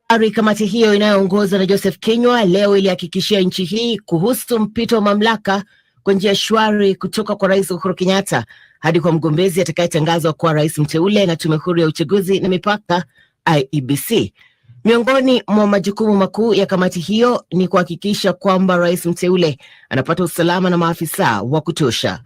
Kamati hiyo inayoongozwa na Joseph Kinyua leo ilihakikishia nchi hii kuhusu mpito wa mamlaka kwa njia shwari kutoka kwa Rais Uhuru Kenyatta hadi kwa mgombezi atakayetangazwa kuwa rais mteule na Tume Huru ya Uchaguzi na Mipaka IEBC. Miongoni mwa majukumu makuu ya kamati hiyo ni kuhakikisha kwamba rais mteule anapata usalama na maafisa wa kutosha.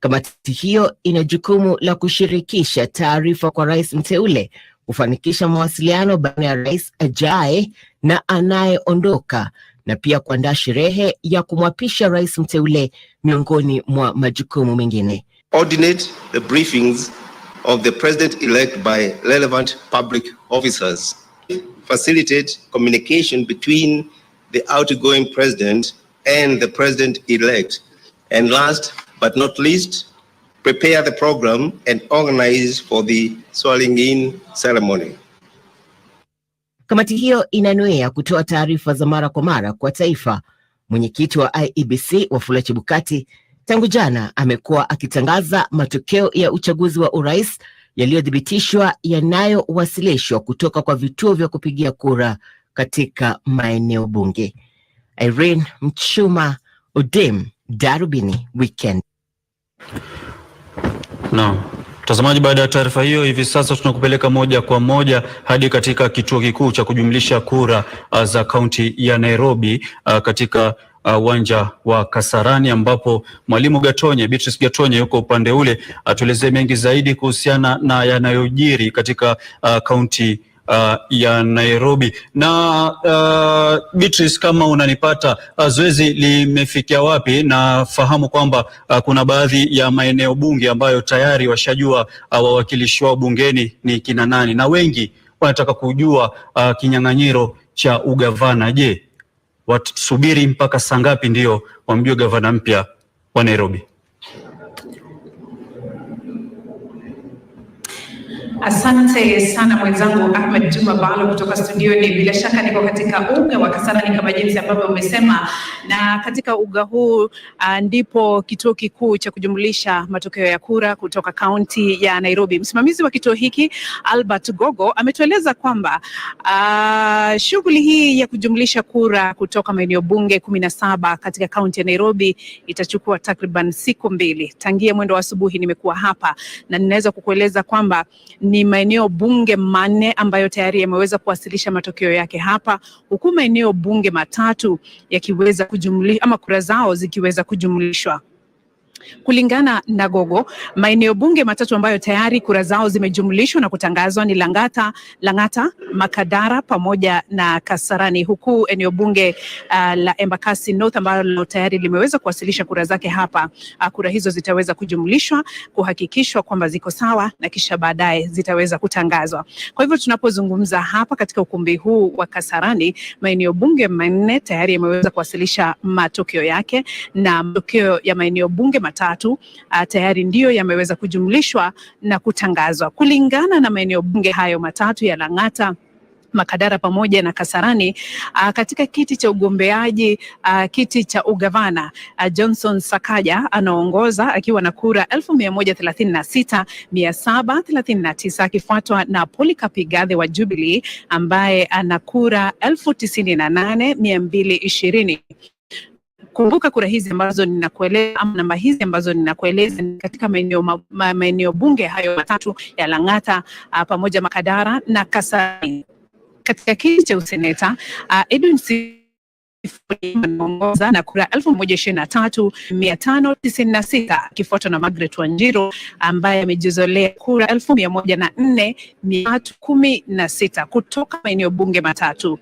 Kamati hiyo ina jukumu la kushirikisha taarifa kwa rais mteule, kufanikisha mawasiliano baina ya rais ajaye na anayeondoka, na pia kuandaa sherehe ya kumwapisha rais mteule, miongoni mwa majukumu mengine. Coordinate the briefings of the president-elect by relevant public officers. Facilitate communication between the outgoing president and the president-elect. And last but not least, prepare the program and organize for the swearing-in ceremony. Kamati hiyo inanuia kutoa taarifa za mara kwa mara kwa taifa. Mwenyekiti wa IEBC Wafula Chebukati tangu jana amekuwa akitangaza matokeo ya uchaguzi wa urais yaliyothibitishwa yanayowasilishwa kutoka kwa vituo vya kupigia kura katika maeneo bunge. Irene Mchuma, Odem, Darubini Weekend. Mtazamaji, baada ya taarifa hiyo, hivi sasa tunakupeleka moja kwa moja hadi katika kituo kikuu cha kujumlisha kura za kaunti ya Nairobi, katika uwanja wa Kasarani, ambapo Mwalimu Beatrice Gatonye yuko upande ule. Atueleze mengi zaidi kuhusiana na yanayojiri katika kaunti ya Nairobi. Na Beatrice, kama unanipata, zoezi limefikia wapi? Na fahamu kwamba kuna baadhi ya maeneo bunge ambayo tayari washajua wawakilishi wao bungeni ni kina nani, na wengi wanataka kujua kinyang'anyiro cha ugavana. Je, watusubiri mpaka saa ngapi ndio wamjue gavana mpya wa Nairobi? Asante sana mwenzangu Ahmed Juma Balo kutoka studioni. Bila shaka niko katika uga wa Kasarani kama jinsi ambavyo umesema, na katika uga huu ndipo kituo kikuu cha kujumlisha matokeo ya kura kutoka kaunti ya Nairobi. Msimamizi wa kituo hiki Albert Gogo ametueleza kwamba shughuli hii ya kujumlisha kura kutoka maeneo bunge 17 katika kaunti ya Nairobi itachukua takriban siku 2. Tangia mwendo wa asubuhi nimekuwa hapa na ninaweza kukueleza kwamba ni maeneo bunge 4 ambayo tayari yameweza kuwasilisha matokeo yake hapa, huku maeneo bunge 3 yakiweza kujumlisha ama kura zao zikiweza kujumlishwa. Kulingana na Gogo, maeneo bunge 3 ambayo tayari kura zao zimejumlishwa na kutangazwa ni Lang'ata, Makadara pamoja na Kasarani, huku eneo bunge la Embakasi North ambalo tayari limeweza kuwasilisha kura zake hapa. Kura hizo zitaweza kujumlishwa kuhakikishwa kwamba ziko sawa na kisha baadaye zitaweza kutangazwa. Kwa hivyo tunapozungumza hapa katika ukumbi huu wa Kasarani, maeneo bunge 4 tayari yameweza kuwasilisha matokeo yake, na matokeo ya maeneo bunge 3 tayari ndiyo yameweza kujumlishwa na kutangazwa. Kulingana na maeneo bunge hayo 3 ya Lang'ata, Makadara pamoja na Kasarani, katika kiti cha ugombeaji kiti cha ugavana, Johnson Sakaja anaongoza akiwa na kura 1136,739, akifuatwa na Polycarp Igathe wa Jubilee ambaye ana kura 98,220. Kumbuka kura hizi ambazo ninakueleza ama namba hizi ambazo ninakueleza katika maeneo bunge hayo 3 ya Lang'ata pamoja Makadara na Kasarani. Katika kiti cha useneta, Edwin anaongoza na kura 123,596, akifuatwa na Margaret Wanjiru ambaye amejizolea kura 1,116 kutoka maeneo bunge 3.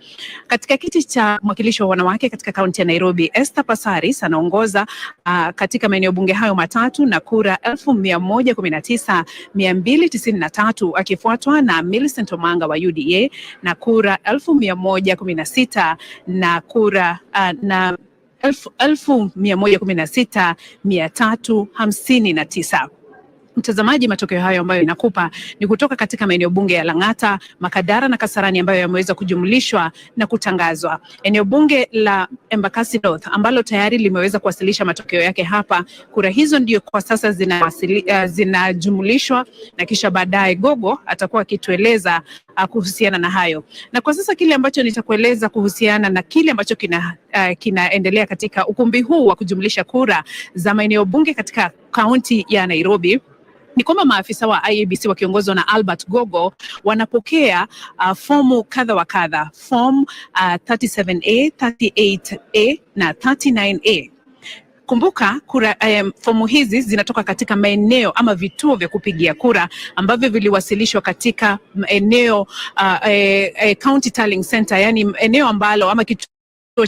Katika kiti cha mwakilishi wa wanawake katika kaunti ya Nairobi, Esther Passaris anaongoza katika maeneo bunge hayo 3 na kura 1,119,293, akifuatwa na Millicent Omanga wa UDA na kura 1,116 na kura na 1,116,359. Mtazamaji, matokeo hayo ambayo inakupa ni kutoka katika maeneo bunge ya Lang'ata, Makadara na Kasarani ambayo yameweza kujumlishwa na kutangazwa. Eneo bunge la Embakasi North ambalo tayari limeweza kuwasilisha matokeo yake hapa. Kura hizo ndio kwa sasa zinajumlishwa na kisha baadaye Gogo atakuwa akitueleza kuhusiana na hayo. Na kwa sasa kile ambacho nitakueleza kuhusiana na kile ambacho kinaendelea katika ukumbi huu wa kujumlisha kura za maeneo bunge katika kaunti ya Nairobi ni kwamba maafisa wa IEBC wakiongozwa na Albert Gogo wanapokea fomu kadha wa kadha, form 37A, 38A na 39A. Kumbuka fomu hizi zinatoka katika maeneo ama vituo vya kupigia kura ambavyo viliwasilishwa katika eneo county tallying center, yani eneo ambalo ama kituo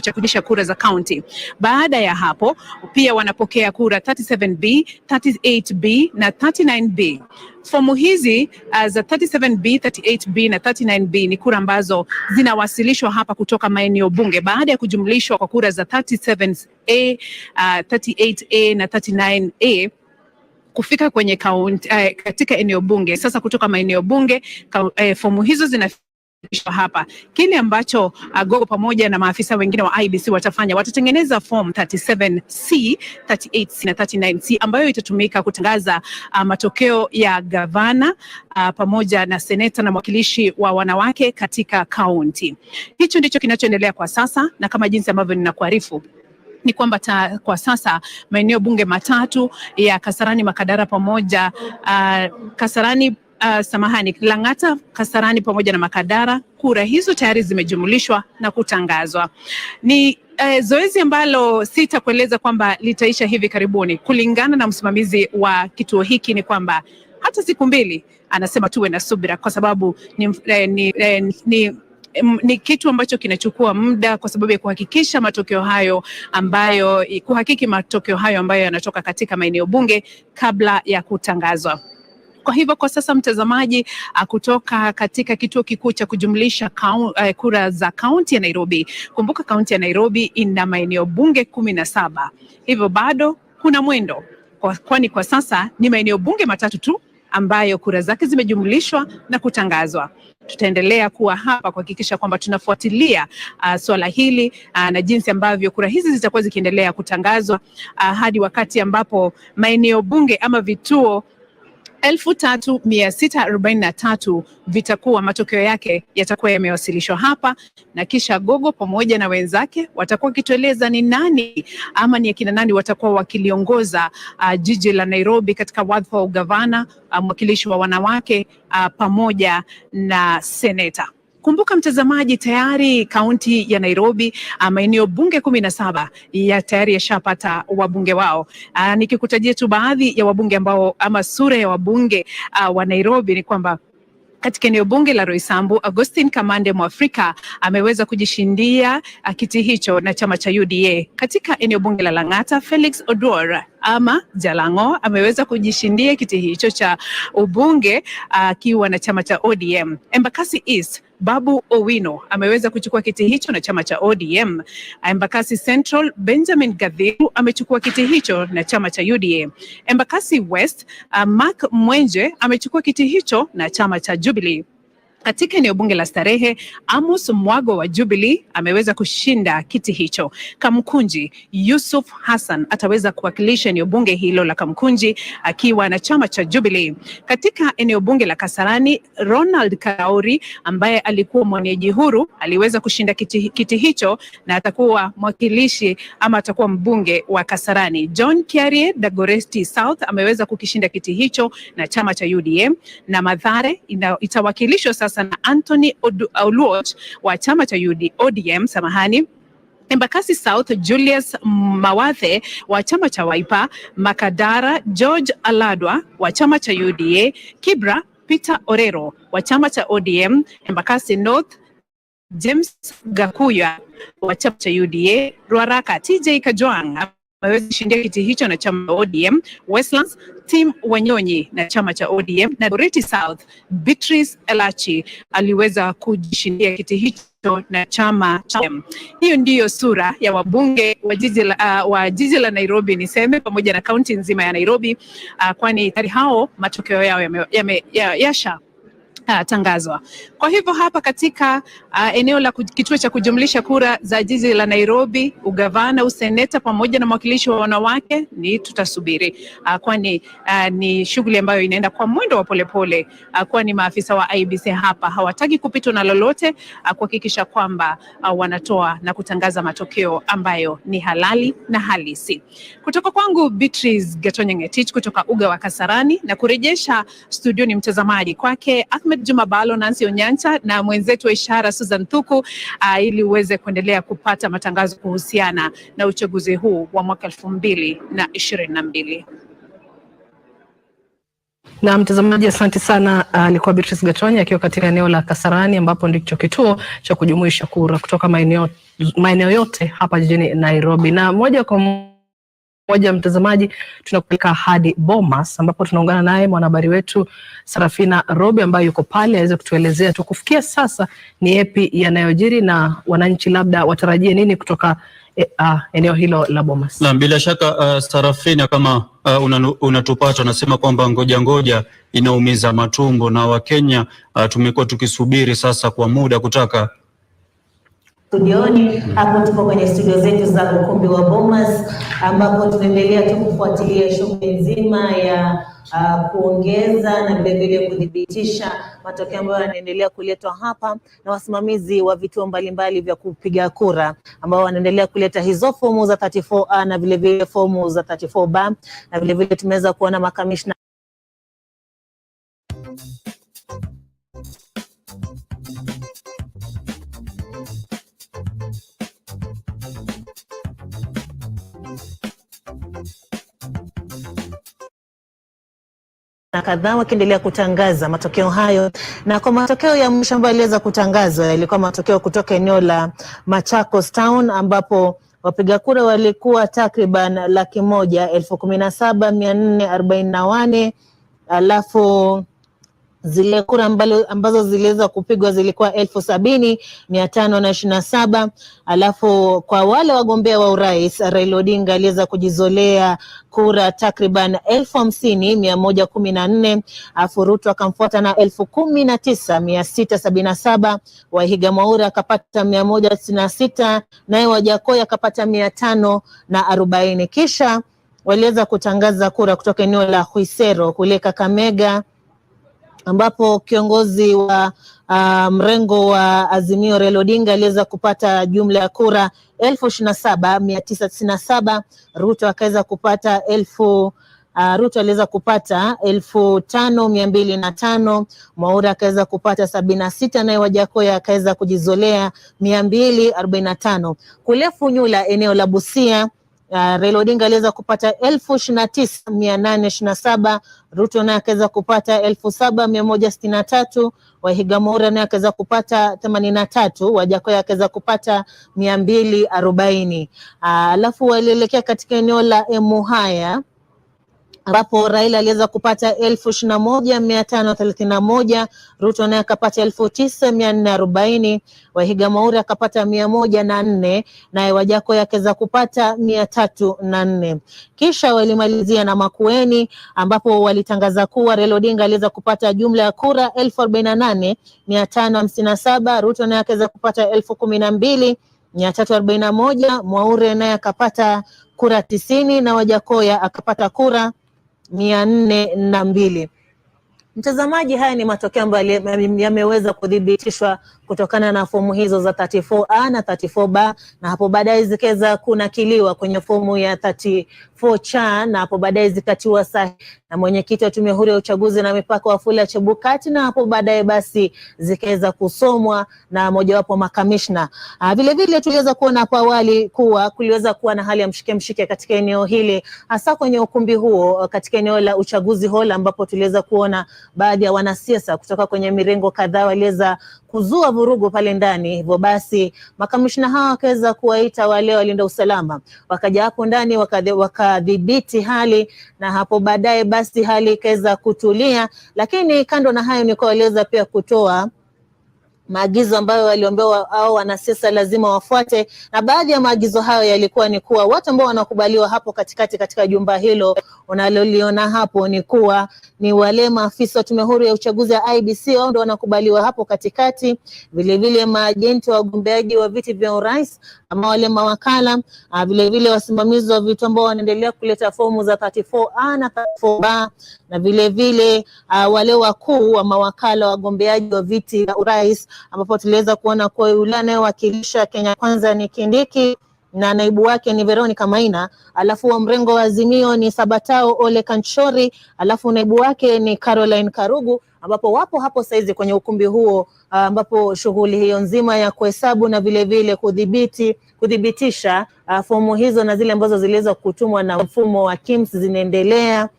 cha kujisha kura za county. Baada ya hapo pia wanapokea kura 37B, 38B na 39B. Fomu hizi za 37B, 38B na 39B ni kura ambazo zinawasilishwa hapa kutoka maeneo bunge baada ya kujumlishwa kwa kura za 37A, 38A na 39A kufika kwenye katika eneo bunge. Sasa kutoka maeneo bunge fomu hizo hapa. Kile ambacho Gogo pamoja na maafisa wengine wa IEBC watafanya, watatengeneza form 37C, 38C na 39C ambayo itatumika kutangaza matokeo ya gavana pamoja na seneta na mwakilishi wa wanawake katika kaunti. Hicho ndicho kinachoendelea kwa sasa, na kama jinsi ambavyo ninakuarifu ni kwamba kwa sasa maeneo bunge matatu ya Kasarani, Makadara pamoja Lang'ata, Kasarani pamoja na Makadara, kura hizo tayari zimejumulishwa na kutangazwa. Ni zoezi ambalo sitakueleza kwamba litaisha hivi karibuni. Kulingana na msimamizi wa kituo hiki ni kwamba hata siku mbili, anasema tuwe na subira kwa sababu ni kitu ambacho kinachukua muda kwa sababu ya kuhakiki matokeo hayo ambayo yanatoka katika maeneo bunge kabla ya kutangazwa. Kwa hivyo kwa sasa mtazamaji, kutoka katika kituo kikuu cha kujumlisha kura za kaunti ya Nairobi. Kumbuka kaunti ya Nairobi ina maeneo bunge 17. Hivyo bado kuna mwendo, kwani kwa sasa ni maeneo bunge matatu tu ambayo kura zake zimejumlishwa na kutangazwa. Tutaendelea kuwa hapa kuhakikisha kwamba tunafuatilia swala hili na jinsi ambavyo kura hizi zitakuwa zikiendelea kutangazwa hadi wakati ambapo maeneo bunge ama vituo 3643 vitakuwa matokeo yake yatakuwa yamewasilishwa hapa, na kisha Gogo pamoja na wenzake watakuwa wakitueleza ni nani ama ni akina nani watakuwa wakiliongoza jiji la Nairobi katika wadhifa wa ugavana, mwakilishi wa wanawake pamoja na seneta. Kumbuka mtazamaji, tayari kaunti ya Nairobi maeneo bunge 17 ya tayari yashapata wabunge wao. Nikikutajia tu baadhi ya wabunge ambao ama sura ya wabunge wa Nairobi ni kwamba katika eneo bunge la Roysambu, Augustine Kamande Mwafrika ameweza kujishindia kiti hicho na chama cha UDA. Katika eneo bunge la Lang'ata, Felix Oduor ama Jalango ameweza kujishindia kiti hicho cha ubunge akiwa na chama cha ODM. Embakasi East, Babu Owino ameweza kuchukua kiti hicho na chama cha ODM. Embakasi Central, Benjamin Gadhiru amechukua kiti hicho na chama cha UDA. Embakasi West, Mark Mwenje amechukua kiti hicho na chama cha Jubilee. Katika eneo bunge la Starehe, Amos Mwago wa Jubilee ameweza kushinda kiti hicho. Kamkunji, Yusuf Hassan ataweza kuwakilisha eneo bunge hilo la Kamkunji akiwa na chama cha Jubilee. Katika eneo bunge la Kasarani, Ronald Kauri ambaye alikuwa mwenyeji huru aliweza kushinda kiti hicho na atakuwa mwakilishi ama atakuwa mbunge wa Kasarani. John Kiarie Dagoresti South ameweza kukishinda kiti hicho na chama cha UDM, na Mathare itawakilishwa sasa na Anthony Oluoch wa chama cha ODM. Embakasi South, Julius Mawathe wa chama cha Wiper. Makadara, George Aladwa wa chama cha UDA. Kibra, Peter Orero wa chama cha ODM. Embakasi North, James Gakuya wa chama cha UDA. Ruaraka, TJ Kajwang wameweza kushindia kiti hicho na chama cha ODM, Westlands Tim Wanyonyi na chama cha ODM, na Dagoretti South Beatrice Elachi aliweza kujishindia kiti hicho na chama cha ODM. Hiyo ndiyo sura ya wabunge wa jiji la Nairobi niseme, pamoja na kaunti nzima ya Nairobi, kwani tayari hao matokeo yao yasha tangazwa. Kwa hivyo hapa katika eneo la kituo cha kujumlisha kura za jiji la Nairobi, ugavana, useneta pamoja na mwakilishi wa wanawake ni tutasubiri, kwani ni shughuli ambayo inaenda kwa mwendo wa polepole, kwani maafisa wa IEBC hapa hawataki kupitwa na lolote, kuhakikisha kwamba wanatoa na kutangaza matokeo ambayo ni halali na halisi. Kutoka kwangu Beatrice Gatonyengetich kutoka uga wa Kasarani, na kurejesha studioni mtazamaji kwake Ahmed Juma Balo, Nancy Onyancha na mwenzetu wa ishara Susan Thuku, ili uweze kuendelea kupata matangazo kuhusiana na uchaguzi huu wa mwaka 2022. Na mtazamaji, asante sana. Alikuwa Beatrice Gatonyi akiwa katika eneo la Kasarani, ambapo ndicho kituo cha kujumuisha kura kutoka maeneo yote hapa jijini Nairobi. Na moja kwa moja mtazamaji, tunakupeleka hadi Bomas, ambapo tunaungana naye mwanahabari wetu Sarafina Robi ambaye yuko pale aweze kutuelezea tu kufikia sasa ni yapi yanayojiri na wananchi labda watarajie nini kutoka eneo hilo la Bomas. Na bila shaka Sarafina, kama unatupata, unasema kwamba ngoja inaumiza matumbo, na Wakenya tumekuwa tukisubiri sasa kwa muda kutaka studioni. Hapo tuko kwenye studio zetu za ukumbi wa Bomas, ambapo tunaendelea tu kufuatilia shughuli nzima ya kuongeza na vilevile kudhibitisha matokeo ambayo yanaendelea kuletwa hapa na wasimamizi wa vituo mbalimbali vya kupiga kura, ambao wanaendelea kuleta hizo fomu za 34A na vilevile fomu za 34B, na vilevile tumeweza kuona makamishna na kadhaa wakiendelea kutangaza matokeo hayo. Na kwa matokeo ya mwisho ambayo yaliweza kutangazwa yalikuwa matokeo kutoka eneo la Machakos Town, ambapo wapiga kura walikuwa takriban 117,448, alafu zile kura ambazo ziliweza kupigwa zilikuwa 70,527. Alafu kwa wale wagombea wa urais, Raila Odinga aliweza kujizolea kura takriban 50,114. Alafu Ruto akamfuata na 19,677. Wahiga Mwaura akapata 196, naye Wajakoya akapata 540. Kisha waliweza kutangaza kura kutoka eneo la Huisero kule Kakamega, ambapo kiongozi wa mrengo wa Azimio Raila Odinga aliweza kupata jumla ya kura 27,997. Ruto akaweza kupata 5,205. Mwaura akaweza kupata 76, naye Wajakoya akaweza kujizolea 245. Kule Funyula eneo la Busia, Raila Odinga aliweza kupata 29,827. Ruto naye akaweza kupata 7,163. Wahiga Mwaura naye akaweza kupata 83. Wajakoya akaweza kupata 240. Alafu walielekea katika eneo la Emuhaya, ambapo Raila aliweza kupata 21,531. Ruto naye akapata 9,440. Wahiga Mwaura akapata 104, naye Wajakoya akaweza kupata 304. Kisha walimalizia na Makueni, ambapo walitangaza kuwa Raila Odinga aliweza kupata jumla ya kura 48,557. Ruto naye akaweza kupata 12,341. Mwaura naye akapata kura 90 na Wajakoya akapata kura 402. Mtazamaji, haya ni matokeo ambayo yameweza kudhibitishwa kutokana na fomu hizo za 34A na 34B, na hapo baadaye zikaweza kunakiliwa kwenye fomu ya 34C, na hapo baadaye zikatiwa sahihi na mwenyekiti wa Tume Huru ya Uchaguzi na Mipaka Wafula Chebukati, na hapo baadaye basi zikaweza kusomwa na mojawapo makamishna. Vile vile tuliweza kuona hapo awali kuwa kuliweza kuwa na hali ya mshike katika eneo hili, hasa kwenye ukumbi huo katika eneo la uchaguzi hall, ambapo tuliweza kuona baadhi ya wanasiasa kutoka kwenye mirengo kadhaa waliweza kuzua vurugu pale ndani. Hivyo basi makamishna hawa wakaweza kuwaita wale walinda usalama, wakaja hapo ndani wakadhibiti hali, na hapo baadaye basi hali ikaweza kutulia. Lakini kando na hayo ni kwa waliweza pia kutoa maagizo ambayo waliombewa au wanasiasa lazima wafuate, na baadhi ya maagizo hayo yalikuwa ni kuwa watu ambao wanakubaliwa hapo katikati katika jumba hilo unaloliona hapo ni kuwa ni wale maafisa wa tume huru ya uchaguzi ya IEBC, wao ndio wanakubaliwa hapo katikati. Vile vile maajenti wa wagombeaji wa viti vya urais ama wale mawakala, vile vile wasimamizi wa vitu ambao wanaendelea kuleta fomu za 34A na 34B, na vile vile wale wakuu wa mawakala wa wagombeaji wa viti vya urais, ambapo tuliweza kuona kwa yule anayewakilisha Kenya Kwanza ni Kindiki na naibu wake ni Veronica Maina, alafu wa mrengo wa Azimio ni Sabatao Ole Kanchori, alafu naibu wake ni Caroline Karugu, ambapo wapo hapo saizi kwenye ukumbi huo, ambapo shughuli hiyo nzima ya kuhesabu na vile vile kudhibitisha fomu hizo na zile ambazo ziliweza kutumwa na mfumo wa KIMS zinaendelea.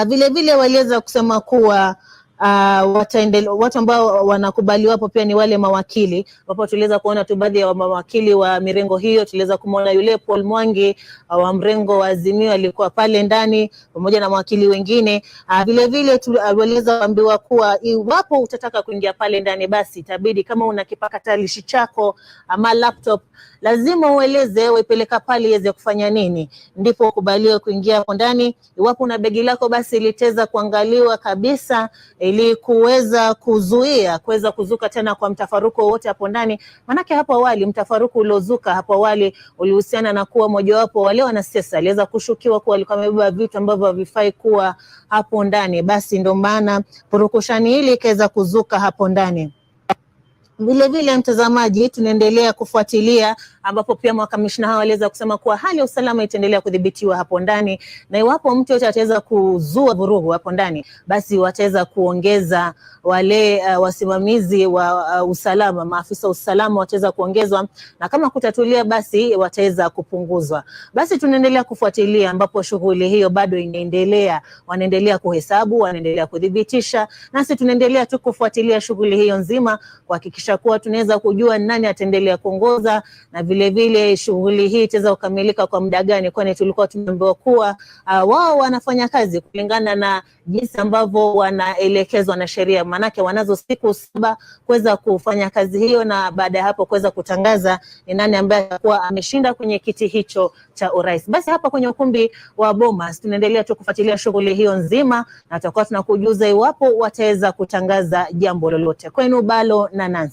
Vile vile waliweza kusema kuwa watu ambao wanakubaliwa hapo pia ni wale mawakili, ambapo tuliweza kuona tu baadhi ya mawakili wa mirengo hiyo. Tuliweza kumwona yule Paul Mwangi wa mrengo wa Azimio alikuwa pale ndani pamoja na mawakili wengine. Vile vile waliweza kuambiwa kuwa iwapo utataka kuingia pale ndani, basi itabidi kama una kipakatalishi chako ama laptop lazima ueleze uipeleka pale iweze kufanya nini, ndipo ukubaliwe kuingia hapo ndani. Iwapo una begi lako, basi litaweza kuangaliwa kabisa ili kuweza kuzuka tena kwa mtafaruku wote hapo ndani. Manake hapo awali mtafaruku uliozuka hapo awali ulihusiana na kuwa mojawapo wale wanasiasa aliweza kushukiwa kuwa alikuwa amebeba vitu ambavyo havifai kuwa hapo ndani, basi ndio maana purukushani hili ikaweza kuzuka hapo ndani. Vile vile mtazamaji, tunaendelea kufuatilia, ambapo pia makamishna hao waliweza kusema kuwa hali ya usalama itaendelea kudhibitiwa hapo ndani, na iwapo mtu yote ataweza kuzua vurugu hapo ndani, basi wataweza kuongeza wale wasimamizi wa usalama, maafisa usalama wataweza kuongezwa, na kama kutatulia basi wataweza kupunguzwa. Basi tunaendelea kufuatilia, ambapo shughuli hiyo bado inaendelea, wanaendelea kuhesabu, wanaendelea kudhibitisha, nasi tunaendelea tu kufuatilia shughuli hiyo nzima kuhakikisha kuwa tunaweza kujua nani ataendelea kuongoza, na vile vile shughuli hii itaweza kukamilika kwa muda gani, kwani tulikuwa tumeambiwa kuwa wao wanafanya kazi kulingana na jinsi ambavyo wanaelekezwa na sheria. Manake wanazo siku 7 kuweza kufanya kazi hiyo, na baada ya hapo kuweza kutangaza ni nani ambaye atakuwa ameshinda kwenye kiti hicho cha urais. Basi hapa kwenye ukumbi wa Bomas tunaendelea tu kufuatilia shughuli hiyo nzima, na tutakuwa tunakujuza iwapo wataweza kutangaza jambo lolote. Kwenu Balo na Nancy.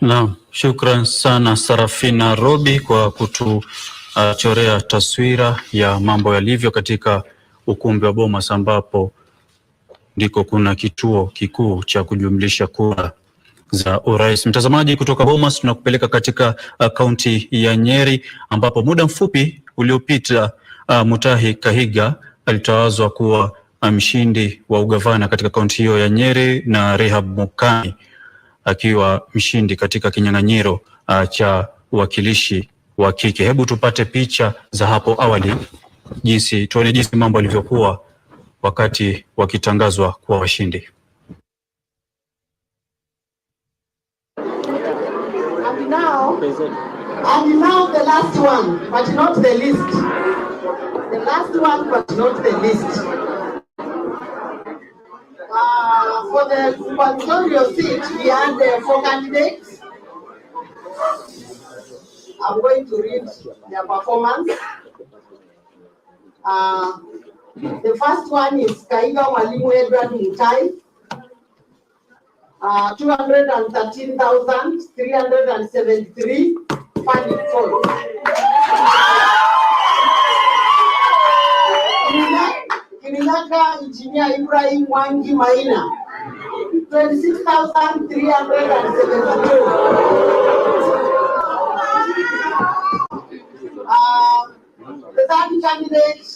Naam, shukran sana Sarafina Robi kwa kutuchorea taswira ya mambo yalivyo katika ukumbi wa Bomas, ambapo ndiko kuna kituo kikuu cha kujumlisha kura za urais. Mtazamaji, kutoka Bomas tunakupeleka katika kaunti ya Nyeri, ambapo muda mfupi uliopita Mutahi Kahiga alitawazwa kuwa mshindi wa ugavana katika kaunti hiyo ya Nyeri, na Rehab Mukami akiwa mshindi katika kinyang'anyiro cha uwakilishi wa kike. Hebu tupate picha za hapo awali, tuone jinsi mambo yalivyokuwa wakati wakitangazwa kuwa washindi. And now the last one, but not the least. The last one, but not the least. For the gubernatorial seat, we had 4 candidates. I'm going to read their performance. The first one is Kaiga Mwalimu Edward Mutai. 213,373 funded votes. Kiminaka Engineer Ibrahim Wangi Maina, 26,372. The third candidate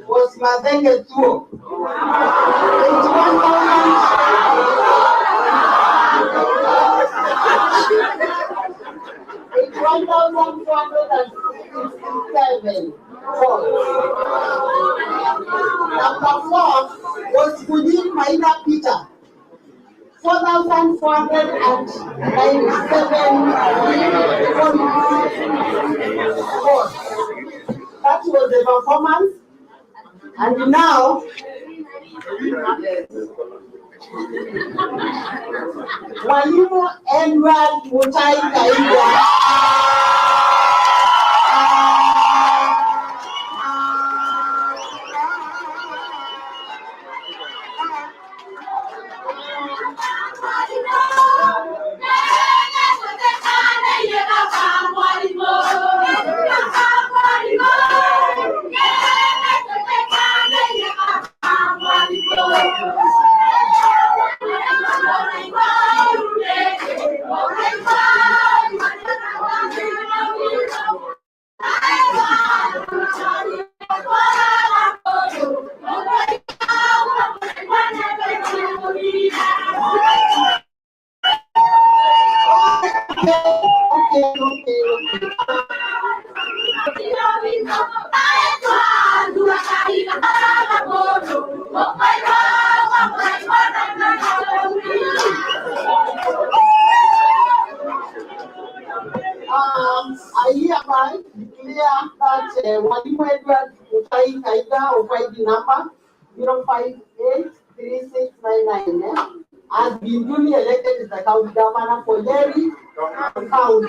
was Madenge Tuo, 81,467 votes. Kujin Maina Peter, 4,497 votes. That was the performance. And now, Mwalimu Edward Mutai Kaiga. I hereby declare that Mwalimu Edward Mutai Kaiga of ID number 0583699 has been duly elected as the county governor for Nyeri County.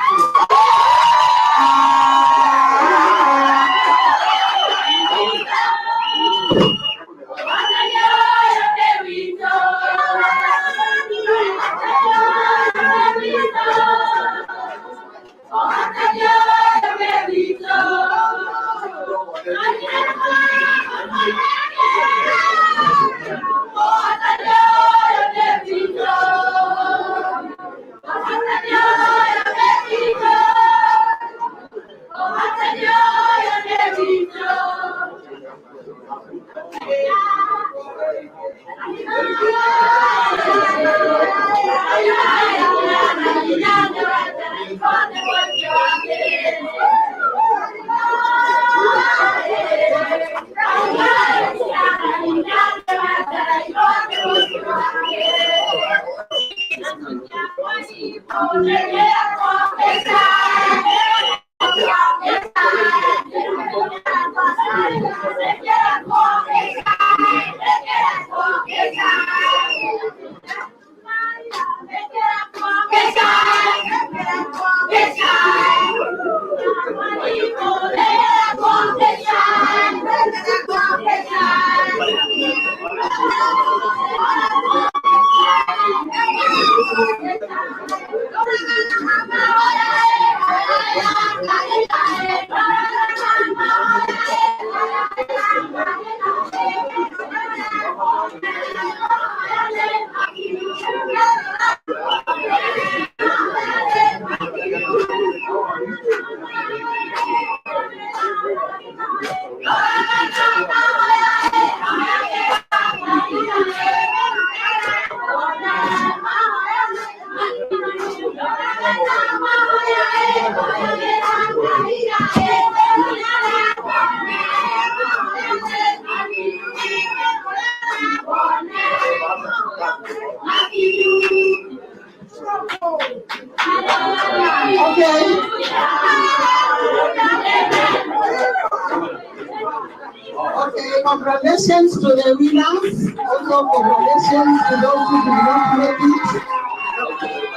Okay, congratulations to the winners. Also, congratulations to those who did not make it.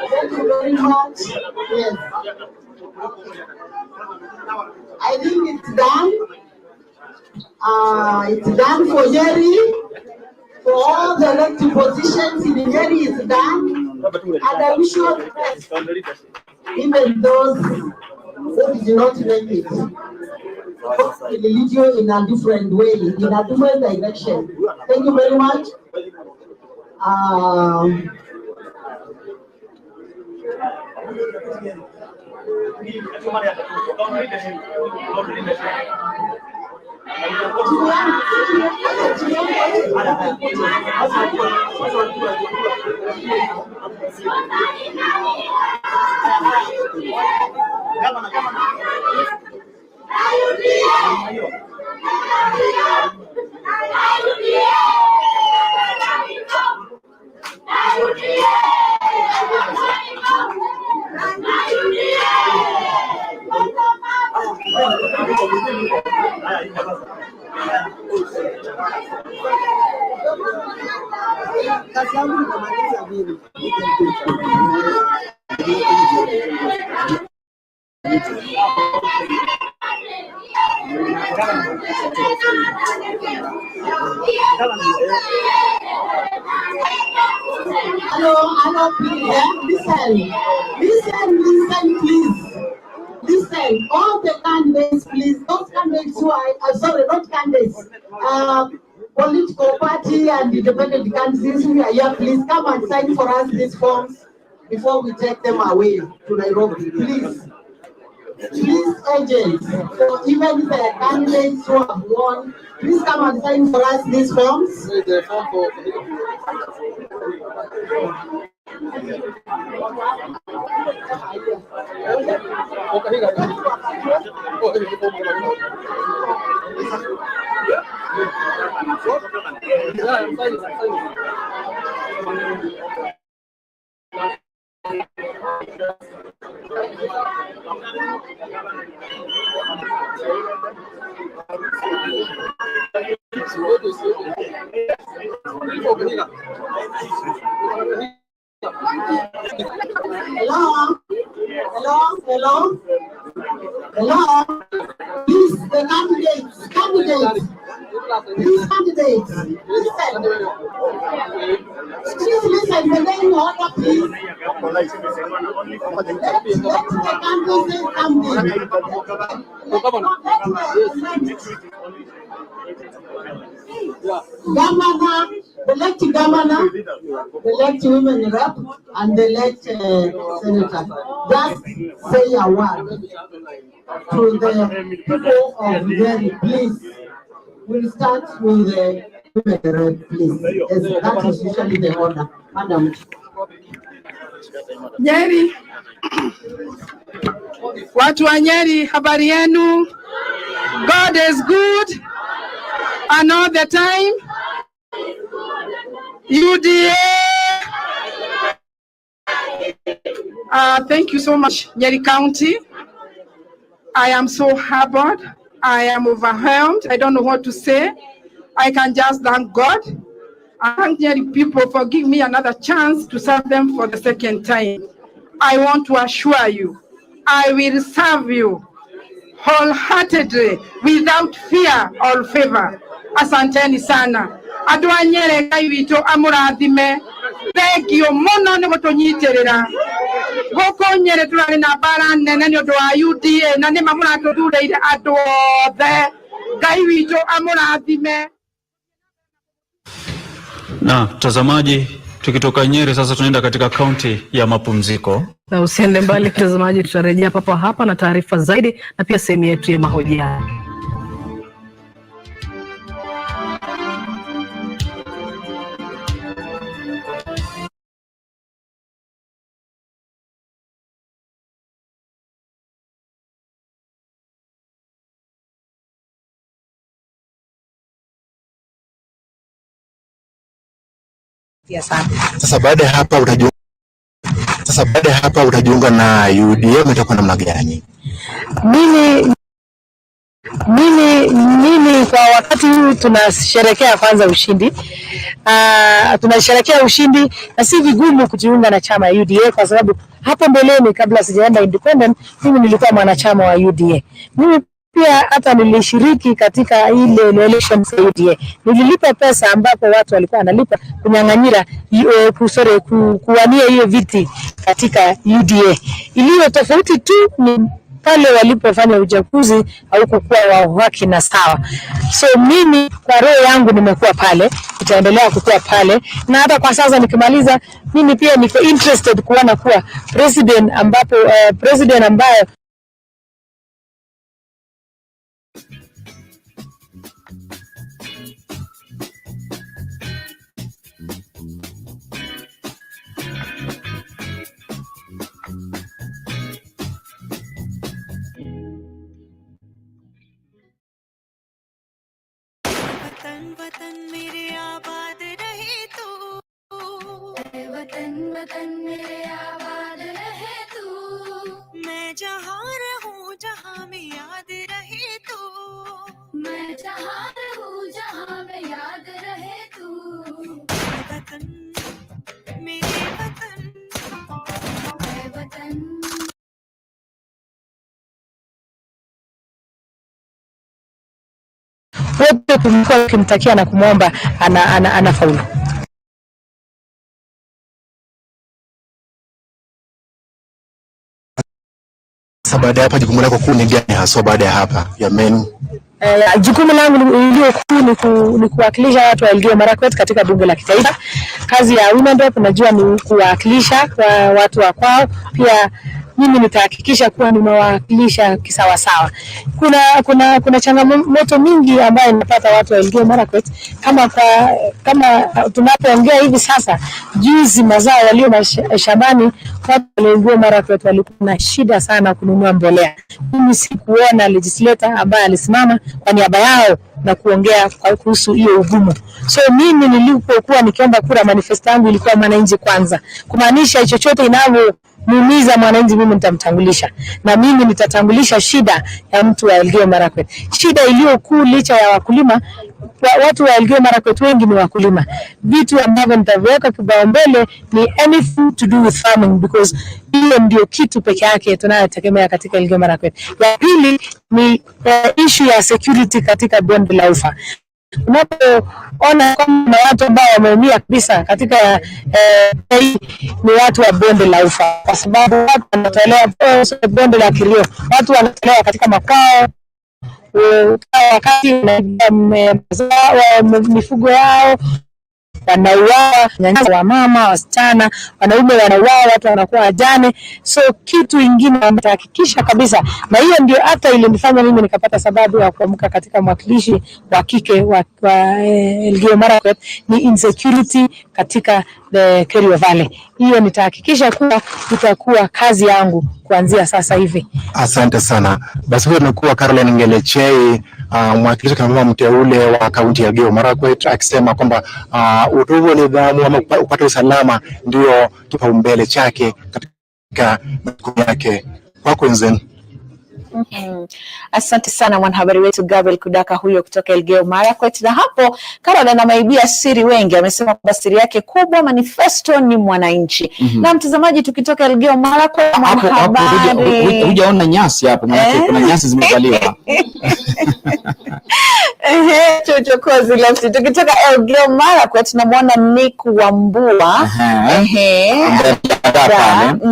Thank you very much. Yes. I think it's done. It's done for Nyeri. For all the elected positions in Nyeri is done. And I wish you all the best. Even those who did not make it. Hopefully lead you in a different way, in a different direction. Thank you very much. kazi yangu nikamaliza vile. Hello, please. Listen, please. Listen, all the candidates, please. Those candidates who are, sorry, not candidates. Political party and independent candidates who are here, please come and sign for us these forms before we take them away to Nairobi, please. Please, agents, so even the candidates who have won, please come and sign for us these forms. Hello. Please, the candidates. Please, candidates. Listen. Please listen. The name order, please. Let the candidates come in. Governor, elect governor, elect women rep, and elect senator. Just say a word to the people of Nyeri, please. We'll start with the women rep, please. As that is usually the order. Madam. Nyeri, watu wa Nyeri, habari yenu? God is good and all the time. UDA. Thank you so much, Nyeri County. I am so humbled. I am overwhelmed. I don't know what to say. I can just thank God. I thank Nyeri people for giving me another chance to serve them for the second time. I want to assure you, I will serve you wholeheartedly, without fear or favor. Asanteni sana. Adwa Nyeri Ngai wito amurathime. Thengio muno ni gutunyiterera. Goko Nyeri turari na bara nene ni undu wa UDA na ni mamuratuthurire andu othe. Ngai wito amurathime. Na mtazamaji, tukitoka Nyeri sasa tunaenda katika kaunti ya mapumziko. Na usiende mbali mtazamaji, tutarejea papa hapa na taarifa zaidi na pia sehemu yetu ya mahojiano. Sasa baada ya hapa utajiunga na UDA, itakuwa namna gani? Mimi kwa wakati huu tunasherehekea kwanza ushindi. Tunasherehekea ushindi na si vigumu kujiunga na chama ya UDA kwa sababu hapo mbeleni kabla sijaenda independent mimi nilikuwa mwanachama wa UDA. Mimi pia hata nilishiriki katika ile election ya UDA. Nililipa pesa ambapo watu walikuwa wanalipa kunyang'anyira kuwania hiyo viti katika UDA. Iliyo tofauti tu ni pale walipofanya uchaguzi haukuwa wa haki na sawa. So mimi kwa roho yangu nimekuwa pale, nitaendelea kuwa pale, na hata kwa sasa nikimaliza mimi pia niko interested kuona kuwa president ambaye वतन मेरे आबाद रहे तू, वतन मेरे आबाद रहे तू, मैं जहाँ रहूं जहाँ में याद रहे तू, मैं जहाँ रहूं जहाँ में याद रहे तू, वतन tumekuwa tukimtakia na kumwomba anafaulu. Baada ya hapa jukumu lako kuu ni gani hasa baada ya hapa ya menu? Jukumu langu iliyo kuu ni kuwakilisha watu wa Elgeyo Marakwet katika bunge la kitaifa. Kazi ya Women Rep najua ni kuwakilisha kwa watu wa kwao. Pia mimi nitahakikisha kuwa nimewakilisha kisawa sawa. Kuna changamoto mingi ambayo napata watu wa Elgeyo Marakwet kama tunapoongea hivi sasa. Juzi mazao yaliyo mashambani, watu wa Elgeyo Marakwet walikuwa na shida sana kununua mbolea. Mimi sikuona legislator ambaye alisimama kwa niaba yao na kuongea kuhusu hiyo ugumu. So mimi nilipokuwa nikiomba kura, manifesto yangu ilikuwa mwananchi kwanza, kumaanisha chochote muumiza mwananchi mimi nitamtangulisha, na mimi nitatangulisha shida ya mtu wa Elgeyo Marakwet. Shida iliyo kuu licha ya wakulima, watu wa Elgeyo Marakwet wengi ni wakulima. Vitu ambavyo nitaweka kipaumbele ni anything to do with farming, because hiyo ndio kitu pekee yake tunayotegemea katika Elgeyo Marakwet. Ya pili ni issue ya security katika bonde la Ufa. Unapoona kama watu ambao wameumia kabisa katika ni watu wa bonde la Ufa, kwa sababu watu wanatolewa bonde la Kirio, watu wanatolewa katika makao wakati mifugo yao, wanauawa, wa mama, wasichana, wanaume wanauawa, watu wanakuwa wajane. So kitu ingine nitahakikisha kabisa, na hiyo ndio hata ilinifanya mimi nikapata sababu ya kuamka katika mwakilishi wa kike wa Elgeyo Marakwet, ni insecurity katika the Kerio Valley. Hiyo nitahakikisha kuwa itakuwa kazi yangu kuanzia sasa hivi. Asante sana. Basi huyo anakuwa Caroline Ngelechei, mwakilishi kama mteule wa kaunti ya Elgeyo Marakwet, akisema kwamba utulivu, nidhamu ama kupata usalama ndio kipaumbele chake katika majukumu yake. Kwako Nzen. Asante sana mwanahabari wetu Gabriel Kudaka huyo kutoka Elgeyo Marakwet. Na hapo Caroline anaibia siri wengi, amesema kwamba siri yake kubwa manifesto ni mwananchi. Na mtazamaji, tukitoka Elgeyo Marakwet, mwanahabari hujaona nyasi hapo, maana kuna nyasi zimevaliwa. Chochokozi left. Tukitoka Elgeyo Marakwet tunamwona Nick Wambua.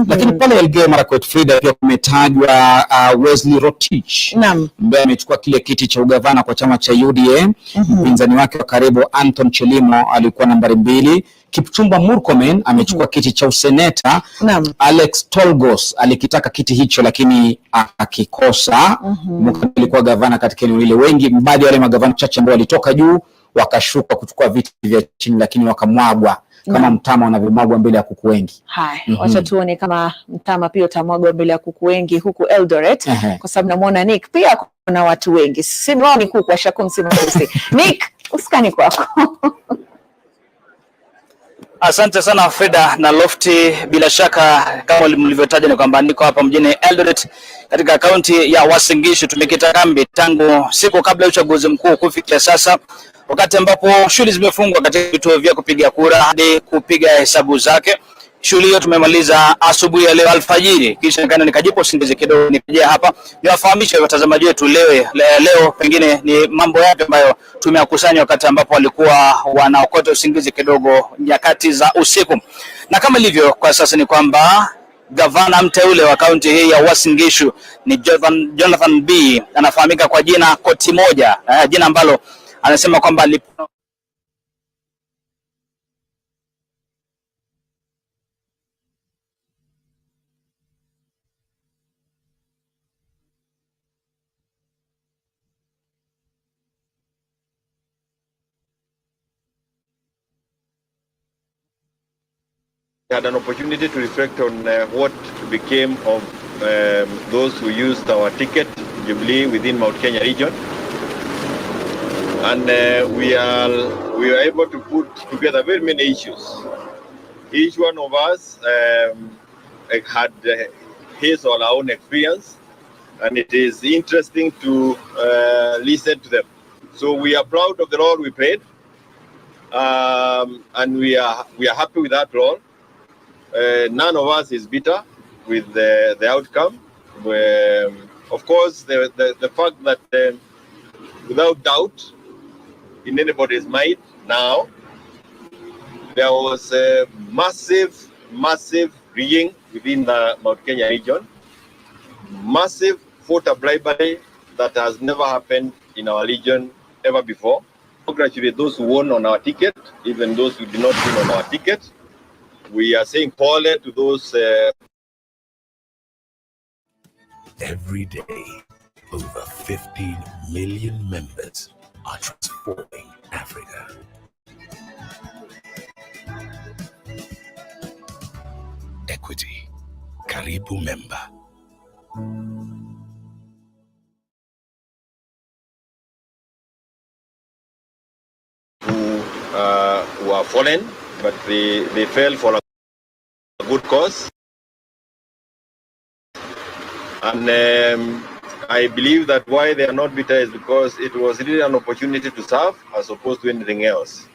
Lakini pale Elgeyo Marakwet, Frida, pia kumetajwa Wesley Rotich ambaye amechukua kile kiti cha ugavana kwa chama cha UDA. Mpinzani wake wa karibu Anton Chelimo alikuwa nambari 2. Kipchumba Murkomen amechukua kiti cha useneta. Alex Tolgos alikitaka kiti hicho lakini akikosa. Murkomen alikuwa gavana katika eneo lile. Wengi, baadhi ya wale magavana chache ambao walitoka juu wakashuka kuchukua viti vya chini, lakini wakamwagwa kama mtama wanavyomwagwa mbele ya kuku wengi. Hai, wacha tuone kama mtama pia utamwagwa mbele ya kuku wengi huku Eldoret, kwa sababu namuona Nick pia kuna watu wengi. Si wao ni kuku wa Shakum Simasi. Nick, usikani kwako. Asante sana Frida na Lofty. Bila shaka kama mlivyotaja ni kwamba niko hapa mjini Eldoret katika kaunti ya Uasin Gishu. Tumekita kambi tangu siku kabla ya uchaguzi mkuu kufikia sasa, wakati ambapo shughuli zimefungwa katika vituo vya kupiga kura hadi kupiga hesabu zake. Shughuli hiyo tumemaliza asubuhi ya leo alfajiri, kisha nikajipo usingizi kidogo nikija hapa niwafahamishe watazamaji wetu leo pengine ni mambo yapi ambayo tumeyakusanya wakati ambapo walikuwa wanaokota usingizi kidogo nyakati za usiku. Na kama ilivyo kwa sasa ni kwamba gavana mteule wa kaunti hii ya Uasin Gishu ni Jonathan B, anafahamika kwa jina Koti Moja, jina ambalo anasema kwamba had an opportunity to reflect on what became of those who used our ticket, Jubilee, within Mount Kenya region. And we were able to put together very many issues. Each one of us had his or her own experience, and it is interesting to listen to them. So we are proud of the role we played, and we are happy with that role. None of us is bitter with the outcome. Of course, the fact that without doubt in anybody's mind now. There was a massive rigging within the Mount Kenya region, massive voter bribery that has never happened in our region ever before. Congratulate those who won on our ticket, even those who did not win on our ticket. We are saying pole to those. Every day, over 15 million members are transforming Africa. Equity, Karibu member. Who were fallen, but they fell for a good cause. And I believe that why they are not bitter is because it was really an opportunity to serve as opposed to anything else.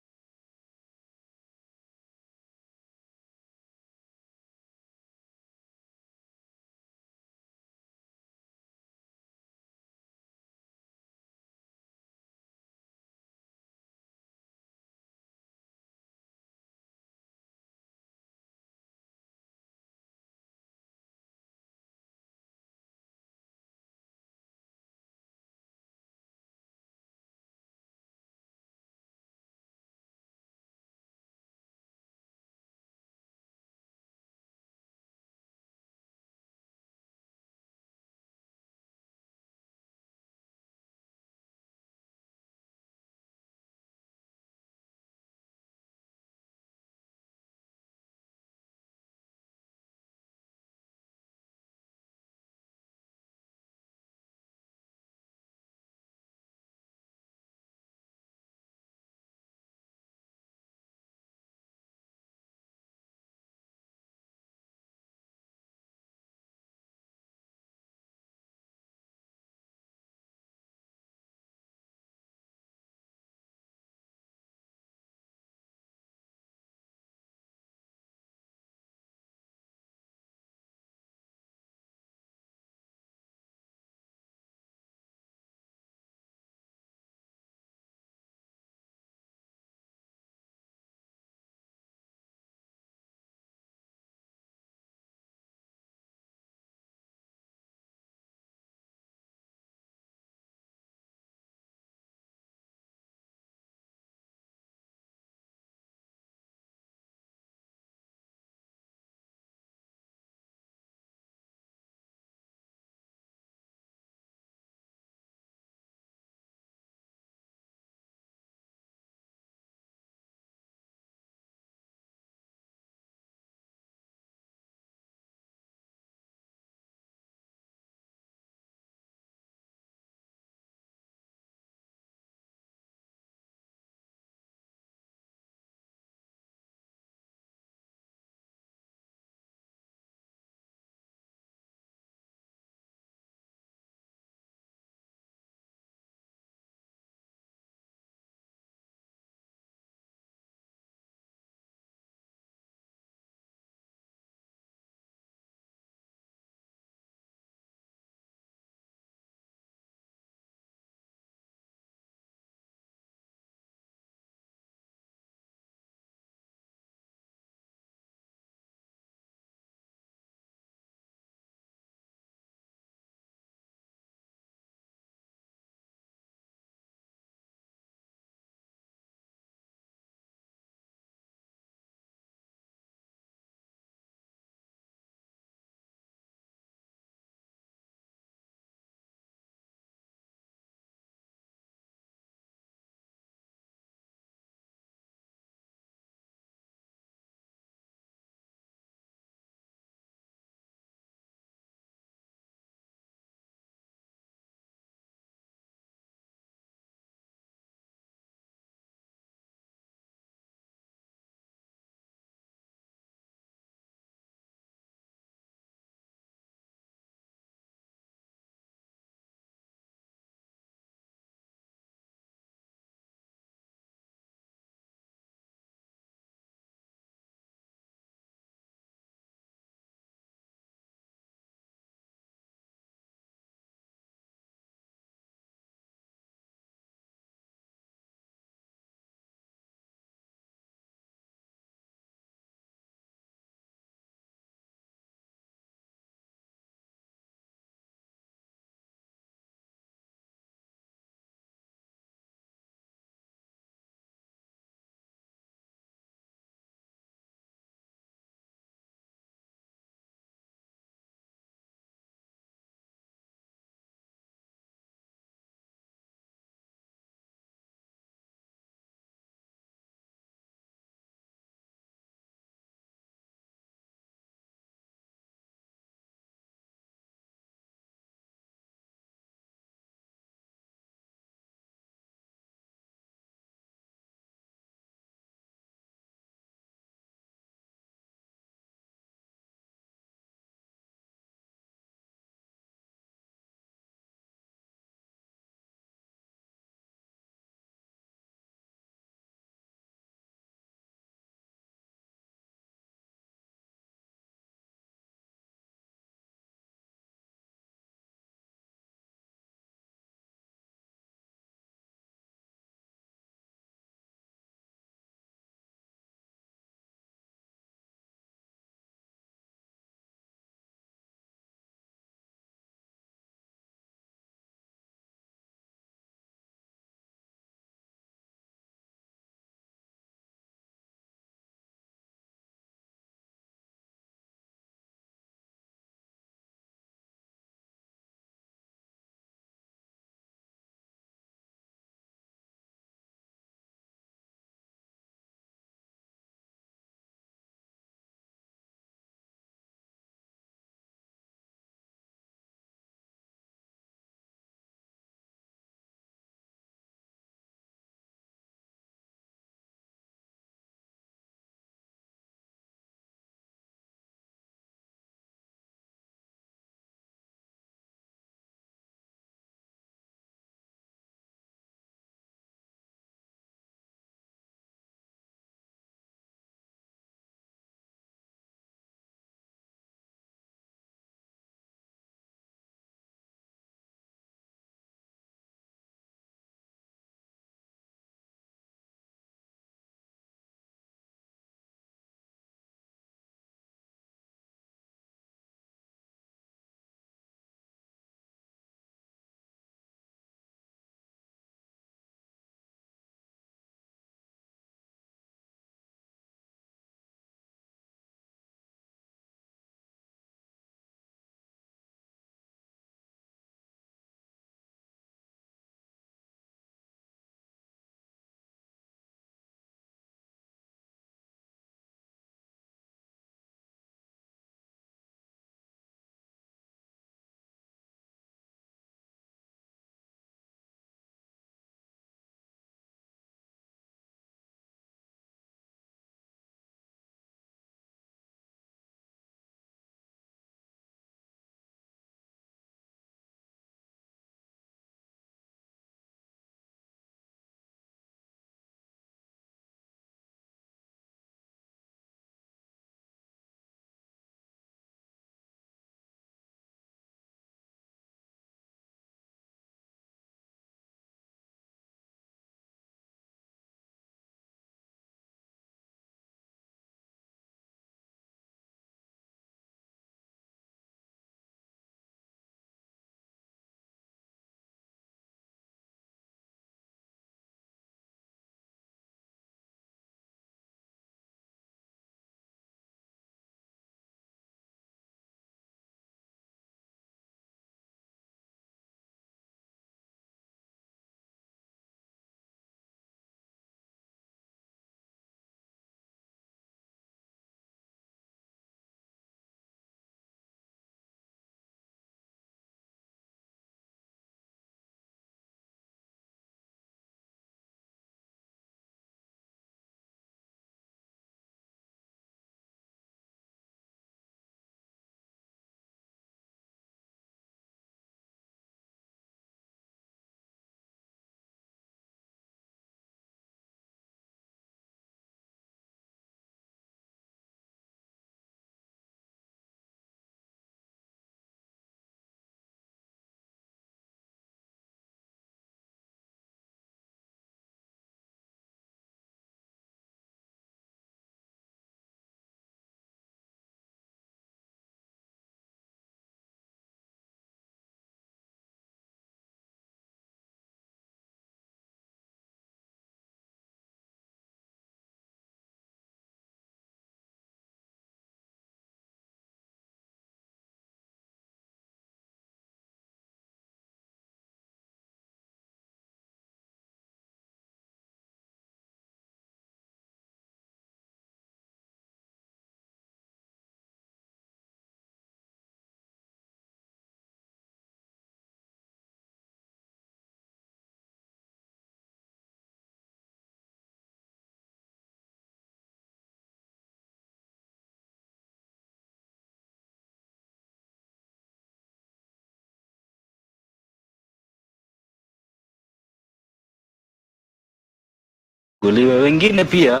wasichaguliwe. Wengine pia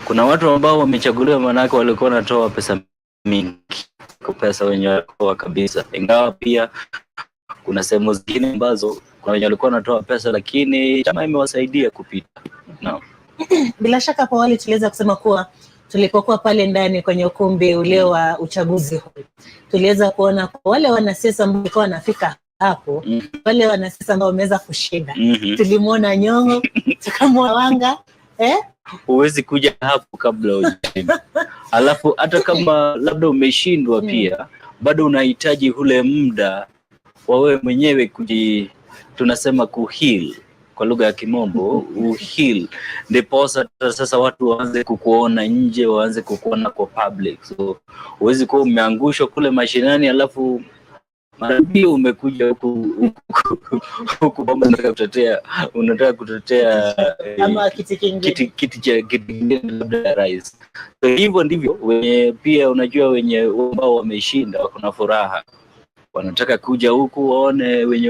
kuna watu ambao wamechaguliwa manake walikuwa wanatoa pesa mingi, kwa pesa wenyewe kabisa. Ingawa pia kuna sehemu zingine ambazo kuna wenye walikuwa wanatoa pesa lakini chama imewasaidia kupita. No. Bila shaka hapo awali tuliweza kusema kuwa tulipokuwa pale ndani kwenye ukumbi ule wa uchaguzi huu, tuliweza kuona wale wanasiasa ambao walikuwa wanafika hapo, wale wanasiasa ambao wameweza kushinda. Tulimuona Nyong'o, tukamwona Wanga, Huwezi kuja hapo kabla hujashinda. Alafu hata kama labda umeshindwa pia bado unahitaji ule muda wa wewe mwenyewe tunasema kuheal kwa lugha ya Kimombo, uheal. Ndipo sasa watu waanze kukuona nje, waanze kukuona kwa public. So huwezi kuwa umeangushwa kule mashinani alafu pia umekuja huku unataka kutetea ama kiti kingine labda rais. So hivyo ndivyo wenye pia unajua wenye ambao wameshinda wako na furaha, wanataka kuja huku waone wenye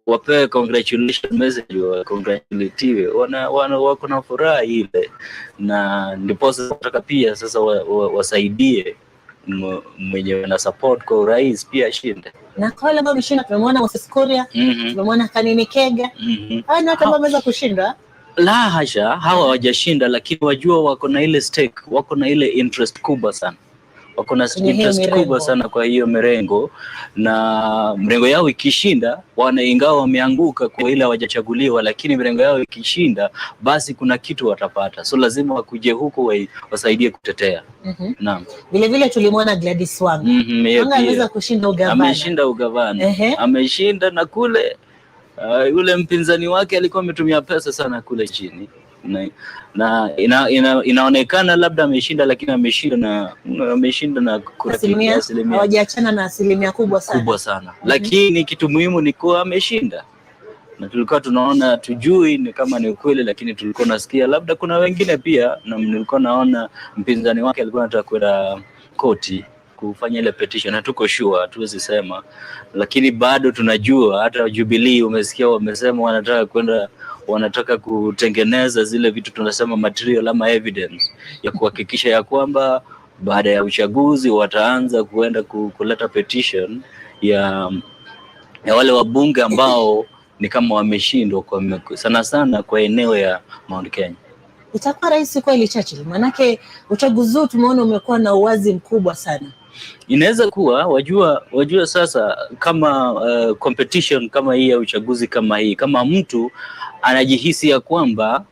wapewe congratulations message, wa congratulatiwe, wako na furaha ile, na ndipo sasa wanataka pia sasa wasaidie mwenye wana support kwa rais pia ashinde. Na kwa wale ambao wameshinda tumemwona Moses Kuria, tumemwona Kanini Kega. Hao ni watu ambao wameweza kushinda. La hasha, hawa hawajashinda lakini wajua wako na ile stake, wako na ile interest kubwa sana. Wako na interest kubwa sana kwa hiyo mrengo, na mrengo yao ikishinda ingawa wameanguka kwa ile hawajachaguliwa, lakini mrengo yao ikishinda basi kuna kitu watapata. So lazima wakuje huko wasaidie kutetea. Naam. Vile vile tulimwona Gladys Wanga. Wanga ameweza kushinda ugavana. Ameshinda ugavana. Ameshinda na kule yule mpinzani wake alikuwa ametumia pesa sana kule chini. Na inaonekana labda ameshinda lakini ameshinda na asilimia, hawajaachana na asilimia kubwa sana. Lakini kitu muhimu ni kuwa ameshinda, na tulikuwa tunaona tujui ni kama ni ukweli, lakini tulikuwa nasikia labda kuna wengine pia, na nilikuwa naona mpinzani wake alikuwa anataka kwenda koti kufanya ile petition. Hatuko sure, hatuwezi sema, lakini bado tunajua hata Jubilee umesikia wamesema wanataka kutengeneza zile vitu tunasema material ama evidence ya kuhakikisha ya kwamba baada ya uchaguzi wataanza kuenda kuleta petition ya wale wabunge ambao ni kama wameshindwa sana sana kwa eneo ya Mount Kenya. Itakuwa rahisi kweli Churchill? Manake uchaguzi huu tumeona umekuwa na uwazi mkubwa sana. Inaweza kuwa wajua sasa kama competition kama hii ya uchaguzi kama hii, kama mtu anajihisi ya kwamba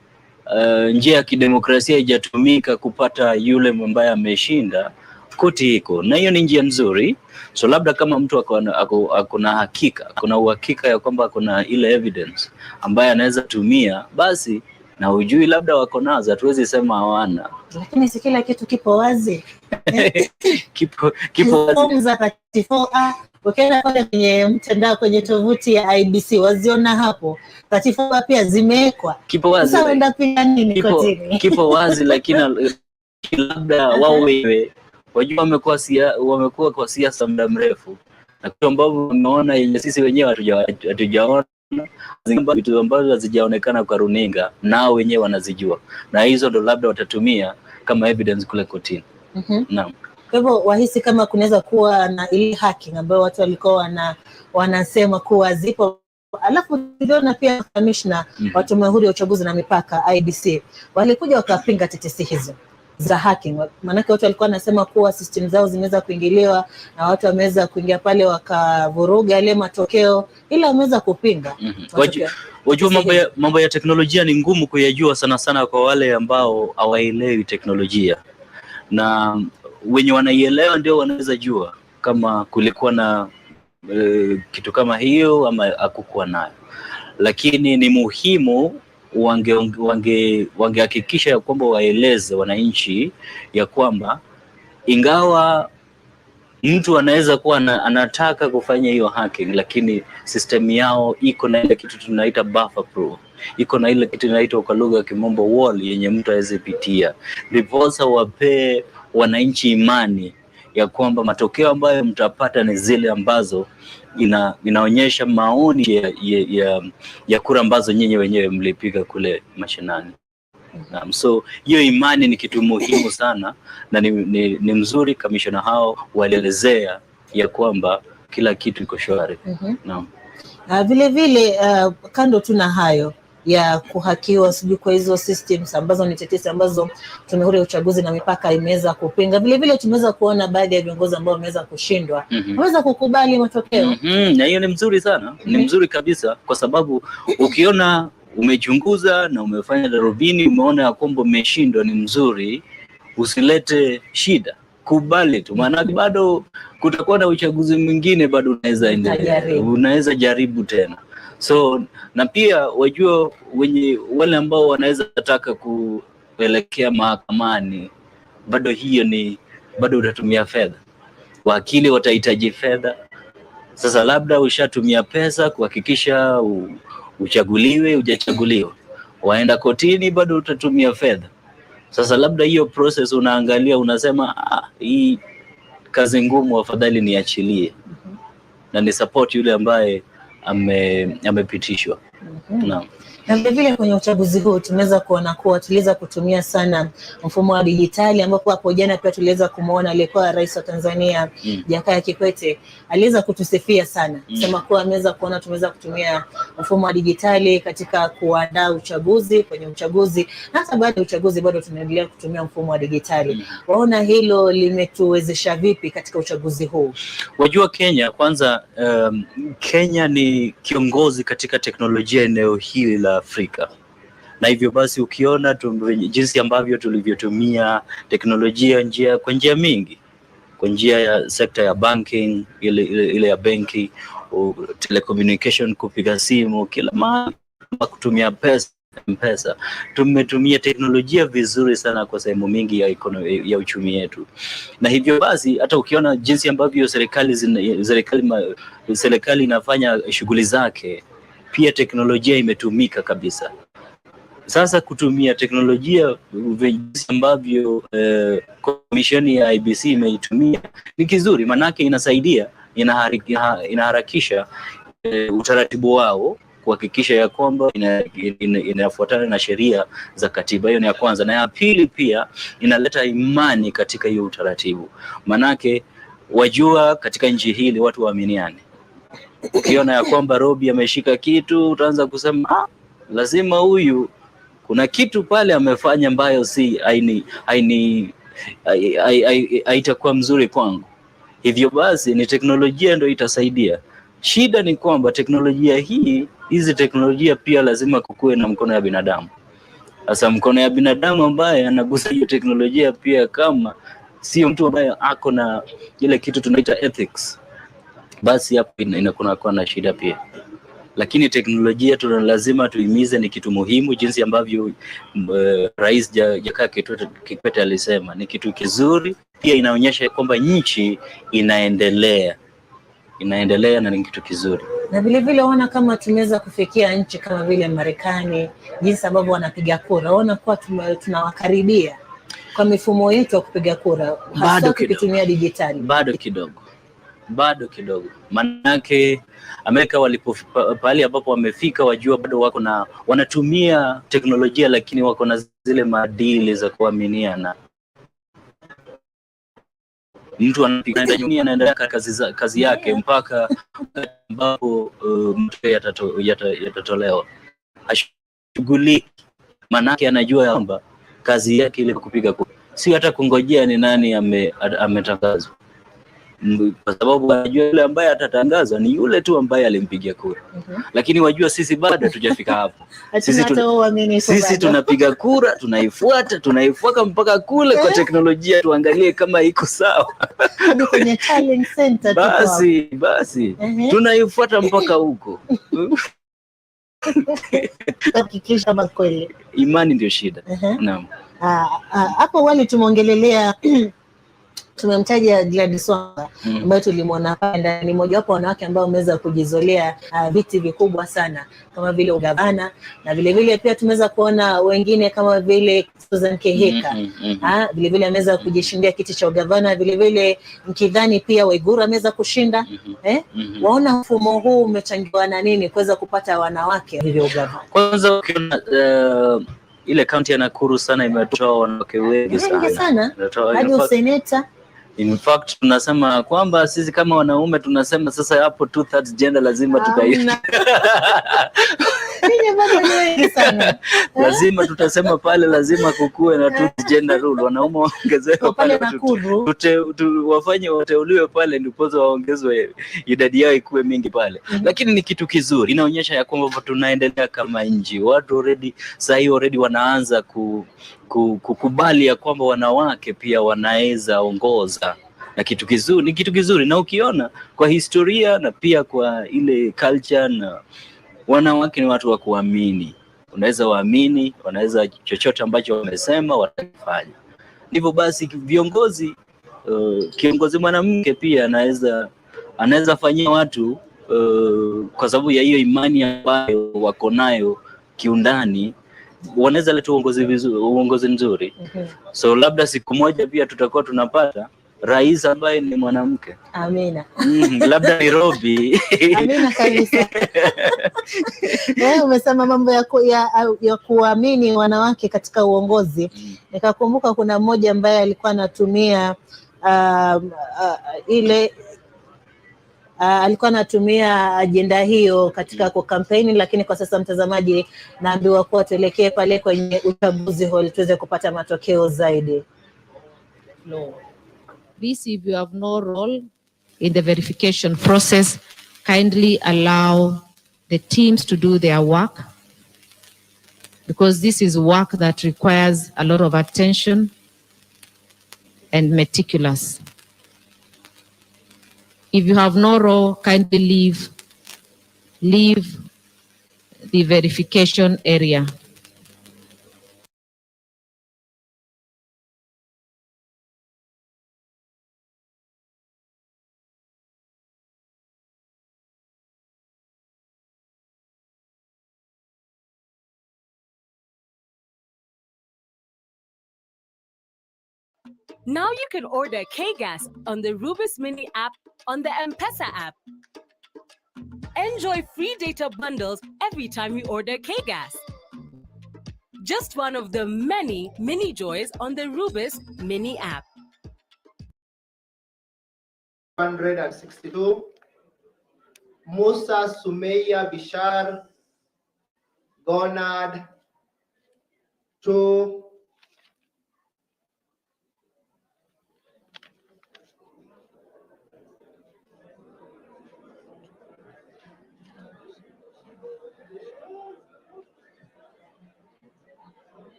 njia ya kidemokrasia haijatumika kupata yule ambaye ameshinda, koti iko na hiyo ni njia nzuri. So labda kama mtu akona hakika, kuna uhakika ya kwamba kuna ile evidence ambaye anaweza tumia, basi na ujui labda wako nazo, hatuwezi sema hawana. Lakini si kila kitu kipo wazi. kipo wazi. Za 34A ukienda pale kwenye mtandao kwenye tovuti ya IEBC waziona hapo 34A pia zimewekwa. Kipo wazi. Sasa wenda pia nini kotini? Kipo wazi lakini labda wao wewe wajua wamekuwa kwa siasa muda mrefu, na kitu ambavyo wameona yenye sisi wenyewe hatujaona, vitu ambazo hazijaonekana kwa runinga nao wenyewe wanazijua, na hizo ndo labda watatumia kama evidence kule kotini. Naam. Kwa hivyo wahisi kama kunaweza kuwa na ile hacking ambayo watu walikuwa wanasema kuwa zipo, alafu tuliona pia commissioner wa Tume Huru ya Uchaguzi na Mipaka IEBC walikuja wakapinga tetesi hizo za hacking. Maanake watu walikuwa wanasema kuwa system zao zimeweza kuingiliwa na watu wameweza kuingia pale wakavuruga ile matokeo, ila wameweza kupinga. Wajua mambo ya teknolojia ni ngumu kuyajua sana sana kwa wale ambao hawaelewi teknolojia, na wenye wanaielewa ndio wanaweza jua kama kulikuwa na kitu kama hiyo ama hakukuwa nayo. Lakini ni muhimu wangehakikisha ya kwamba waeleze wananchi ya kwamba ingawa mtu anaweza kuwa anataka kufanya hiyo hacking, lakini system yao iko na ile kitu tunaita buffer proof, iko na ile kitu tunaita kwa lugha ya Kimombo wall yenye mtu hawezi pitia. Ndipo wape wananchi imani ya kwamba matokeo ambayo mtapata ni zile ambazo inaonyesha maoni ya kura ambazo nyinyi wenyewe mlipiga kule mashinani. So hiyo imani ni kitu muhimu sana, na ni mzuri kamishona hao walielezea ya kwamba kila kitu iko shwari. Naam. Vile vile kando tuna hayo ya kuhakiwa sijui kwa hizo systems ambazo ni tetesi ambazo Tume Huru ya Uchaguzi na Mipaka imeweza kupinga. Vile vile tumeweza kuona baadhi ya viongozi ambao wameweza kushindwa wameweza kukubali matokeo. Na hiyo ni mzuri sana, ni mzuri kabisa, kwa sababu ukiona umechunguza na umefanya darubini, umeona ya kwamba umeshindwa, ni mzuri, usilete shida, kubali tu, maana bado kutakuwa na uchaguzi mwingine, bado unaweza endelea, unaweza jaribu tena. So na pia wajua wale ambao wanaweza taka kuelekea mahakamani, bado hiyo ni bado utatumia fedha, wakili watahitaji fedha. Sasa labda ushatumia pesa kuhakikisha uchaguliwe, hujachaguliwa, waenda kotini, bado utatumia fedha. Sasa labda hiyo process unaangalia, unasema hii kazi ngumu, afadhali niachilie na ni support yule ambaye amepitishwa. Naam. Na vile vile kwenye uchaguzi huu tumeweza kuona kuwa tuliweza kutumia sana mfumo wa dijitali, ambapo hapo jana pia tuliweza kumuona aliyekuwa rais wa Tanzania Jakaya Kikwete aliweza kutusifia sana, sema kuwa ameweza kuona tumeweza kutumia mfumo wa dijitali katika kuandaa uchaguzi, kwenye uchaguzi, na hata baada ya uchaguzi bado tunaendelea kutumia mfumo wa dijitali. Waona hilo limetuwezesha vipi katika uchaguzi huu? Wajua Kenya kwanza, Kenya ni kiongozi katika teknolojia eneo hili la Afrika, na hivyo basi ukiona jinsi ambavyo tulivyotumia teknolojia kwa njia mingi, kwa njia ya sekta ya banking, ile ya benki, telecommunication, kupiga simu, kila mahali, kutumia pesa, tumetumia teknolojia vizuri sana kwa sehemu mingi ya uchumi yetu. Na hivyo basi hata ukiona jinsi ambavyo serikali inafanya shughuli zake, pia teknolojia imetumika kabisa. Sasa kutumia teknolojia jinsi ambavyo komisheni ya IEBC imeitumia ni kizuri, manake inasaidia, inaharakisha utaratibu wao kuhakikisha ya kwamba inafuatana na sheria za katiba. Hiyo ni ya kwanza, na ya pili pia inaleta imani katika hiyo utaratibu, manake wajua katika nchi hili watu waaminiane. Ukiona ya kwamba Robi ameshika kitu, utaanza kusema lazima huyu kuna kitu pale amefanya ambayo si haitakuwa mzuri kwangu. Hivyo basi ni teknolojia ndio itasaidia. Shida ni kwamba teknolojia hizi teknolojia pia lazima kukue na mkono ya binadamu. Sasa mkono ya binadamu ambaye anagusa hiyo teknolojia pia, kama sio mtu ambaye ako na ile kitu tunaita ethics, basi hapo inakuwa na shida pia. Lakini teknolojia lazima tuimize, ni kitu muhimu, jinsi ambavyo Rais Jakaya Kikwete alisema, ni kitu kizuri, pia inaonyesha kwamba nchi inaendelea na ni kitu kizuri. Na vile vile waona kama tumeweza kufikia nchi kama vile Marekani, jinsi ambavyo wanapiga kura, waona kuwa tunawakaribia kwa mifumo yetu ya kupiga kura, hasa kutumia dijitali. Bado kidogo, manake Amerika pahali ambapo wamefika, wajua bado wanatumia teknolojia, lakini wako na zile maadili za kuaminiana. Mtu anaendelea kazi yake mpaka ambapo matokeo yatatolewa, hashughuliki, manake anajua kwamba kazi yake ile kupiga kura, si hata kungojea ni nani ametangazwa, kwa sababu anajua yule ambaye atatangazwa ni yule tu ambaye alimpigia kura. Lakini wajua sisi bado hatujafika hapo. Sisi tunapiga kura, tunaifuata mpaka kule kwa teknolojia, tuangalie kama iko sawa. Hadi kwenye talent center basi tunaifuata mpaka huko. Hakikisha makweli. Imani ndio shida. Naam. Hapo wale tumeongelelea tumemtaja Gladys Wanga ambaye tulimwona pale, ni mmoja wapo wanawake ambao wameweza kujizolea viti vikubwa sana kama vile ugavana, na vile vile pia tumeweza kuona wengine kama vile Susan Keheka vile vile ameweza kujishindia kiti cha ugavana, vile vile mkidhani pia Waiguru ameweza kushinda. Waona mfumo huu umechangiwa na nini kuweza kupata wanawake hivyo ugavana? Kwanza ukiona ile kaunti ya Nakuru sana imetoa wanawake wengi sana. Hadi useneta. In fact tunasema kwamba sisi kama wanaume tunasema sasa hapo 2/3 gender lazima tukaita. Lazima tutasema pale lazima kukue na 2/3 gender rule. Wanaume waongezewe pale Nakuru. Wafanye wateuliwe pale ndipo waongezwe idadi yao ikuwe mingi pale. Lakini ni kitu kizuri. Inaonyesha ya kwamba tunaendelea kama nchi. Watu already wanaanza kukubali ya kwamba wanawake pia wanaweza ongoza, na kitu kizuri, ni kitu kizuri. Na ukiona kwa historia na pia kwa ile culture, na wanawake ni watu wa kuamini, unaweza waamini, wanaweza chochote ambacho wamesema watafanya. Ndivyo basi viongozi, kiongozi mwanamke pia anaweza fanyia watu kwa sababu ya hiyo imani ambayo wako nayo kiundani, wanaweza leta uongozi mzuri. So labda siku moja pia tutakuwa tunapata rais ambaye ni mwanamke. Amina. Labda Nairobi. Amina kabisa. Umesema mambo ya kuamini wanawake katika uongozi. Nikakumbuka kuna mmoja ambaye alikuwa anatumia alikuwa anatumia ajenda hiyo katika kampeni, lakini kwa sasa mtazamaji, naambiwa kuwa tuelekee pale kwenye uchaguzi hall tuweze kupata matokeo zaidi. No. This, if you have no role in the verification process, kindly allow the teams to do their work, because this is work that requires a lot of attention and meticulous. If you have no role, kindly leave the verification area. Now you can order K-Gas on the Rubis Mini app on the M-Pesa app. Enjoy free data bundles every time you order K-Gas. Just one of the many mini joys on the Rubis Mini app. 162. Musa Sumeya Bishar Gonad 2.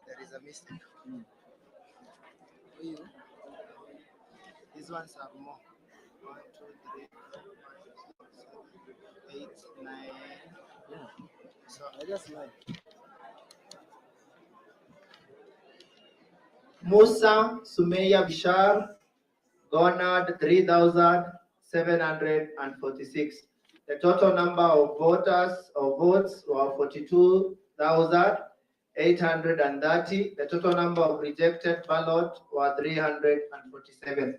There is a mistake. These ones are more. 1, 2, 3, 4, 5, 6, 7, 8, 9. Yeah. So I just like Musa Sumeya Bishar Gonad 3,746. The total number of voters or votes were 42,830. The total number of rejected ballots were 347.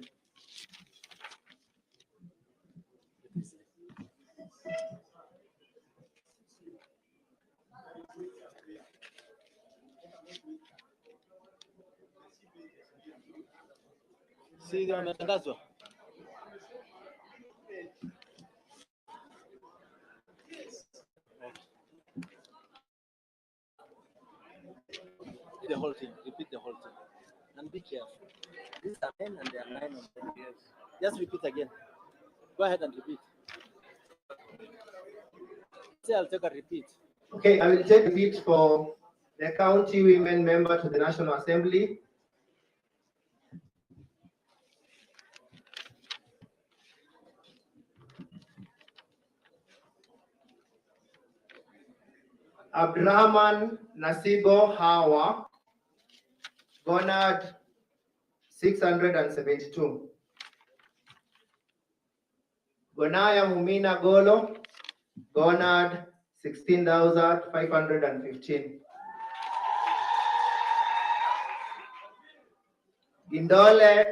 See wametangazwa. The whole thing, repeat the whole thing. And be careful. These are men and they are 9 on them. Yes. Just repeat again. Go ahead and repeat. Say I'll take a repeat. Okay, I will take a repeat for the county women member to the National Assembly. Abdurrahman Nasibo Hawa, Gonad 672. Gonaya Mumina Golo, Gonad 16,515. Indole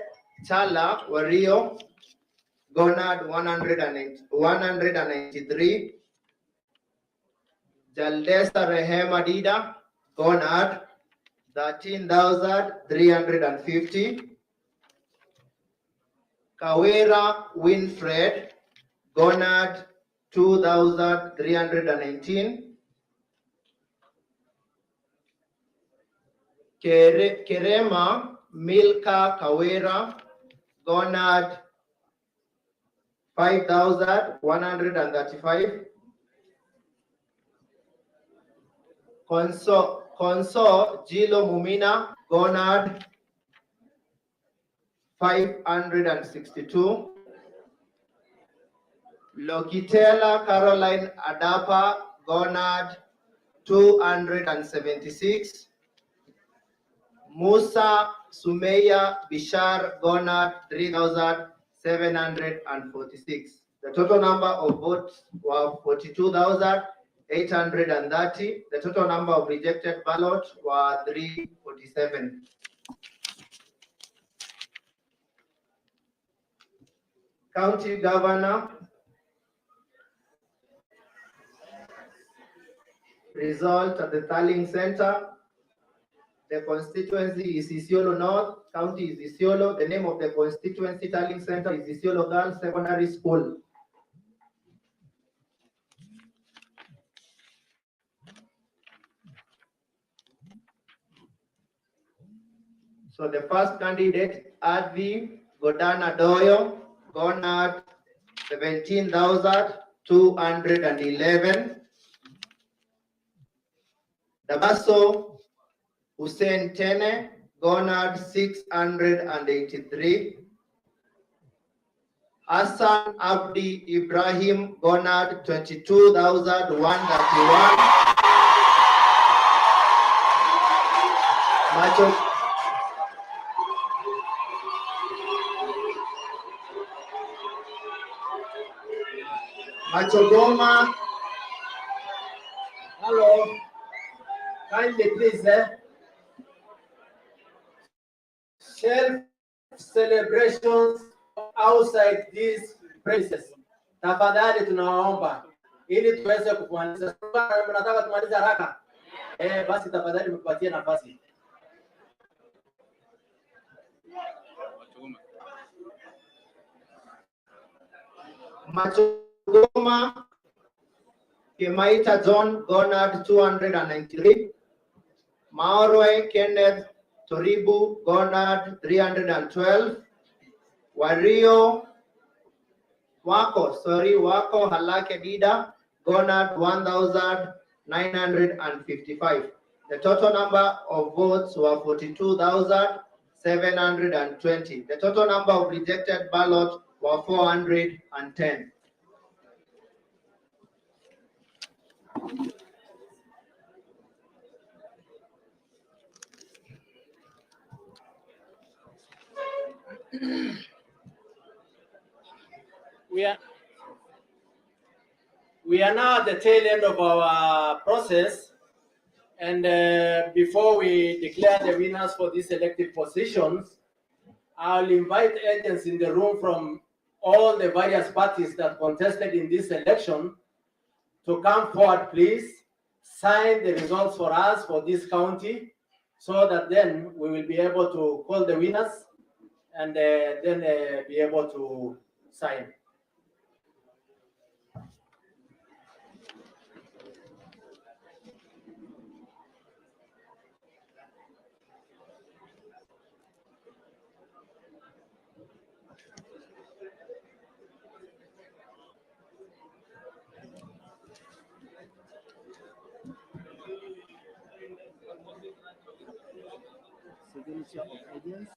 Chala Wario, Gonad 193. Jaldesa Rehema Dida, Gonad 13,350. Kawera Winfred, Gonad 2,319. Kerema Milka Kawera, Gonad 5,135. Konso Jilo Mumina, Gonad 562. Lokitela Caroline Adapa, Gonad 276. Musa Sumeya Bishar, Gonad 3,746. The total number of votes were 42,830. The total number of rejected ballots were 347. County Governor, result at the Tallying Center. The constituency is Isiolo North, county is Isiolo. The name of the constituency tallying center is Isiolo Girls Secondary School. So the first candidate, Advi Godana Doyo, Gonad 17,211. Dabaso Hussein Tene, Gonad 683. Hassan Abdi Ibrahim, Gonad 22,131. Machogoma. Hello. Kindly please, shelf celebrations outside these premises. Tafadhali tunawaomba ili tuweze kumaliza. Mnataka tumalize haraka? Basi tafadhali mtupatie nafasi. Machogoma Kimaita John, Gonad 293. Maorwe Kenneth Toribu, Gonad 312. Wario Wako Halake Dida, Gonad 1,955. The total number of votes were 42,720. The total number of rejected ballots were 410. We are now at the tail end of our process, and before we declare the winners for these elected positions, I'll invite agents in the room from all the various parties that contested in this election to come forward, please. Sign the results for us for this county, so that then we will be able to call the winners and then be able to sign. Signature of agents.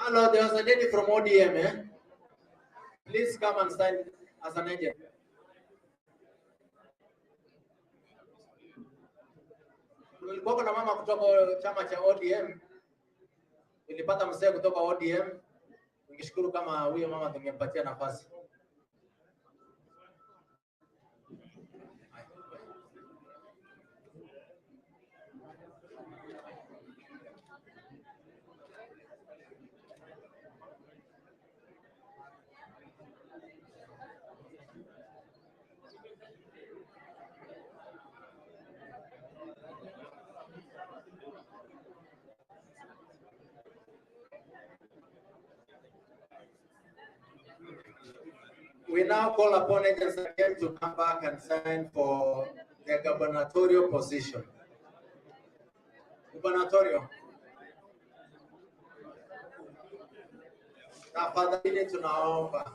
Hello, there was a lady from ODM, eh? Please come and sign as an agent. Kulikuwa na mama kutoka chama cha ODM. Nilipata mzee kutoka ODM. Ningeshukuru kama huyo mama tungempatia nafasi. We now call upon agents again to come back and sign for the gubernatorial position. Gubernatorial. Tafadhali tunaomba.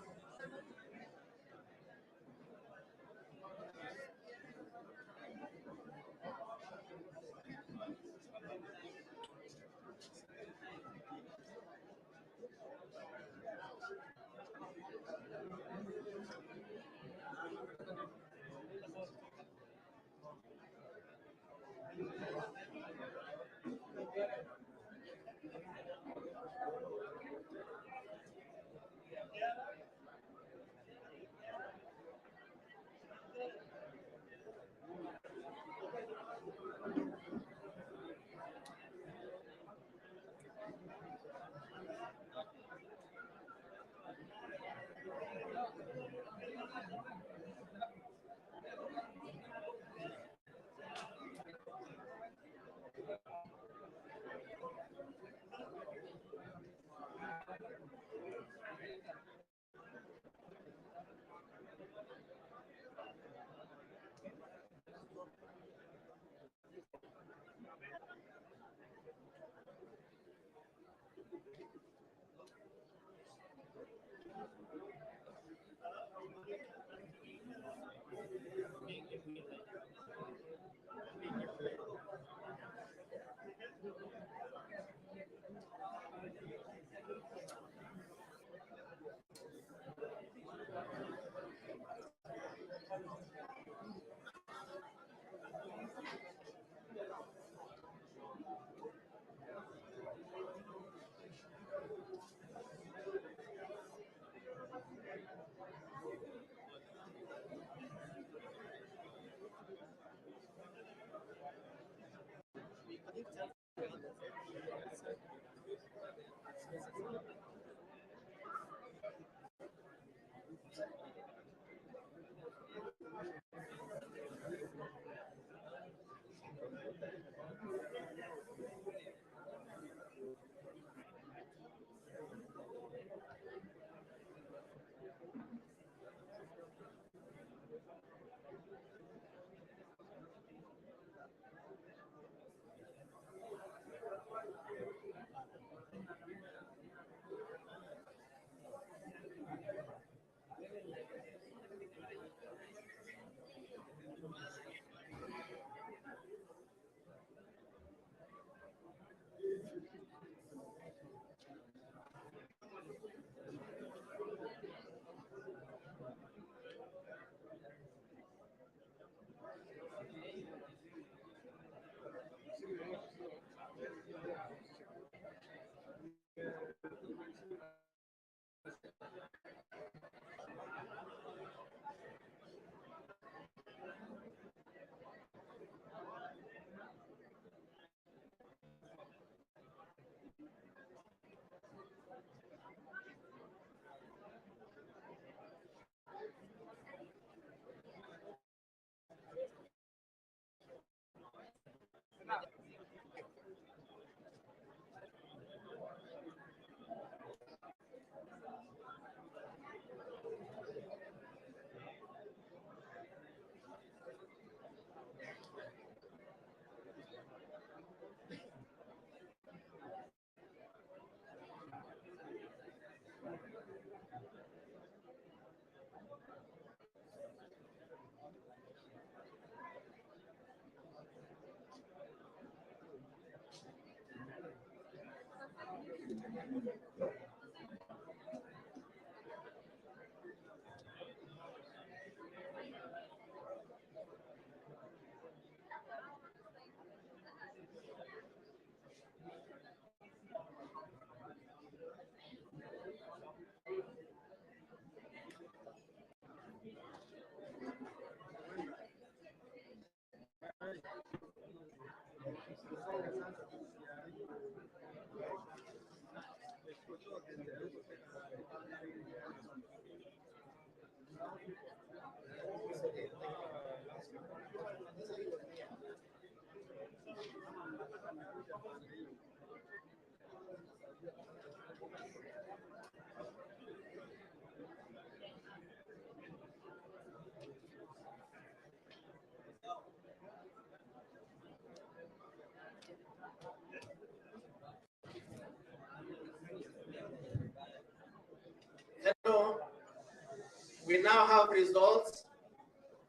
We now have results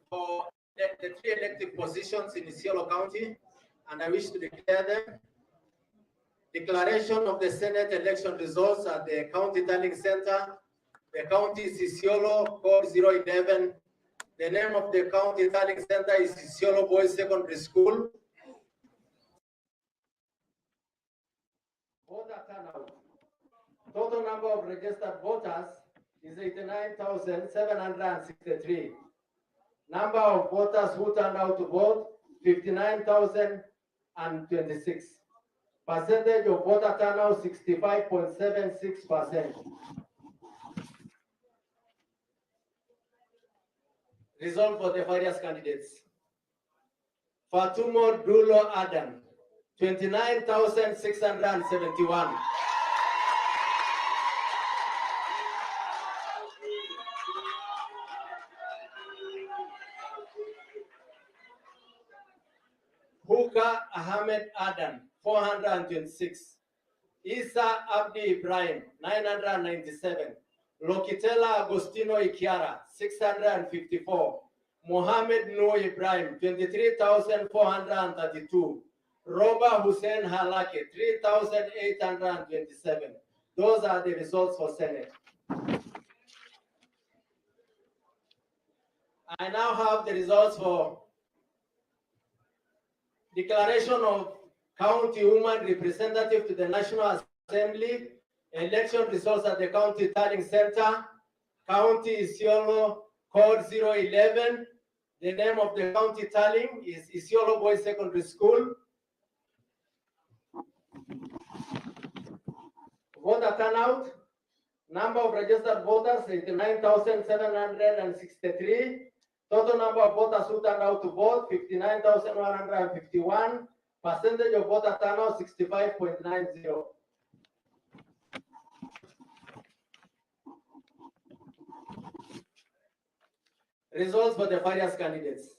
for the 3 elective positions in Isiolo County, and I wish to declare them. Declaration of the Senate election results at the County Tallying Center. The county is Isiolo, code 011. The name of the County Tallying Center is Isiolo Boys Secondary School. Voter turnout. Total number of registered voters is 89,763. Number of voters who turned out to vote, 59,026. Percentage of voter turnout, 65.76%. Result for the various candidates. Fatumo Dulo Adam, 29,671. Huka Ahmed Adam, 426. Isa Abdi Ibrahim, 997. Lokitela Agostino Ikiara, 654. Mohammed Noor Ibrahim, 23,432. Roba Hussein Halake, 3,827. Those are the results for Senate. I now have the results for declaration of county woman representative to the National Assembly, election results at the County Tallying Center, County Isiolo, code 011. The name of the county tallying is Isiolo Boys Secondary School. Voter turnout, number of registered voters, 89,763. Total number of voters who turned out to vote, 59,151. Percentage of voter turnout, 65.90. Results for the various candidates.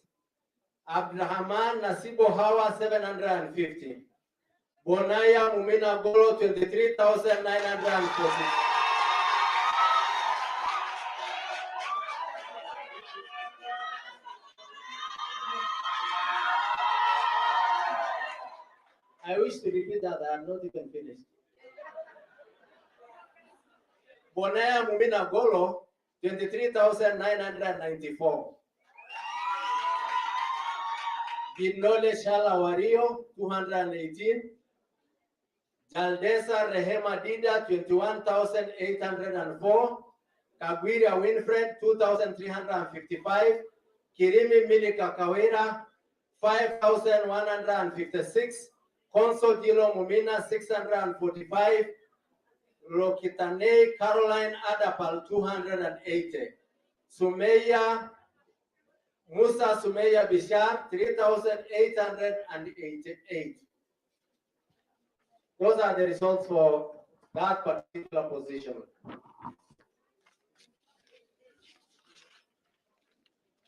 Abdurrahman Nasibo Hawa, 750. Bonaya Mumina Golo, 23,940. I wish to repeat that, I am not even finished. Bonaya Mumina Golo, 23,994. Binole Shala Wario, 218. Jaldesa Rehema Dida, 21,804. Kagwira Winfred, 2,355. Kirimi Milika Kawira, 5,156. Consul Dilo Mumina, 645. Lokitane Caroline Adapal, 280. Sumeya Musa Sumeya Bishar, 3,888. Those are the results for that particular position.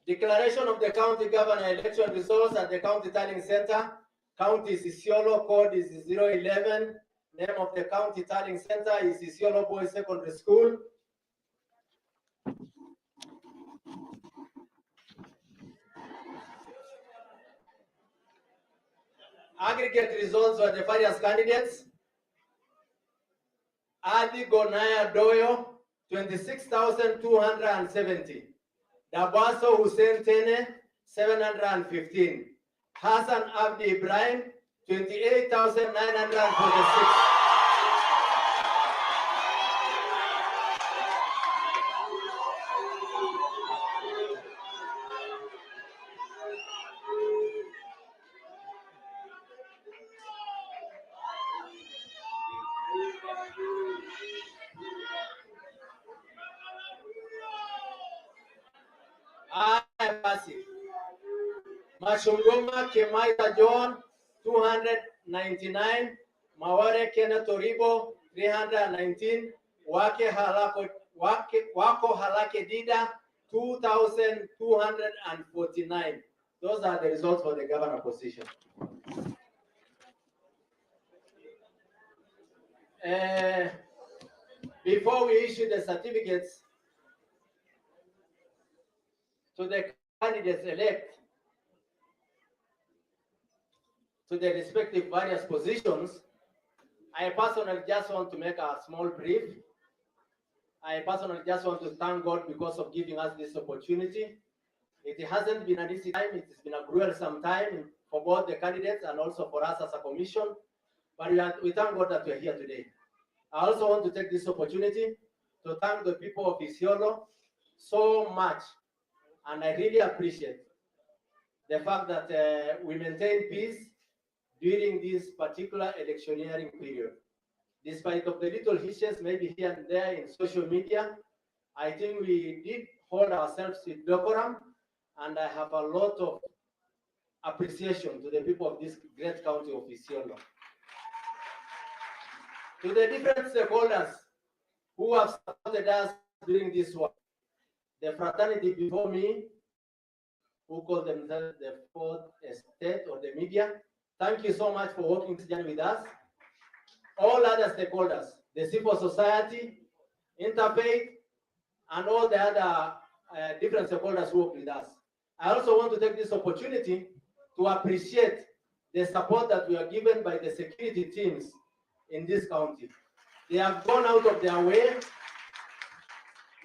Declaration of the county governor election results at the County Tallying Center. County is Isiolo, code is 011. Name of the County Tallying Center is Isiolo Boys Secondary School. Aggregate results for the various candidates. Adi Gonaya Doyo, 26,270. Dabaso Hussein Tene, 715. Hassan Abdi Ibrahim, 28,946. Mashungoma Kemaita John, 299. Maware Kenneth Toribo, 319. Wako Halake Dida, 2,249. Those are the results for the governor position. Before we issue the certificates, to the candidates-elect to the respective various positions, I personally just want to make a small brief. I personally just want to thank God because of giving us this opportunity. It hasn't been an easy time. It has been a gruesome time for both the candidates and also for us as a commission. But we thank God that we are here today. I also want to take this opportunity to thank the people of Isiolo so much. And I really appreciate the fact that we maintain peace during this particular electioneering period. Despite of the little hitches maybe here and there in social media, I think we did hold ourselves with decorum, and I have a lot of appreciation to the people of this great county of Isiolo. To the different stakeholders who have supported us during this work, the fraternity before me, who call themselves the fourth estate or the media, thank you so much for working together with us. All other stakeholders, the civil society, interfaith, and all the other different stakeholders who work with us. I also want to take this opportunity to appreciate the support that we are given by the security teams in this county. They have gone out of their way,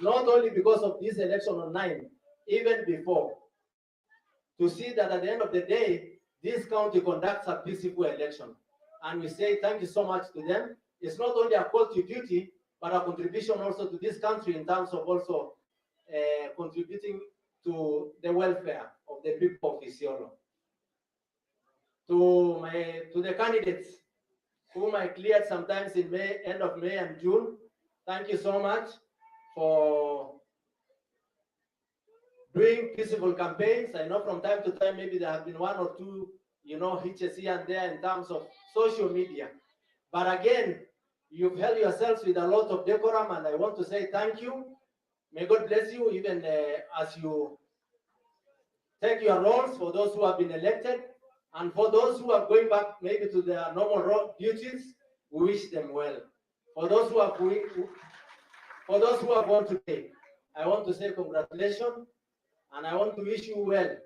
not only because of this election on 9, even before, to see that at the end of the day, this county conducts a peaceful election. And we say thank you so much to them. It's not only a call to duty, but a contribution also to this country in terms of also contributing to the welfare of the people of Isiolo. To the candidates whom I cleared sometimes in May, end of May and June, thank you so much for doing peaceful campaigns. I know from time to time maybe there have been one or two, hitches here and there in terms of social media. But again, you've held yourselves with a lot of decorum, and I want to say thank you. May God bless you, even as you take your roles, for those who have been elected, and for those who are going back maybe to their normal duties, we wish them well. For those who are born today, I want to say congratulations, and I want to wish you well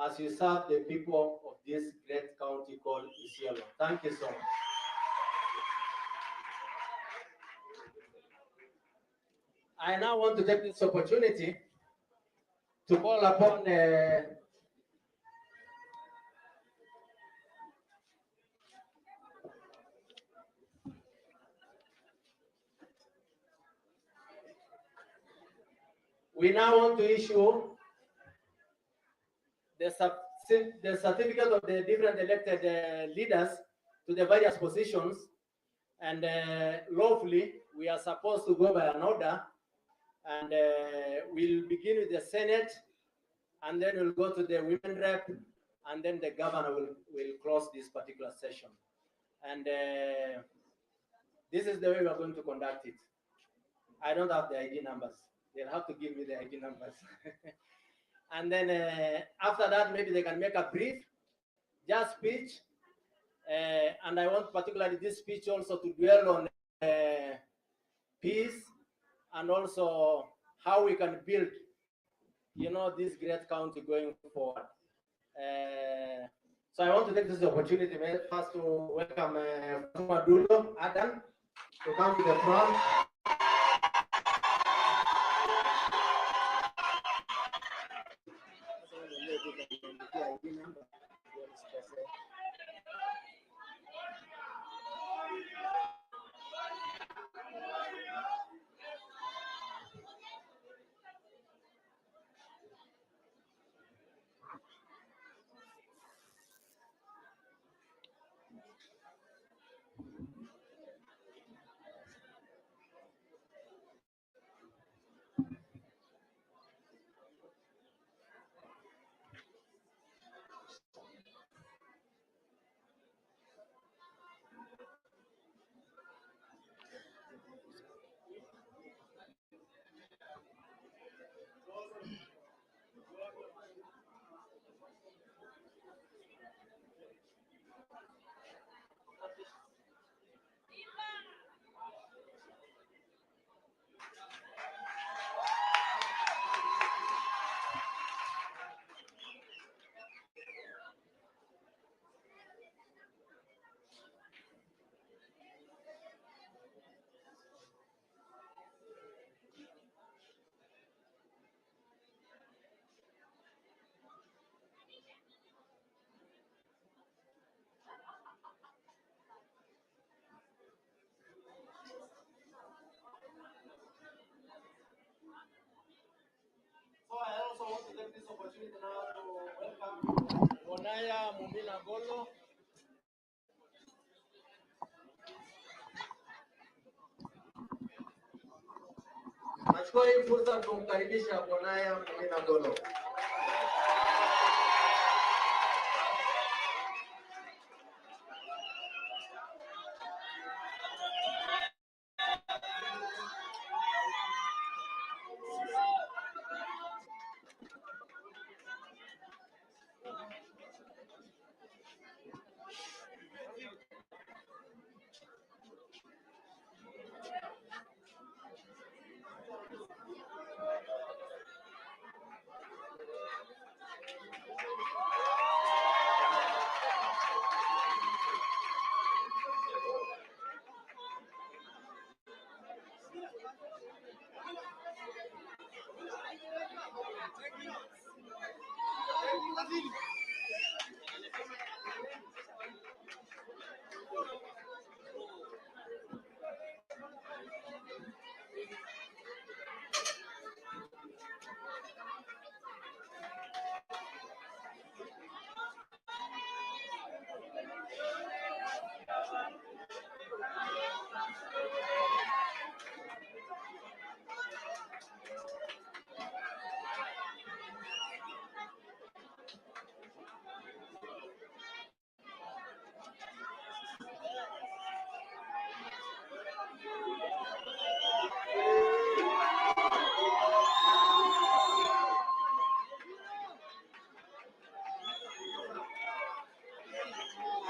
as you serve the people of this great county called Isiolo. Thank you so much. I now want to take this opportunity to call upon we now want to issue the certificate of the different elected leaders to the various positions, and lawfully we are supposed to go by an order, and we'll begin with the Senate, and then we'll go to the women rep, and then the governor will close this particular session. And this is the way we are going to conduct it. I don't have the ID numbers. They'll have to give me the ID numbers. And then after that, maybe they can make a brief, just speech. And I want particularly this speech also to dwell on peace, and also how we can build, this great county going forward. So I want to take this opportunity first to welcome Dulo Adam to come to the front. Bonaya Mumina Golo. Nachukua hii fursa kumkaribisha Bonaya Mumina Golo.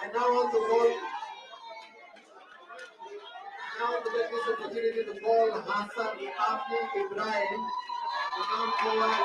I now want to take this opportunity to call Hassan Abdi Ibrahim to come forward.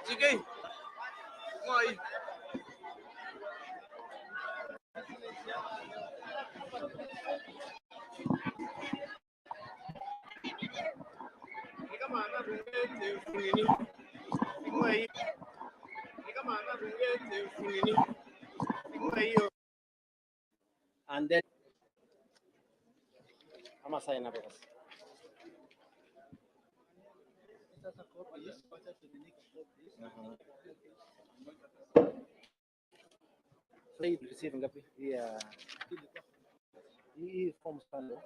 Sige. Ngoy. And then I'm a sign up. So you receive ngapi? Hii form kando.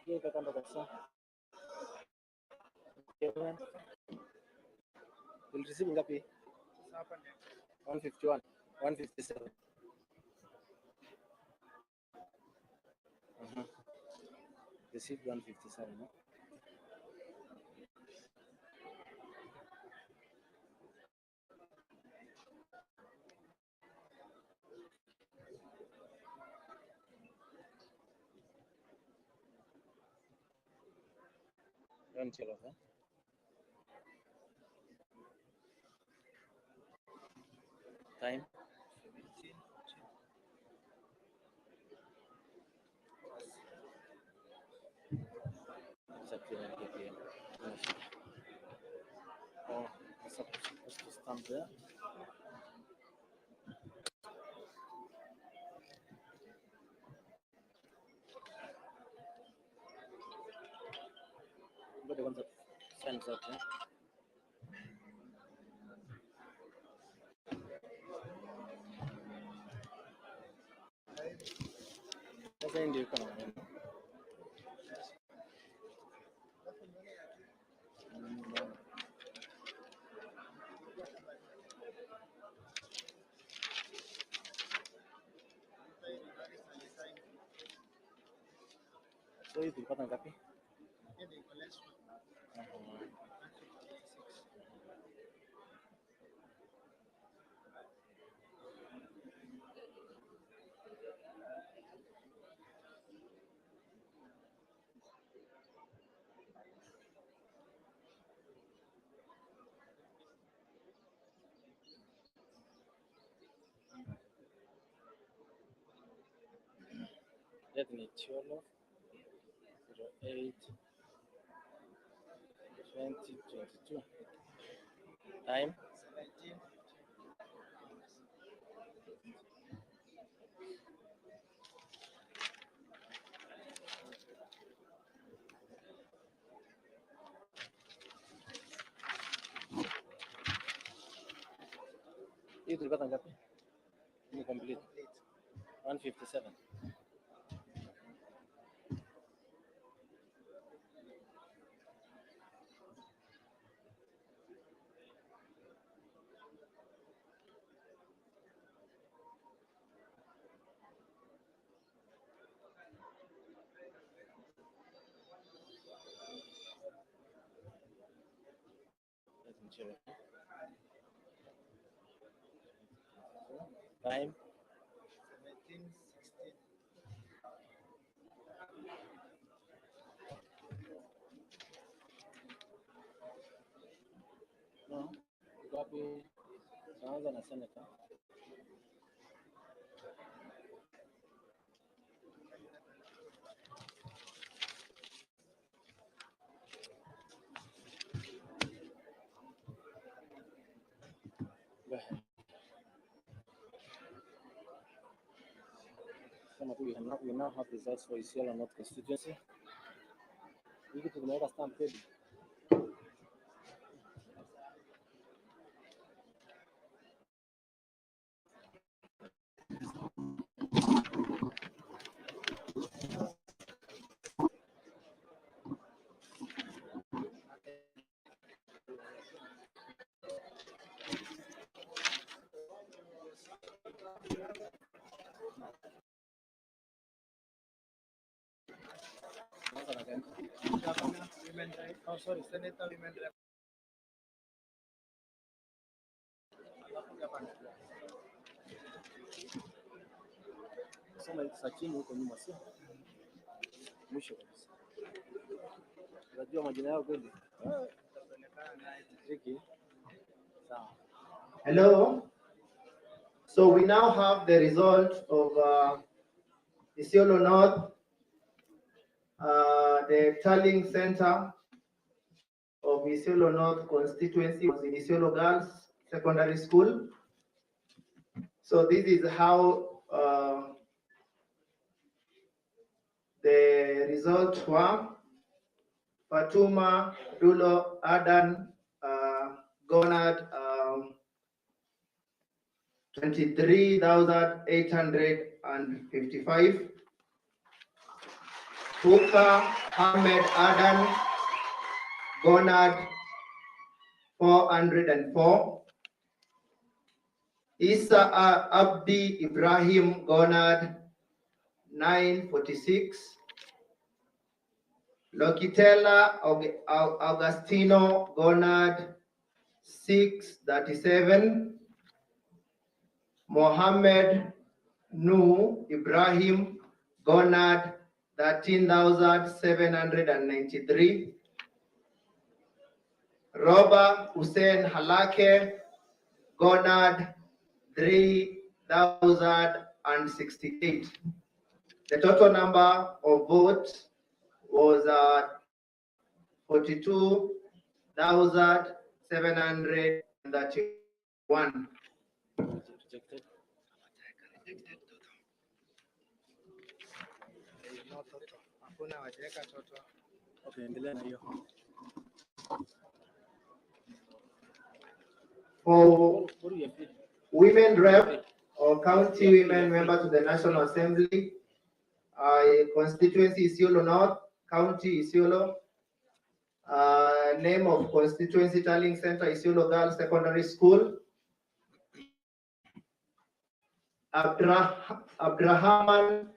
Hii kando kabisa. You'll receive ngapi? 151, 157. Receive 157. No? Don't tell us, Time. Oh, it's supposed to stamp there. But the ones that sends up, yeah? Sasa hii ndio iko na maneno. So hii tulipata ngapi? Let me Cholo 08 2022. Time. Hii tulipata ngapi? Ni complete. 157. Let me check. Time. 17:16. No, ngapi? Naanza na senator. Go ahead. We now have results for Isiolo North constituency. Hiki tunaweka stamp pedi. Oh, sorry, Senator Women Rep. Soma hizi za chini huko nyuma, sio mwisho kabisa. Unajua majina yao kweli? Tricky. Sawa. Hello. So we now have the result of Isiolo North, the tallying center of Isiolo North constituency was in Isiolo Girls Secondary School. So this is how the results were. Fatuma Dulo Adan Gonad 23,855. Fuka Ahmed Adan Gonad 404. Isa Abdi Ibrahim Gonad 946. Lokitela Augustino Gonad 637. Mohammed Nu Ibrahim Gonad 13,793. Roba Hussein Halake Gonad 3,068. The total number of votes was 42,731. For women rep or county women member to the National Assembly, constituency Isiolo North, county Isiolo, name of constituency tallying center Isiolo Girls Secondary School. Abdrahaman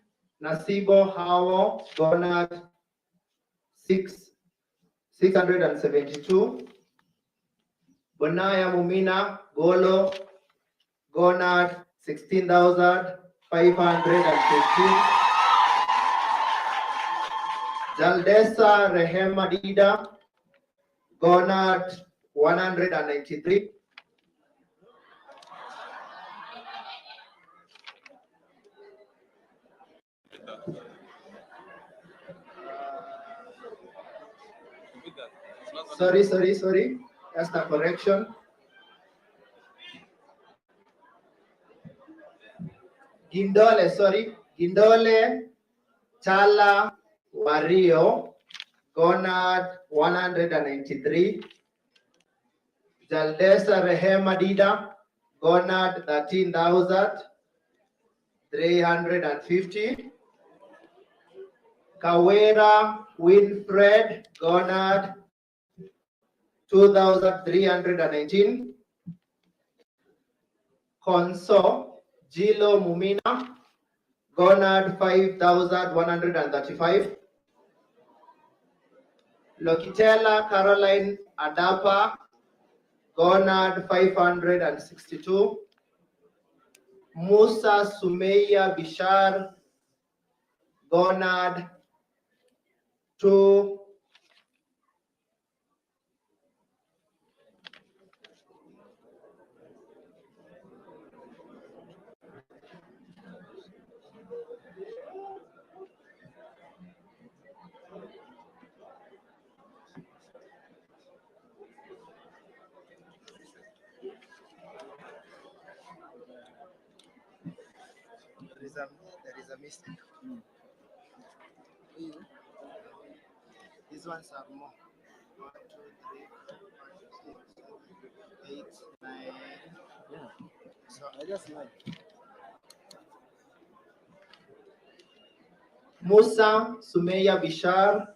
Nasibo Hawo Gonad 672. Bonaya Mumina Golo Gonad 16,515. Jaldesa Rehema Dida Gonad 193. Sorry. That's the correction. Gindole Chala Wario Gonad 193. Jaldesa Rehema Dida Gonad 13,350. Kawera Winfred Gonad 2,319. Konso Jilo Mumina Gonad 5,135. Lokitela Caroline Adapa Gonad 562. Musa Sumeya Bishar Gonad 2. There is a mistake. These ones are more. 1, 2, 3, 4, 5, 6, 7, 8, 9. Yeah. So I just like Musa Sumeya Bishar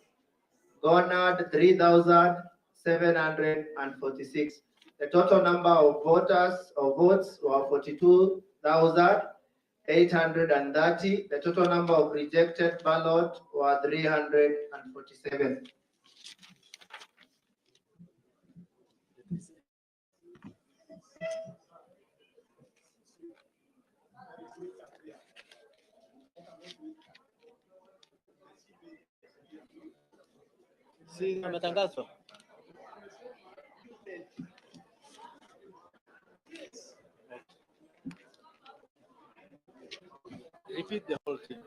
Gonad 3,746. The total number of votes were 42,830. The total number of rejected ballots were 347. Si matangazo. Repeat the whole thing.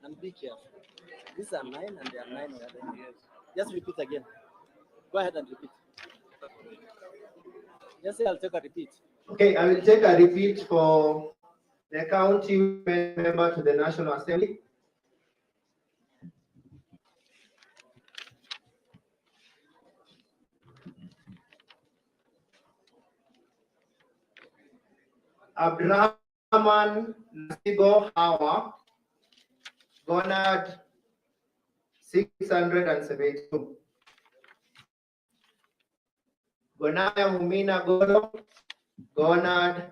And be careful. These are 9 and they are 9 over there. Yes. Just repeat again. Go ahead and repeat. Yes, I'll take a repeat. Okay, I will take a repeat for the county member to the National Assembly. Abdurrahman Nasibo Hawa, Gonad 672. Gonaya Mumina Godo, Gonad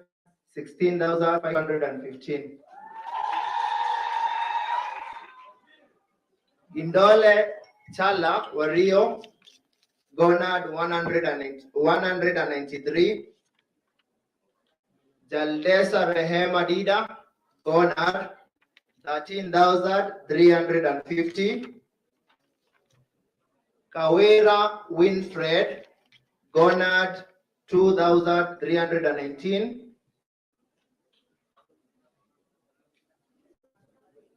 16,515. Indole Chala Wario, Gonad 193. Jaldesa Rehema Dida, Gonad 13,350. Kawera Winfred, Gonad 2,319.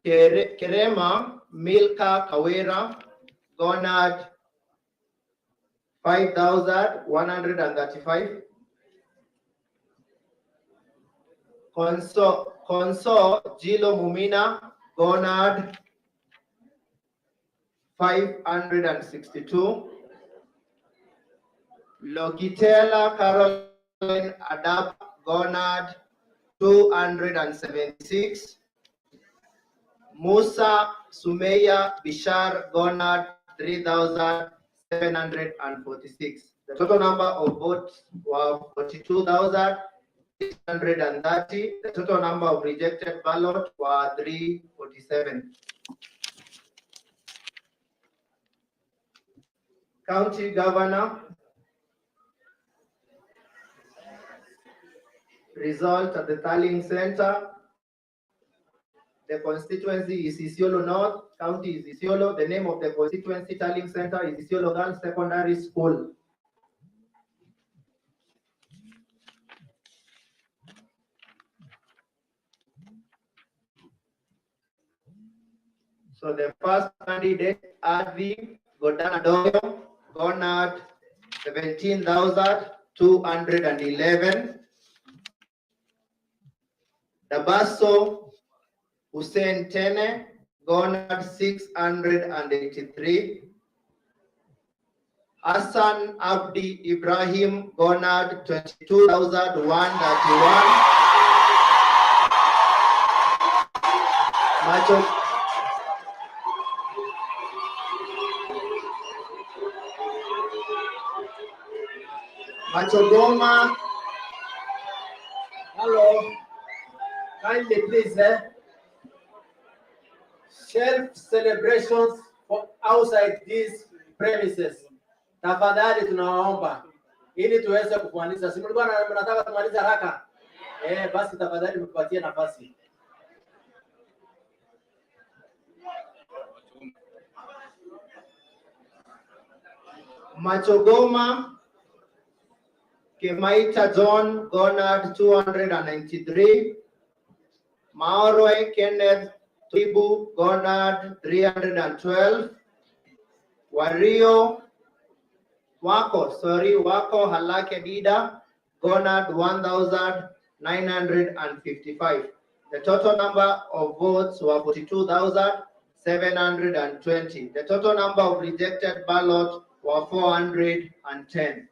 Kerema Milka Kawera, Gonad 5,135. Konso Jilo Mumina, Gonad 562. Logitela Caroline Adap, Gonad 276. Musa Sumeya Bishar, Gonad 3,746. The total number of votes were 42,630. The total number of rejected ballots were 347. County Governor. Result at the Tallying Center. The constituency is Isiolo North, county is Isiolo. The name of the constituency tallying center is Isiolo Girls Secondary School. So the first candidate, Advi Godana Doyo, Gonad 17,211. Dabaso Hussein Tene, Gonad 683. Hassan Abdi Ibrahim, Gonad 22,131. Machogoma. Hello. Kindly please, shelf celebrations for outside these premises. Tafadhali tunawaomba ili tuweze kumaliza. Si mlikuwa mnataka kumaliza haraka? Basi tafadhali mtupatie nafasi. Machogoma Kemaita John, Gonad 293. Maoroe Kenneth Tribu, Gonad 312. Wario Wako Halake Dida, Gonad 1,955. The total number of votes were 42,720. The total number of rejected ballots were 410.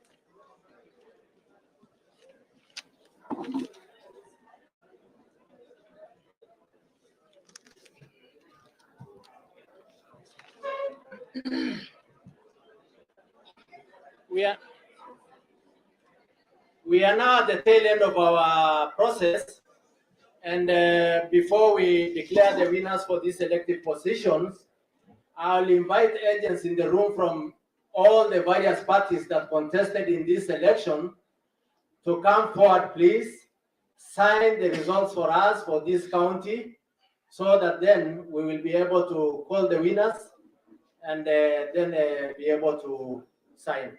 We are now at the tail end of our process, and before we declare the winners for these elective positions, I'll invite agents in the room from all the various parties that contested in this election to come forward, please. Sign the results for us for this county, so that then we will be able to call the winners and then be able to sign.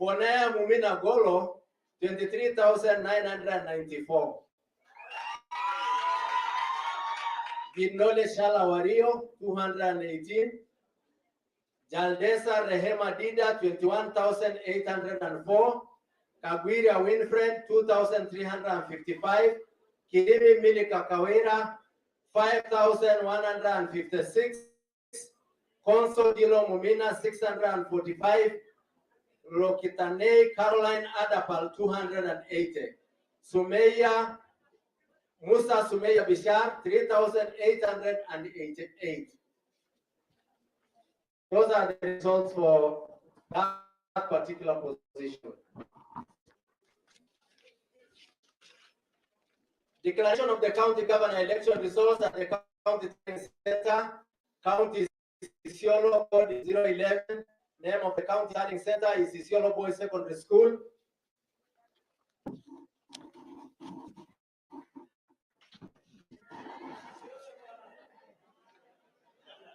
Ponea Mumina Golo, 23,994. Ginole Shala Wario, 218. Jaldesa Rehema Dida, 21,804. Kagwiria Winfred, 2,355. Kirimi Milika Kawira, 5,156. Conso Dilo Mumina, 645. Lokitane Caroline Adapal, 280. Sumeya Musa Sumeya Bishar, 3,888. Those are the results for that particular position. Declaration of the county governor election results at the county center. County Isiolo code is 011. Name of the county learning center is Isiolo Boys Secondary School.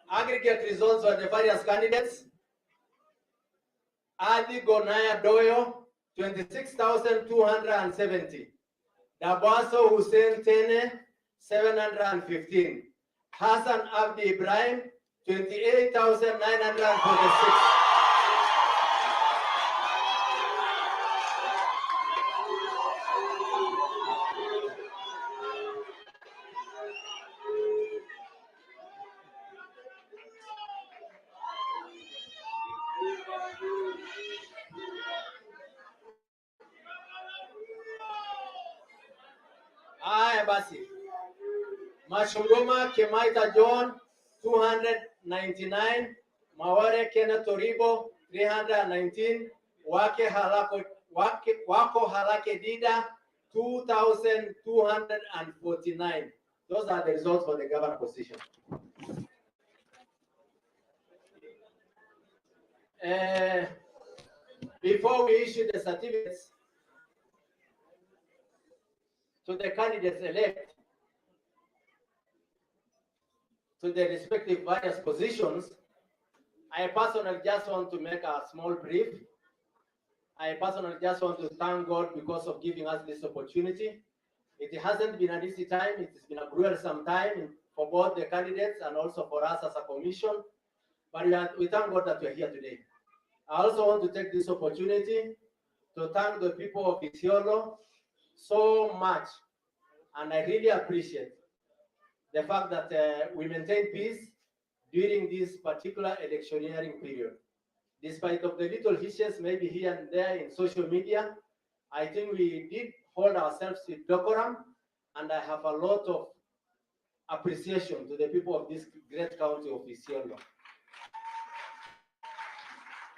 Aggregate results for the various candidates. Adi Gonaya Doyo, 26,270. Dabaso Hussein Tene, 715. Hassan Abdi Ibrahim, 28,946. Basi. Mashunguma Kemaita John, 299. Maware Kenneth Toribo, 319. Wako Halake Dida, 2,249. Those are the results for the governor position. Before we issue the certificates to the candidates elect to the respective various positions, I personally just want to make a small brief. I personally just want to thank God because of giving us this opportunity. It hasn't been an easy time. It has been a gruesome time for both the candidates and also for us as a commission. But we thank God that we are here today. I also want to take this opportunity to thank the people of Isiolo so much. And I really appreciate the fact that we maintain peace during this particular electioneering period. Despite of the little hitches maybe here and there in social media, I think we did hold ourselves with decorum, and I have a lot of appreciation to the people of this great county of Isiolo.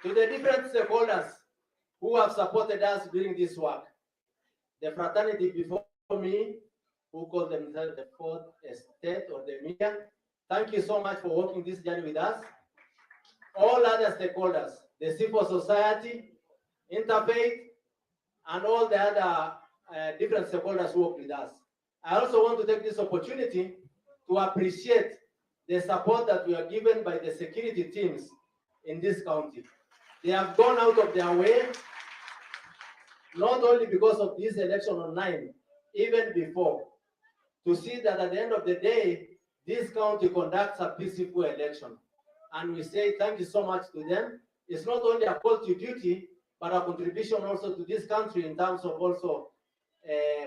To the different stakeholders who have supported us during this work, the fraternity before me, who call themselves the Fourth Estate or the media, thank you so much for walking this journey with us. All other stakeholders, the civil society, interfaith, and all the other different stakeholders who work with us. I also want to take this opportunity to appreciate the support that we are given by the security teams in this county. They have gone out of their way, not only because of this election on 9, even before, to see that at the end of the day, this county conducts a peaceful election. And we say thank you so much to them. It's not only a call to duty, but a contribution also to this country in terms of also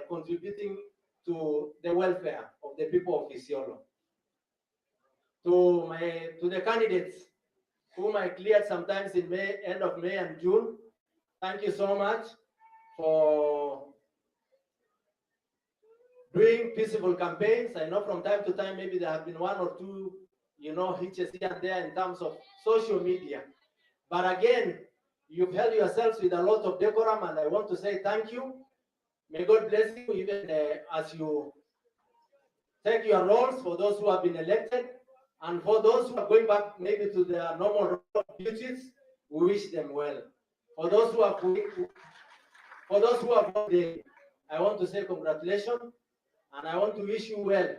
contributing to the welfare of the people of Isiolo. To the candidates whom I cleared sometimes in May, end of May and June, thank you so much for doing peaceful campaigns. I know from time to time, maybe there have been one or two, hitches here and there in terms of social media. But again, you've held yourselves with a lot of decorum, and I want to say thank you. May God bless you, even as you take your roles for those who have been elected, and for those who are going back maybe to their normal duties, we wish them well. For those who are voted, I want to say congratulations, and I want to wish you well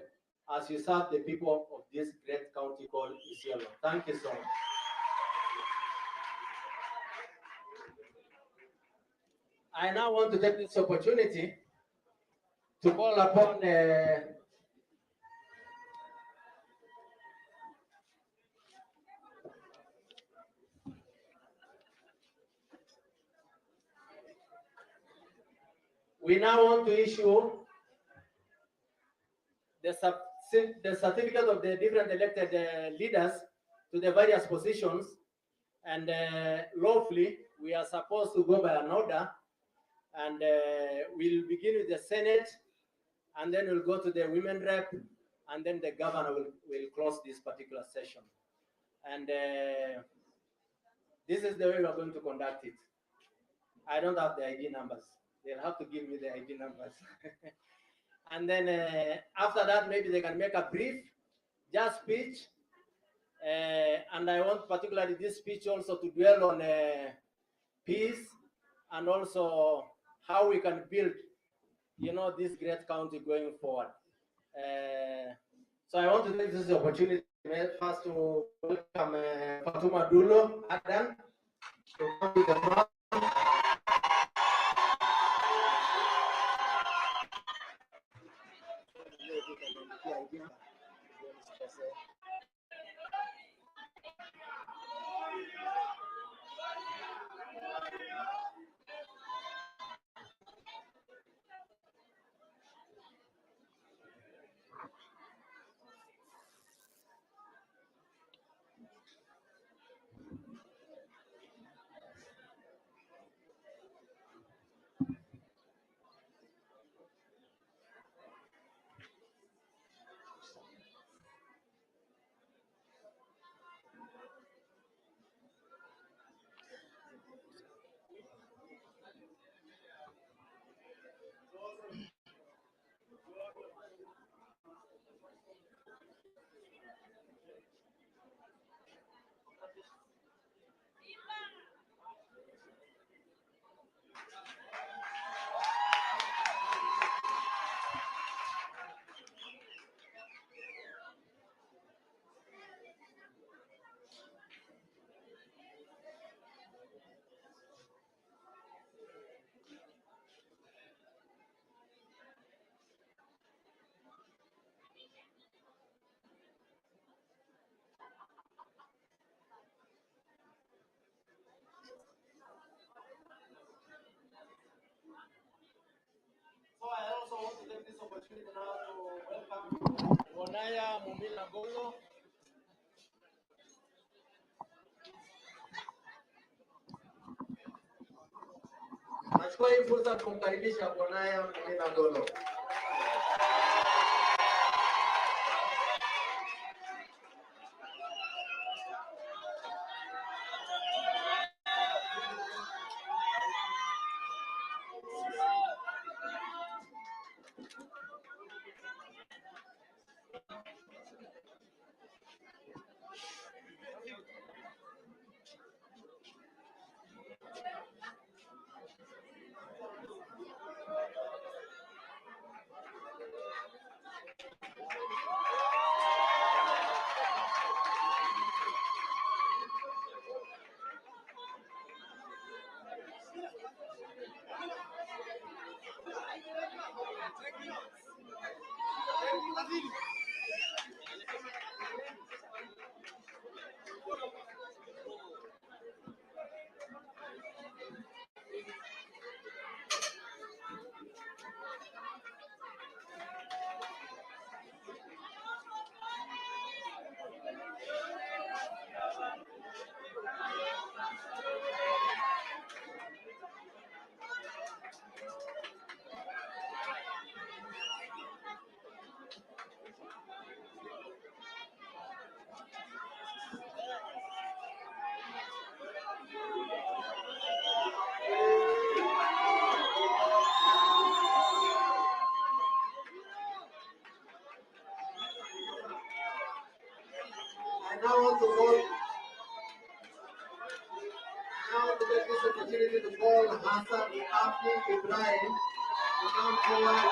as you serve the people of this great county called Isiolo. Thank you so much. I now want to take this opportunity to call upon we now want to issue the certificate of the different elected leaders to the various positions, and lawfully we are supposed to go by an order, and we'll begin with the Senate, and then we'll go to the women rep, and then the governor will close this particular session. And this is the way we are going to conduct it. I don't have the ID numbers. They'll have to give me the ID numbers. And then after that, maybe they can make a brief, just speech. And I want particularly this speech also to dwell on peace, and also how we can build, this great county going forward. So I want to take this opportunity first to welcome Fatuma Dulo Adan to come to the front. So I also want to take this opportunity now to welcome Bonaya Mumila Golo. Nachukua hii fursa kumkaribisha Bonaya Mumila Golo. I now want to take this opportunity to call Hassan Abdi Ibrahim to come forward.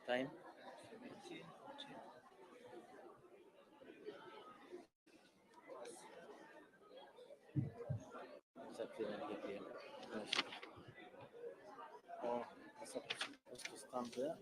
Time. Oh, that's supposed to stand there.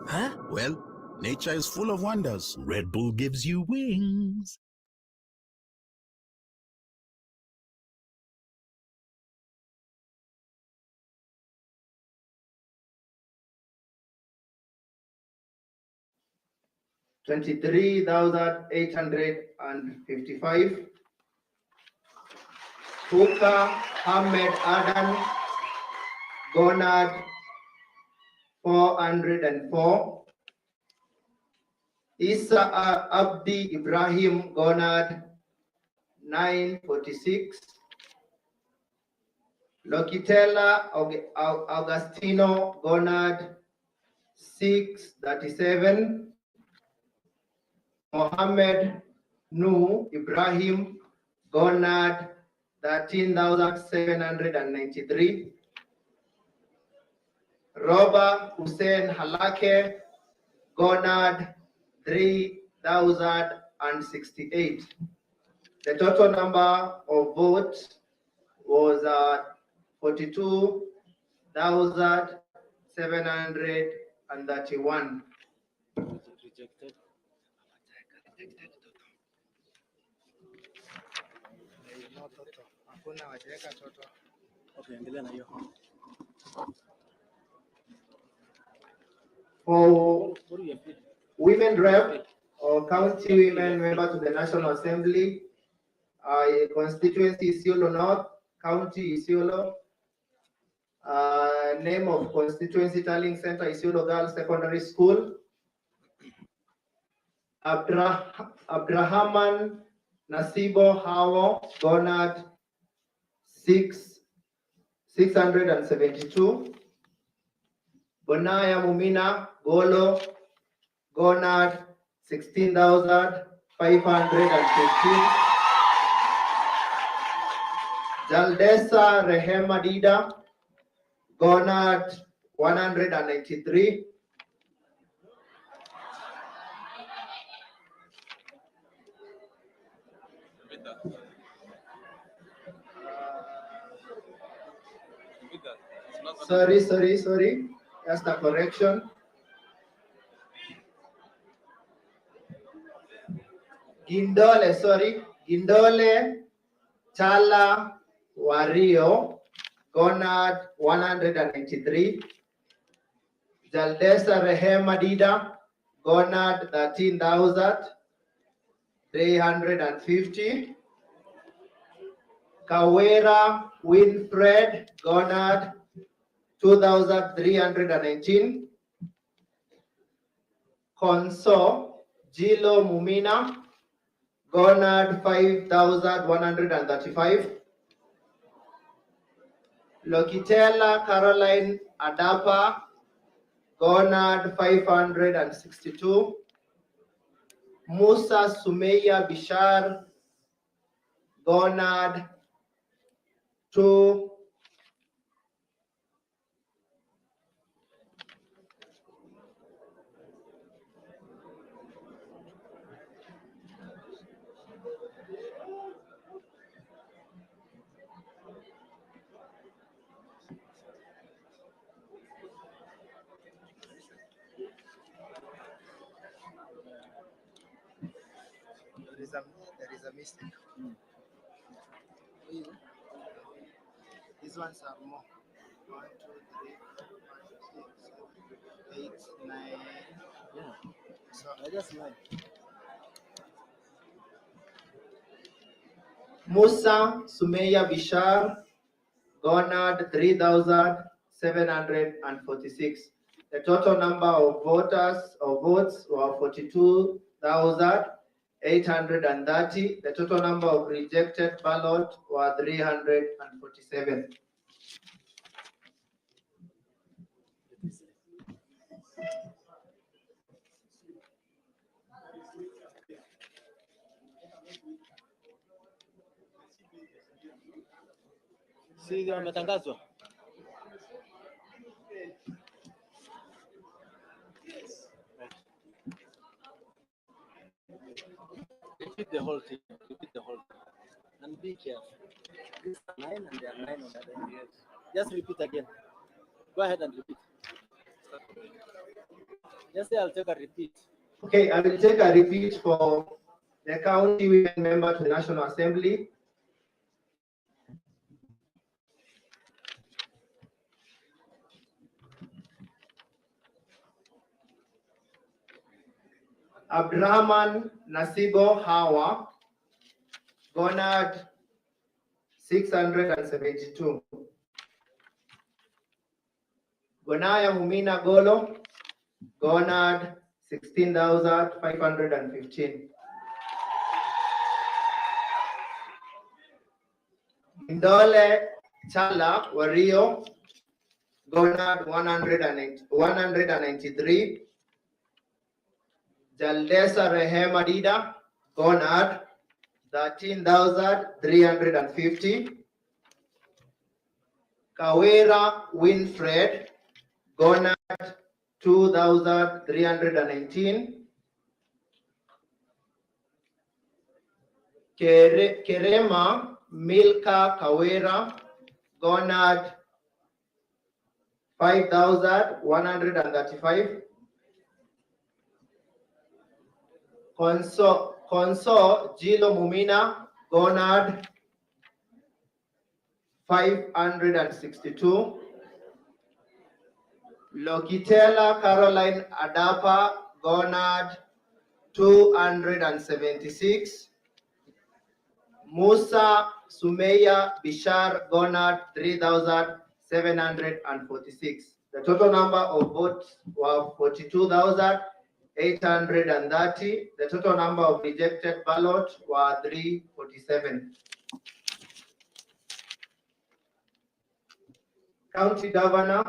Huh? Well, nature is full of wonders. Red Bull gives you wings. $23,855. Hooker Ahmed Adan Gonad 404. Isa Abdi Ibrahim Gonad 946. Lokitela Augustino Gonad 637. Mohammed Nu Ibrahim Gonad 13,793. Roba Hussein Halake Gonad 3,068. The total number of votes was 42,731. Rejected. Okay, endelea na hiyo. For women rep or county women member to the National Assembly, constituency Isiolo North, county Isiolo. Name of constituency tallying center Isiolo Girls Secondary School. Abdrahaman Nasibo Hawo Gonad 672. Bonaya Mumina Golo Gonad 16,515. Jaldesa Rehema Dida Gonad 193. Sorry. Just a correction. Gindole Chala Wario Gonad 193. Jaldesa Rehema Dida Gonad 13,350. Kawera Winfred Gonad 2,319. Konso Jilo Mumina Gonad 5,135. Lokitela Caroline Adapa Gonad 562. Musa Sumeya Bishar Gonad 2. there is a mistake. These ones are more. 1, 2, 3, 4, 5, 6, 7, 8, 9. Yeah. So I just 9. Musa Sumeya Bishar garnered 3,746. The total number of voters or votes were 42,830. The total number of rejected ballots were 347. Si wametangazwa. Repeat the whole thing. Repeat the whole thing. And be careful. These are 9 and they are 9 on the other end. Yes. Just repeat again. Go ahead and repeat. Just say I'll take a repeat. Okay, I will take a repeat for the county women member to the National Assembly. Abdurrahman Nasibo Hawa garnered 672. Gonaya Humina Golo garnered 16,515. Indole Chala Wario garnered 193. Jaldesa Rehema Dida garnered 13,350. Kawera Winfred garnered 2,319. Kerema Milka Kawera garnered 5,135. Konso Jilo Mumina garnered 562. Lokitela Caroline Adapa garnered 276. Musa Sumeya Bishar garnered 3,746. The total number of votes were 42,830. The total number of rejected ballots were 347. County Governor,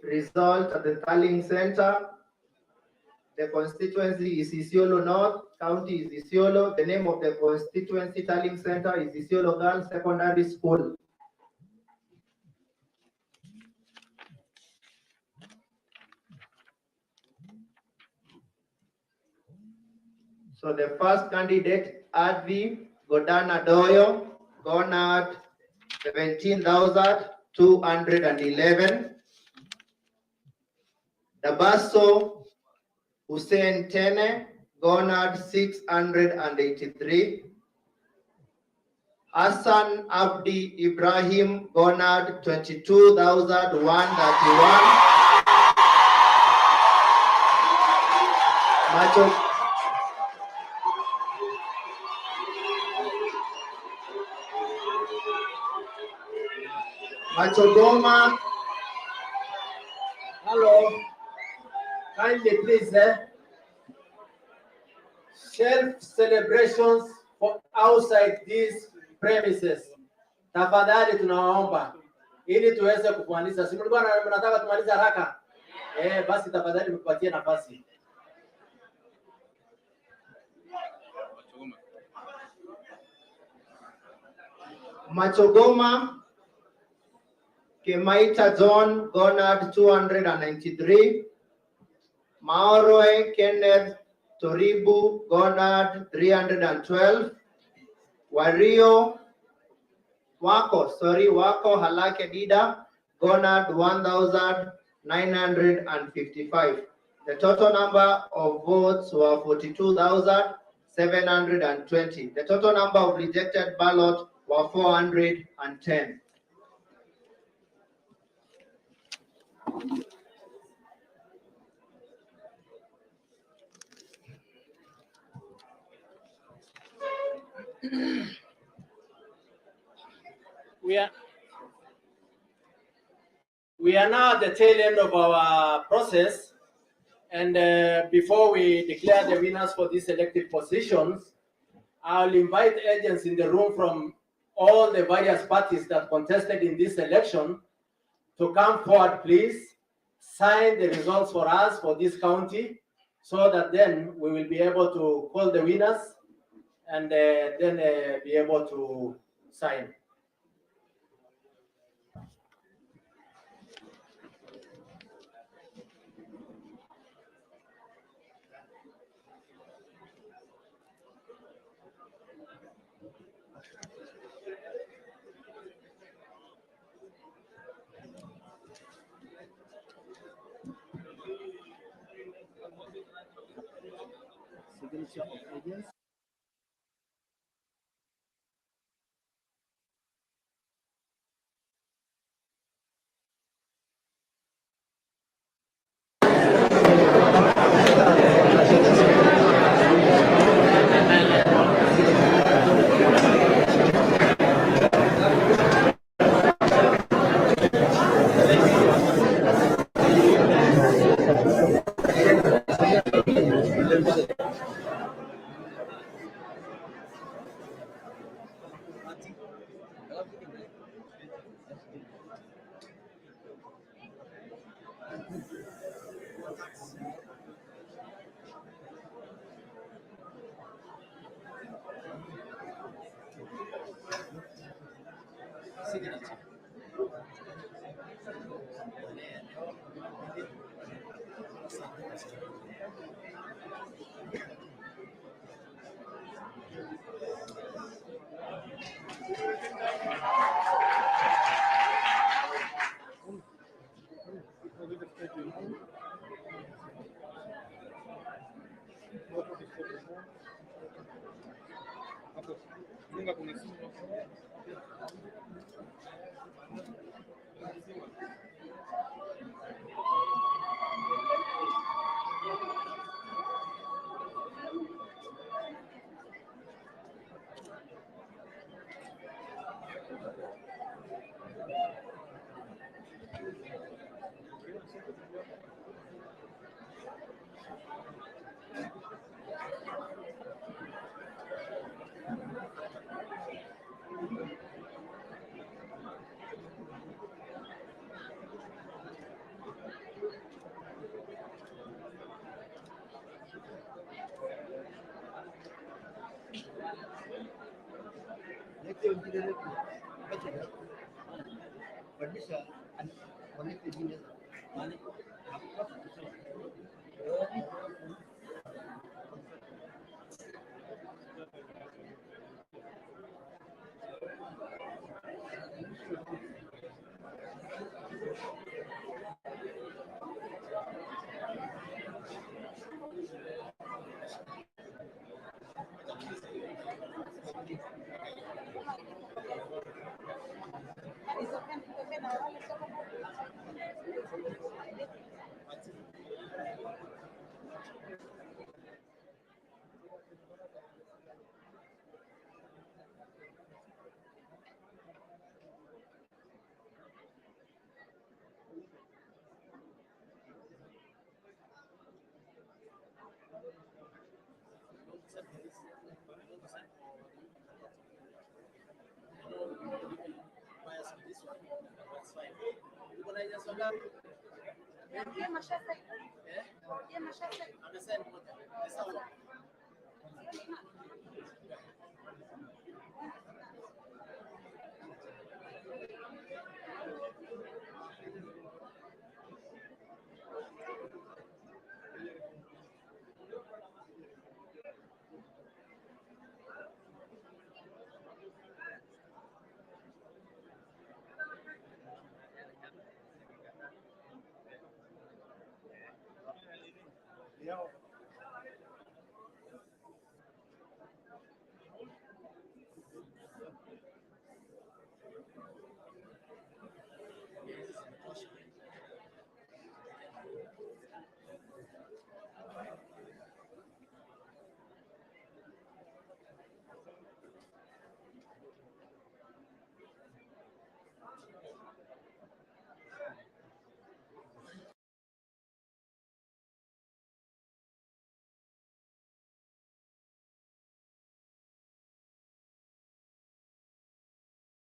result at the tallying center. The constituency is Isiolo North, county is Isiolo. The name of the constituency tallying center is Isiolo Girls Secondary School. So the first candidate, Advi Godana Doyo, garnered 17,211. Dabaso Hussein Tene garnered 683. Hassan Abdi Ibrahim garnered 22,131. Machogoma, hello, kindly please, shelf celebrations for outside these premises. Tafadhali tunawaomba ili tuweze kumaliza. Si mlikuwa mnataka tumalize haraka? Basi tafadhali mtupatie nafasi. Machogoma Kemaita John garnered 293. Maoroe Kenneth Toribu garnered 312. Wako Halake Dida garnered 1,955. The total number of votes were 42,720. The total number of rejected ballots were 410. We are now at the tail end of our process, and before we declare the winners for these elected positions, I'll invite agents in the room from all the various parties that contested in this election to come forward, please. Sign the results for us for this county, so that then we will be able to call the winners and then be able to sign. Signature of agents.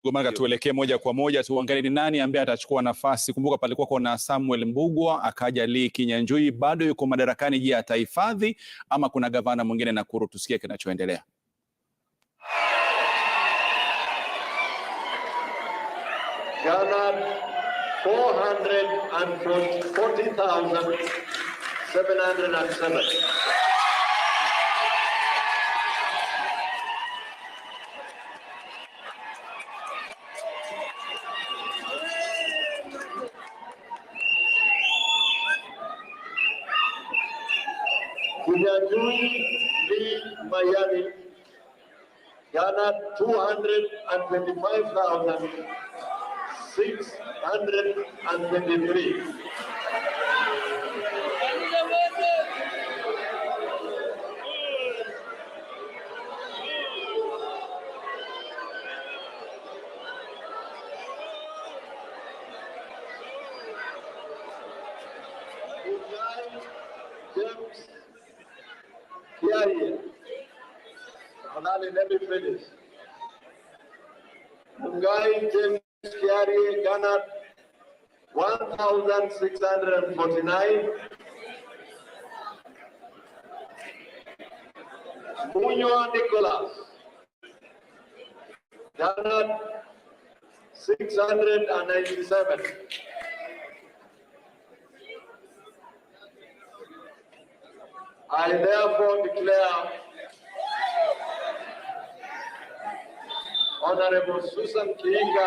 Gomanga, tuelekee moja kwa moja tuangalie ni nani ambaye atachukua nafasi. Kumbuka palikuwa kuna Samuel Mbugua, akaja Lee Kinyanjui, bado yuko madarakani. Je, atahifadhi ama kuna gavana mwingine Nakuru? Tusikie kinachoendelea. Ghana 440,707. Kinyanjui Lee Mayani, Ghana 225,623. James Kiarie, Manali, let me finish. Mungai James Kiarie, Ghana 1,649. Munywa Nicholas, Ghana 697. I therefore declare Honorable Susan Kiinga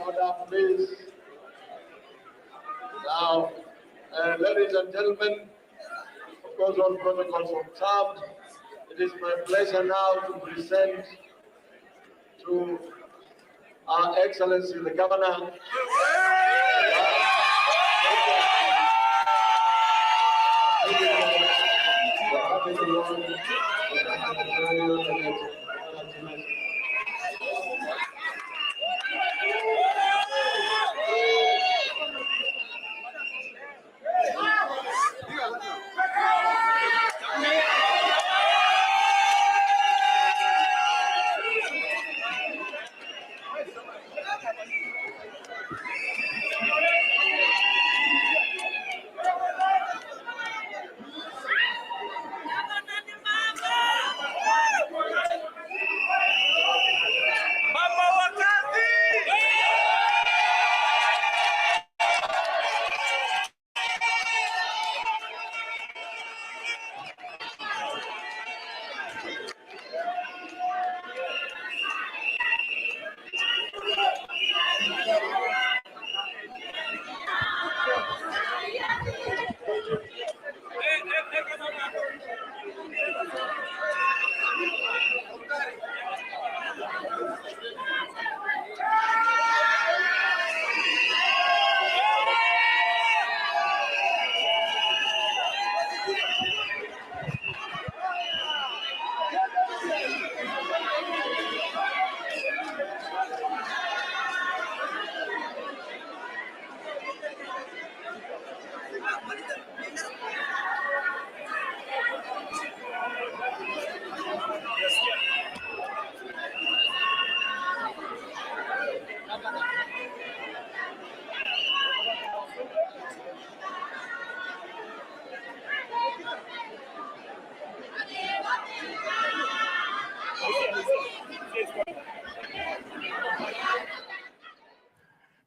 Order, please. Now, ladies and gentlemen, of course, all protocols observed. It is my pleasure now to present to Our Excellency the Governor.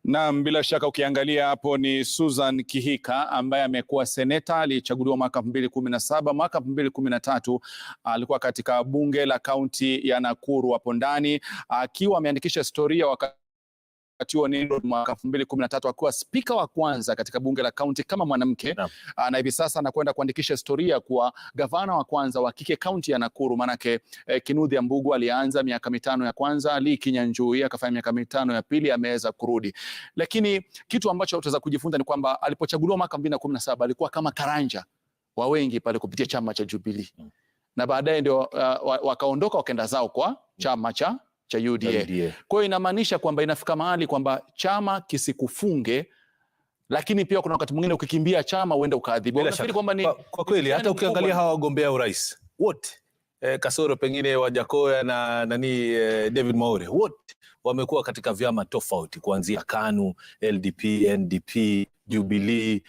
Naam, bila shaka ukiangalia hapo ni Susan Kihika ambaye amekuwa seneta, alichaguliwa mwaka 2017. Mwaka 2013 alikuwa katika bunge la kaunti ya Nakuru hapo ndani, akiwa ameandikisha historia wakati huo ni mwaka 2013 akiwa spika wa kwanza katika bunge la kaunti kama mwanamke, na hivi sasa anakwenda kuandikisha historia kuwa gavana wa kwanza wa kike kaunti ya Nakuru. Manake Kinuthia Mbugu alianza miaka 5 ya kwanza, Lee Kinyanjui akafanya miaka 5 ya pili, ameweza kurudi. Lakini kitu ambacho tutaweza kujifunza ni kwamba alipochaguliwa mwaka 2017 alikuwa kama karanja wa wengi pale kupitia chama cha Jubilee, na baadaye ndio wakaondoka wakaenda zao kwa chama cha UDA. Kwa hiyo inamaanisha kwamba inafika mahali kwamba chama kisikufunge, lakini pia kuna wakati mwingine ukikimbia chama uende ukaadhibiwa. Nafikiri kwamba ni kwa kweli hata ukiangalia hawa wagombea urais wote kasoro pengine Wajakoya na David Mwaure, wote wamekuwa katika vyama tofauti kuanzia KANU, LDP, NDP, Jubilee,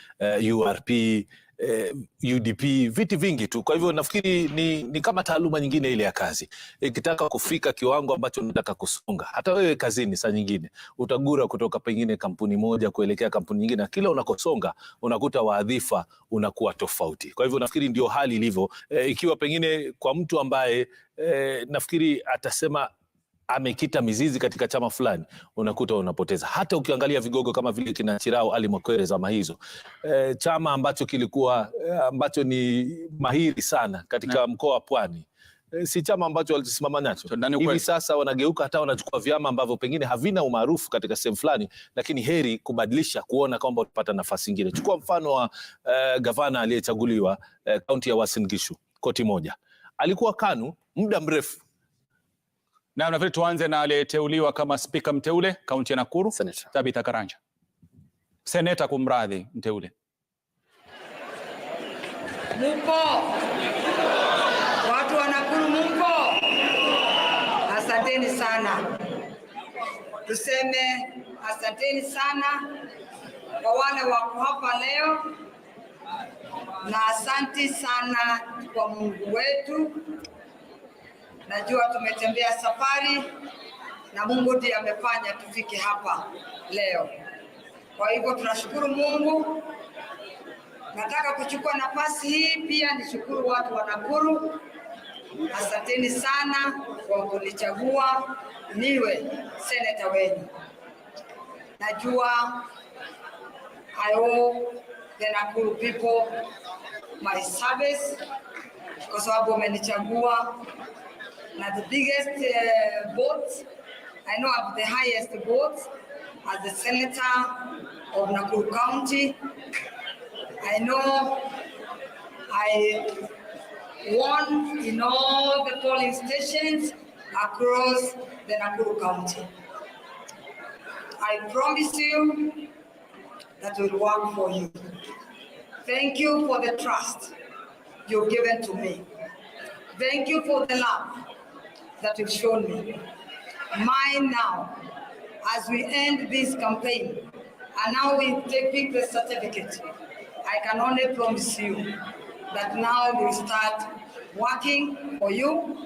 URP, UDP, viti vingi tu. Kwa hivyo nafikiri ni kama taaluma nyingine ile ya kazi. Ikitaka kufika kiwango ambacho unataka kusonga, hata wewe kazini saa nyingine utagura kutoka pengine kampuni moja kuelekea kampuni nyingine, na kila unakosonga unakuta waadhifa unakuwa tofauti. Kwa hivyo nafikiri ndio hali ilivyo. Ikiwa pengine kwa mtu ambaye nafikiri atasema amekita mizizi katika chama fulani, unakuta unapoteza. Hata ukiangalia vigogo kama vile kina Chirao Ali Mwakwere zama hizo, chama ambacho kilikuwa ambacho ni mahiri sana katika mkoa wa Pwani, si chama ambacho walisimama nacho. Hivi sasa wanageuka, hata wanachukua vyama ambavyo pengine havina umaarufu katika sehemu fulani, lakini heri kubadilisha, kuona kwamba utapata nafasi nyingine. Chukua mfano wa gavana aliyechaguliwa kaunti ya Uasin Gishu, koti moja, alikuwa KANU muda mrefu. Na nafikiri tuanze na aliyeteuliwa kama spika mteule kaunti ya Nakuru, Tabitha Karanja. Seneta kumradhi, mteule. Muko watu wa Nakuru, muko, asanteni sana. Tuseme asanteni sana kwa wale wako hapa leo, na asanti sana kwa Mungu wetu. Najua tumetembea safari na Mungu ndiye amefanya tufike hapa leo. Kwa hivyo tunashukuru Mungu. Nataka kuchukua nafasi hii pia nishukuru watu wa Nakuru. Asanteni sana kwa kunichagua niwe seneta wenu. Najua I owe the Nakuru people my service kwa sababu wamenichagua na the biggest votes. I know I have the highest votes as the senator of Nakuru County. I know I won in all the polling stations across the Nakuru County. I promise you that will work for you. Thank you for the trust you've given to me. Thank you for the love that you've shown me. Mine now, as we end this campaign, and now we take the certificate, I can only promise you that now we'll start working for you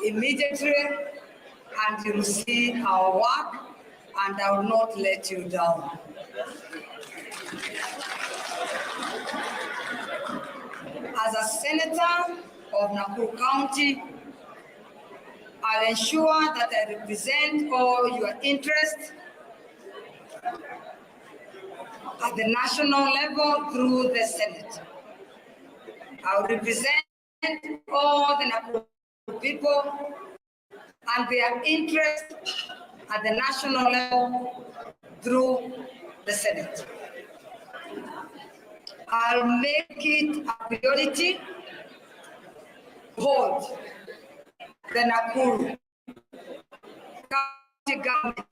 immediately, and you'll see our work, and I will not let you down. As a senator of Nakuru County, I'll ensure that I represent all your interests at the national level through the Senate. I'll represent all the Nakuru people and their interests at the national level through the Senate. I'll make it a priority to hold the Nakuru County government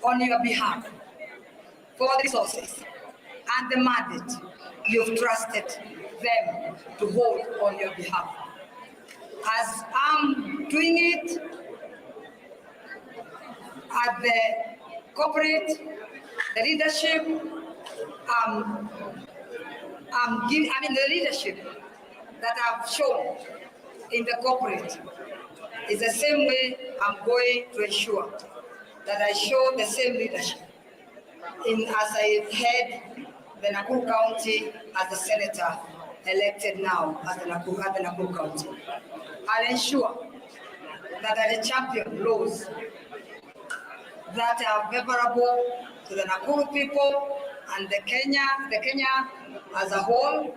on your behalf for the resources and the mandate you've trusted them to hold on your behalf. As I'm doing it at the corporate, the leadership, the leadership that I've shown in the corporate is the same way I'm going to ensure that I show the same leadership as I head the Nakuru County as a senator elected now as the Nakuru County. I'll ensure that I champion laws that are favorable to the Nakuru people and the Kenya as a whole,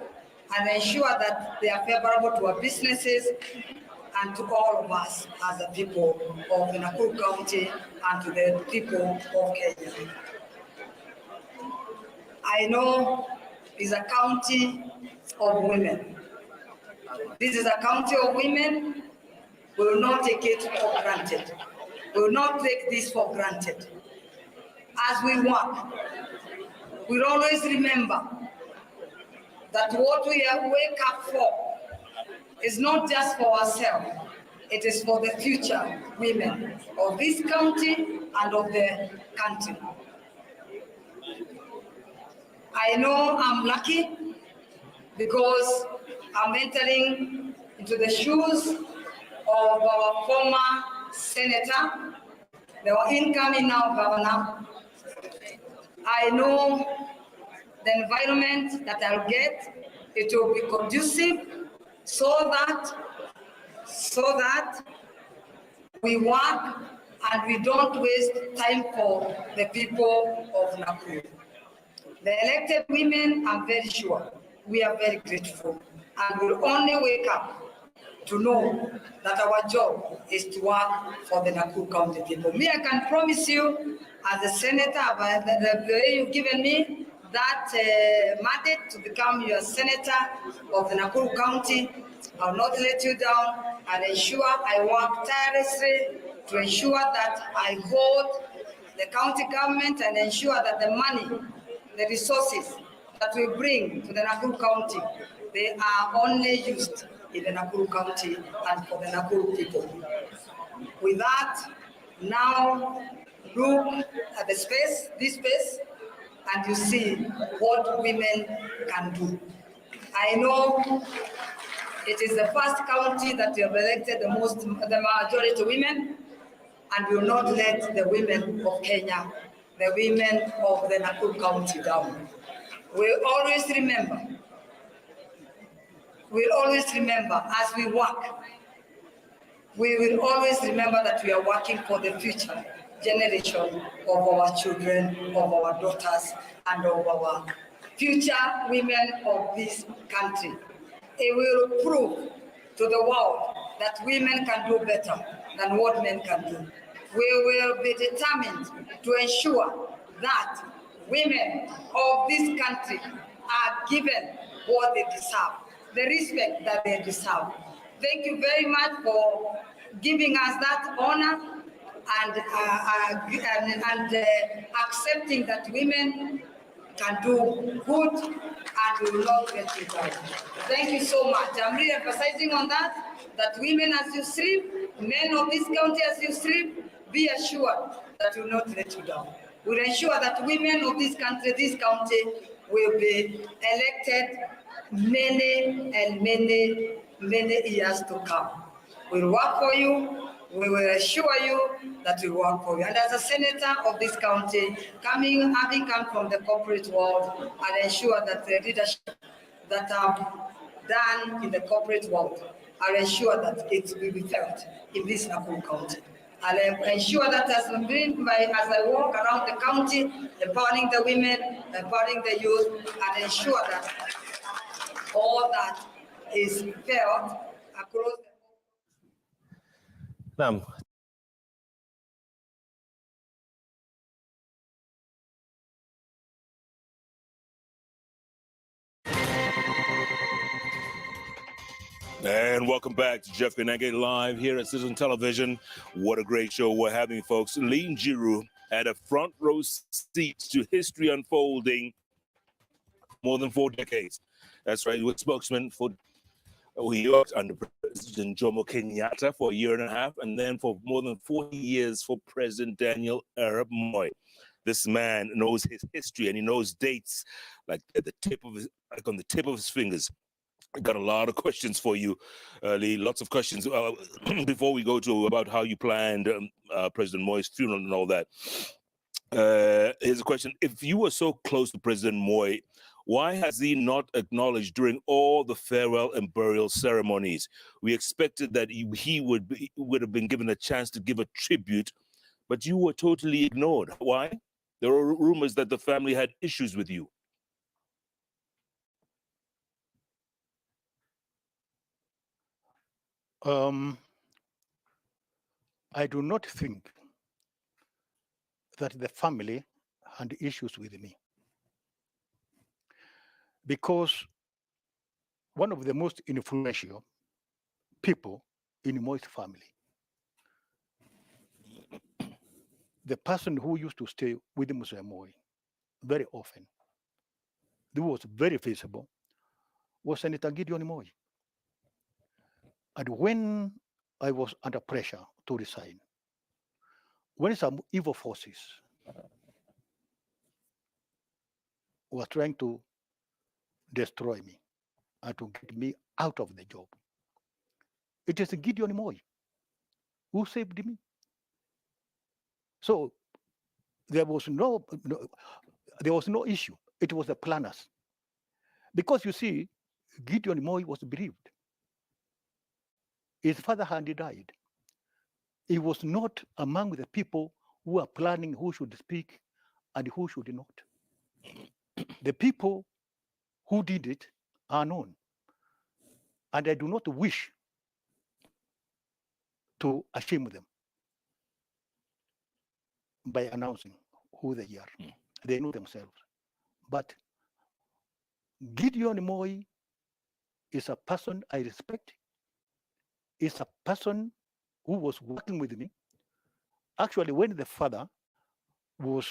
and ensure that they are favorable to our businesses and to all of us as the people of the Nakuru County and to the people of Kenya. I know it's a county of women. This is a county of women. We will not take it for granted. We will not take this for granted. As we work, we'll always remember that what we wake up for is not just for ourselves, it is for the future women of this county and of the country. I know I'm lucky because I'm entering into the shoes of our former senator, the incoming now governor. I know the environment that I'll get, it will be conducive so that We work and we don't waste time for the people of Nakuru. The elected women, I'm very sure, we are very grateful and will only wake up to know that our job is to work for the Nakuru County people. Me, I can promise you, as a senator, by the way you've given me that mandate to become your senator of the Nakuru County, I'll not let you down and ensure I work tirelessly to ensure that I hold the county government and ensure that the money, the resources that we bring to the Nakuru County, they are only used in the Nakuru County and for the Nakuru people. With that, now look at the space, this space, and you see what women can do. I know it is the first county that you have elected the majority women, and will not let the women of Kenya, the women of the Nakuru County down. We'll always remember as we work, we will always remember that we are working for the future generation of our children, of our daughters, and of our future women of this country. It will prove to the world that women can do better than what men can do. We will be determined to ensure that women of this country are given what they deserve, the respect that they deserve. Thank you very much for giving us that honor and accepting that women can do good and will not let you down. Thank you so much. I'm really emphasizing on that women as you sleep, men of this county as you sleep, be assured that we will not let you down. We'll ensure that women of this country, this county, will be elected many and many, many years to come. We'll work for you. We will assure you that we work for you. And as a senator of this county, having come from the corporate world, I'll ensure that the leadership that I've done in the corporate world, I'll ensure that it will be felt in this Nakuru County. I'll ensure that as I walk around the county, empowering the women, empowering the youth, and ensure that all that is felt across the Naam. And welcome back to Jeff Kanenge live here at Citizen Television. What a great show we're having, folks. Lee Njiru had a front row seat to history unfolding more than 4 decades. That's right, he was spokesman for, he worked under President Jomo Kenyatta for a year and a half, and then for more than 40 years for President Daniel Arap Moi. This man knows his history and he knows dates like at the tip of his, like on the tip of his fingers. I got a lot of questions for you, Lee. Lots of questions. Before we go to about how you planned President Moi's funeral and all that, here's a question. If you were so close to President Moi, why has he not acknowledged during all the farewell and burial ceremonies? We expected that he would have been given a chance to give a tribute, but you were totally ignored. Why? There are rumors that the family had issues with you. I do not think that the family had issues with me, because one of the most influential people in Moi's family, the person who used to stay with Mr. Moi very often, who was very visible, was Senator Gideon Moi. And when I was under pressure to resign, when some evil forces were trying to destroy me and to get me out of the job, it is Gideon Moi who saved me. So there was no issue. It was the planners. Because you see, Gideon Moi was bereaved. His father had died. he was not among the people who are planning who should speak and who should not. The people who did it are known. And I do not wish to shame them by announcing who they are. They know themselves. But Gideon Moi is a person I respect, is a person who was working with me. Actually, when the father was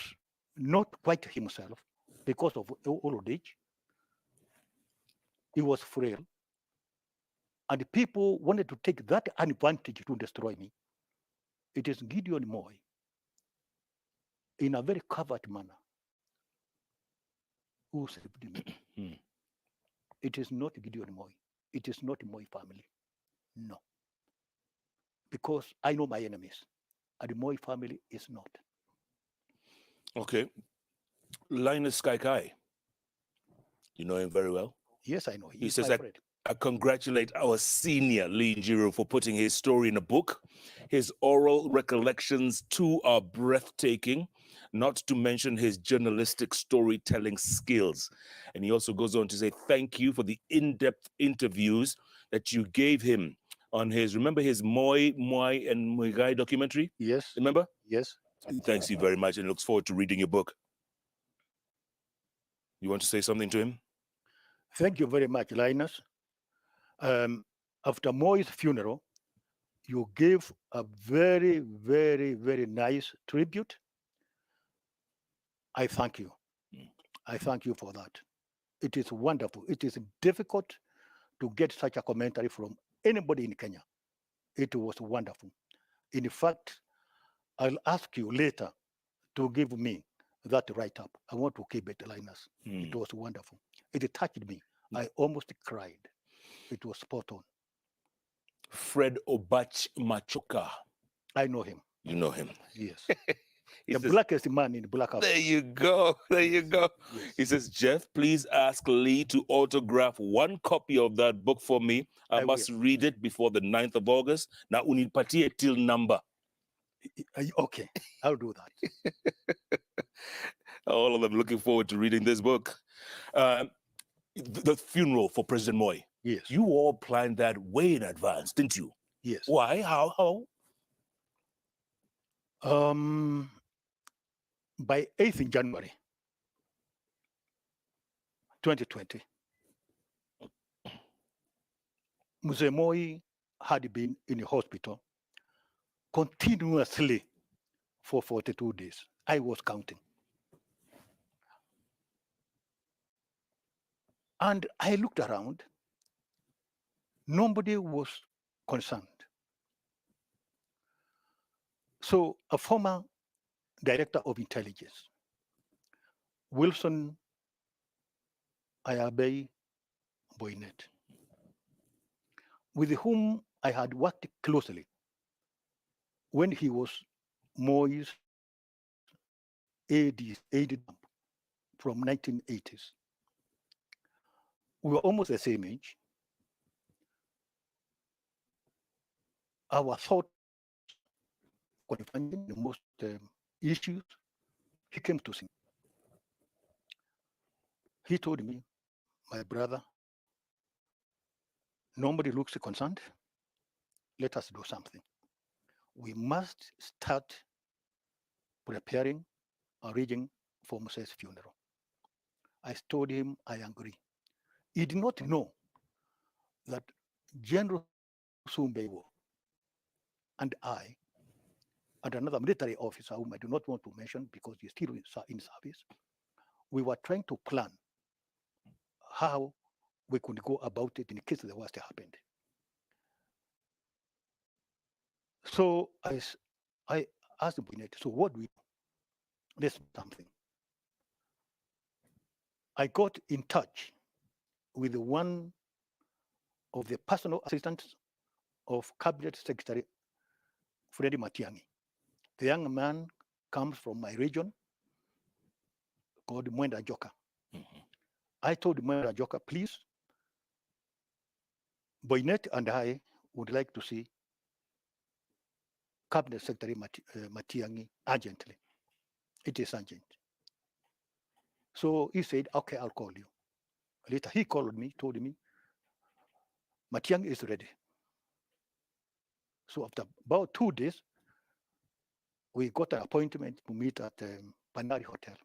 not quite himself because of old age, he was frail, and people wanted to take that advantage to destroy me. It is Gideon Moi, in a very covert manner, who saved me. It is not Gideon Moi. It is not Moi family. No. Because I know my enemies, and the Moi family is not. Okay. Linus Kaikai, you know him very well. Yes, I know. He says, I congratulate our senior Lee Njiru for putting his story in a book. His oral recollections too are breathtaking, not to mention his journalistic storytelling skills. And he also goes on to say, thank you for the in-depth interviews that you gave him on his, remember his Moi and Muigai documentary? Yes. Remember? Yes. Thanks you very much and looks forward to reading your book. You want to say something to him? Thank you very much, Linus. After Moi's funeral, you gave a very, very, very nice tribute. I thank you. I thank you for that. It is wonderful. It is difficult to get such a commentary from anybody in Kenya. It was wonderful. In fact, I'll ask you later to give me that write-up. I want to keep it, Linus. It was wonderful. It touched me. I almost cried. It was spot on. Fred Obach Machoka. I know him. You know him? Yes. The blackest man in Black Africa. There you go. There you go. Yes. He says, Jeff, please ask Lee to autograph one copy of that book for me. I must read it before the 9th of August. Now, unipatie till number. Okay, I'll do that. All of them looking forward to reading this book. The funeral for President Moi. Yes. You all planned that way in advance, didn't you? Yes. Why? How? By 8th January 2020, Mzee Moi had been in the hospital continuously for 42 days. I was counting. And I looked around. Nobody was concerned. So a former director of intelligence, Wilson Ayabe Boynet, with whom I had worked closely when he was Moi's aide from 1980s. We were almost the same age. Our thoughts concerning the most issues, he came to see. He told me, my brother, nobody looks concerned. Let us do something. We must start preparing, arranging for Muse's funeral. I told him I agree. He did not know that General Sumbewo and I, and another military officer whom I do not want to mention because he's still in service, we were trying to plan how we could go about it in case the worst happened. So I asked Boynet, so what do we do? Let's do something. I got in touch with one of the personal assistants of Cabinet Secretary Freddy Matiang'i. The young man comes from my region called Mwenda Joka. I told Mwenda Joka, please, Boynet and I would like to see Cabinet Secretary Matiang'i urgently. It is urgent. So he said, okay, I'll call you. Later he called me, told me, Matiang'i is ready. So after about 2 days, we got an appointment to meet at Panari Hotel.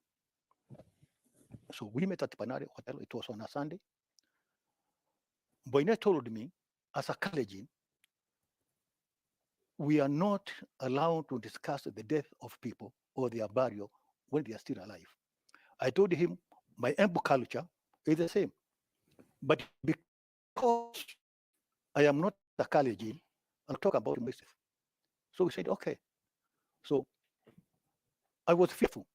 So we met at Panari Hotel. It was on a Sunday. Boyne told me, as a Kalenjin, we are not allowed to discuss the death of people or their burial when they are still alive. I told him my Embu culture is the same. But because I am not a Kalenjin, I'll talk about myself. So we said, okay. So I was fearful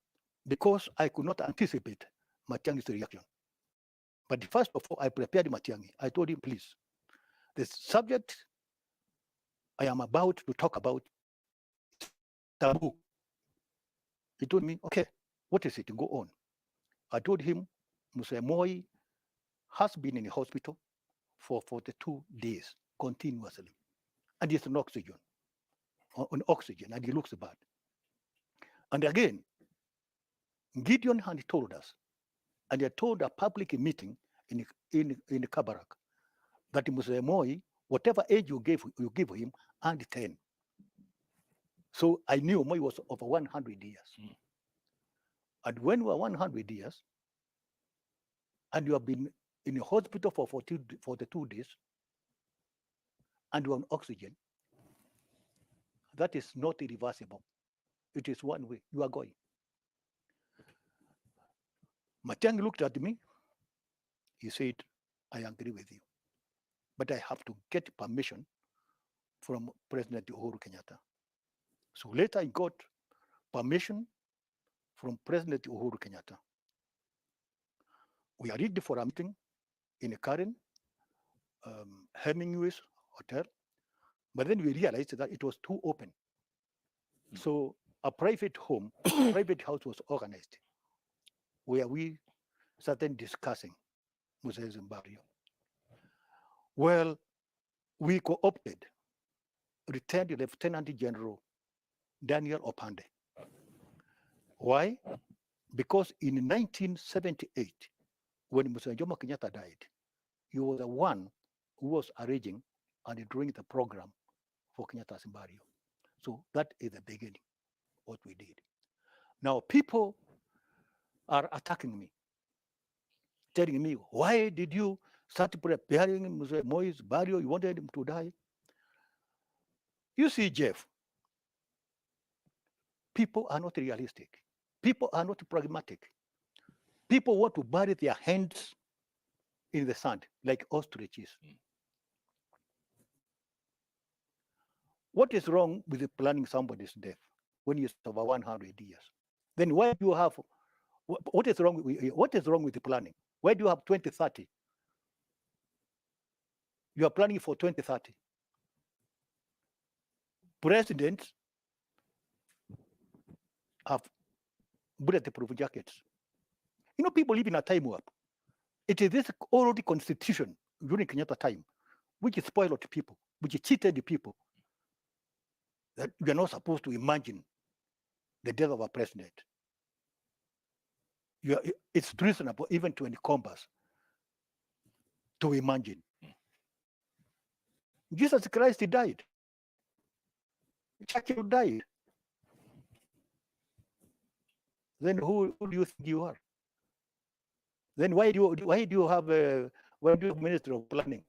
because I could not anticipate Matiang'i's reaction. But first of all, I prepared Matiang'i. I told him, please, the subject I am about to talk about is taboo. He told me, okay, what is it? Go on. I told him, Mzee Moi has been in the hospital for 42 days continuously. And he's on oxygen, and he looks bad. And again, Gideon had told us, and he had told a public meeting in Kabarak, that Mzee Moi, whatever age you give him, and 10. So I knew Moi was over 100 years. And when you are 100 years, and you have been in a hospital for 42 days, and you're on oxygen, that is not irreversible. It is one way, you are going. Matiang'i looked at me. He said, I agree with you, but I have to get permission from President Uhuru Kenyatta. So later I got permission from President Uhuru Kenyatta. We arranged for a meeting in a Karen, Hemingway's hotel, but then we realized that it was too open. So a private home, private house was organized, where we started discussing Muzee's burial. Well, we co-opted retired Lieutenant General Daniel Opande. Why? Because in 1978, when Mzee Jomo Kenyatta died, he was the one who was arranging and doing the program for Kenyatta's burial. So that is the beginning, what we did. Now people are attacking me, telling me, why did you start preparing Mzee Moi's burial? You wanted him to die? You see, Jeff, people are not realistic. People are not pragmatic. People want to bury their hands in the sand like ostriches. What is wrong with planning somebody's death when you're over 100 years? Then why do you have, what is wrong with the planning? Why do you have 2030? You are planning for 2030. Presidents have bulletproof jackets. You know, people live in a time warp. It is this old constitution during Kenyatta time, which spoiled people, which cheated the people, that we are not supposed to imagine the death of a president. It's reasonable even to encompass to imagine. Jesus Christ, he died. Churchill died. Then who do you think you are? Then why do you have Minister of Planning?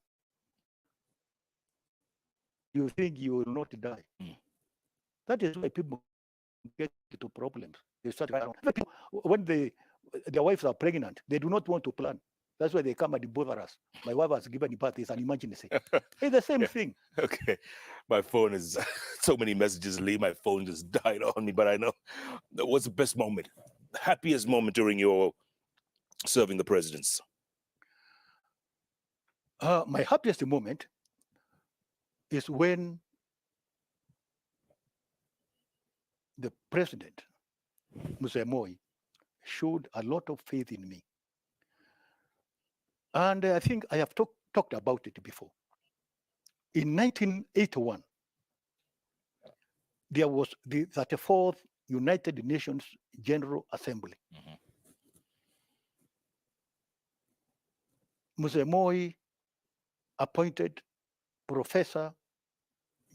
You think you will not die? That is why people get into problems. They start when their wives are pregnant, they do not want to plan. That's why they come and bother us. My wife has given birth. It's an emergency. It's the same thing. Okay. My phone is so many messages, Lee. My phone just died on me, but I know. What's the best moment, the happiest moment during your serving the presidents? My happiest moment is when the president, Mzee Moi, showed a lot of faith in me. And I think I have talked about it before. In 1981, there was the 34th United Nations General Assembly. Mzee Moi appointed Professor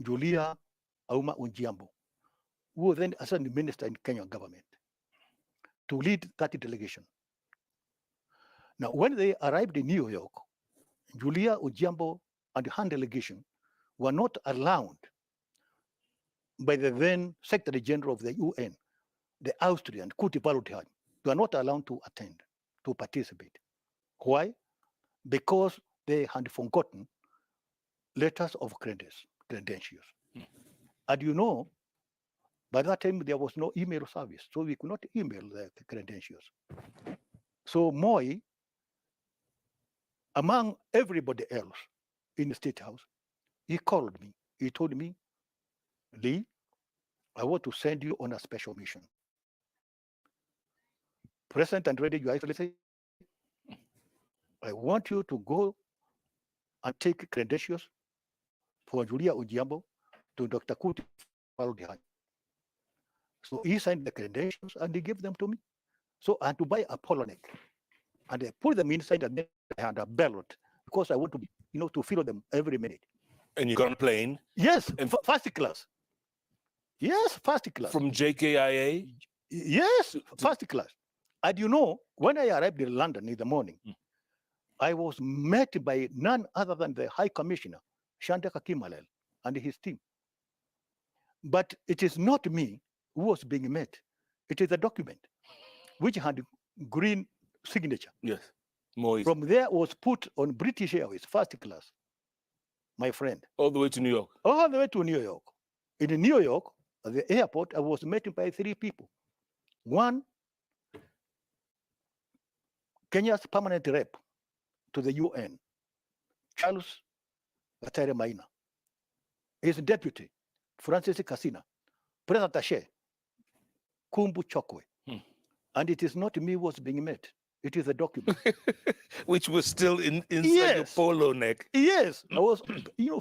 Julia Auma Onjiambo, who was then assistant minister in Kenyan government, to lead that delegation. Now, when they arrived in New York, Julia Onjiambo and her delegation were not allowed by the then Secretary General of the UN, the Austrian Kurt Waldheim. They were not allowed to attend, to participate. Why? Because they had forgotten letters of credentials. And you know, by that time there was no email service, so we could not email the credentials. So Moi, among everybody else in the State House, he called me. He told me, Lee, I want to send you on a special mission. President and Ready, Your Excellency, I want you to go and take credentials for Julia Onjiambo to Dr. Kurt Waldheim. So he signed the credentials and he gave them to me. So I had to buy a polo neck and I put them inside and then I had a ballot because I want to, to fill them every minute. And you got on a plane? Yes, first class. Yes, first class. From JKIA? Yes, first class. And you know, when I arrived in London in the morning, I was met by none other than the High Commissioner, Shandaka Kimalel, and his team. But it is not me who was being met. It is a document which had green signature. Yes. Moise. From there was put on British Airways, first class, my friend. All the way to New York? All the way to New York. In New York, at the airport, I was met by 3 people. One, Kenya's permanent rep to the UN, Charles Gatare Maina. His deputy, Francis Kasina, press attaché, Kumbu Chokwe. And it is not me who was being met. It is a document. Which was still inside your polo neck. Yes, I was,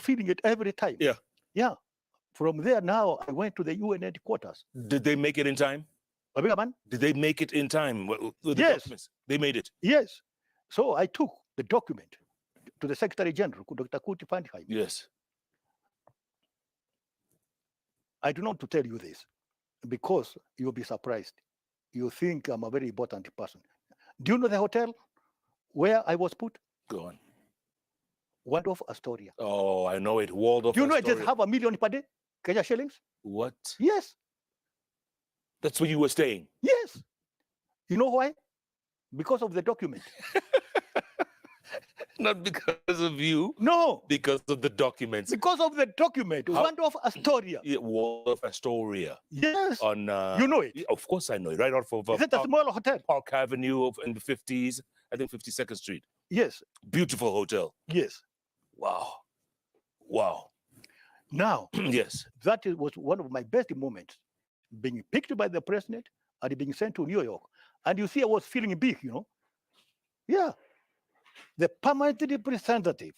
feeling it every time. Yeah. Yeah. From there now, I went to the UN headquarters. Did they make it in time? Did they make it in time with the documents? They made it? Yes. So I took the document to the Secretary General, Dr. Kurt Waldheim. Yes. I do not want to tell you this because you'll be surprised. You think I'm a very important person. Do you know the hotel where I was put? Go on. Waldorf Astoria. Oh, I know it. Waldorf Do you know Astoria. it just half a million per day? Kenya shillings? What? Yes. That's where you were staying? Yes. You know why? Because of the document. Not because of you. No. Because of the documents. Because of the document. Waldorf Astoria. Yeah, Waldorf Astoria. Yes. On you know it. Of course I know it. Right off of Is it a small hotel? Park Avenue in the 50s. I think 52nd Street. Yes. Beautiful hotel. Yes. Wow. Wow. Now, yes. That was one of my best moments. Being picked by the president and being sent to New York. And you see, I was feeling big, Yeah. The permanent representative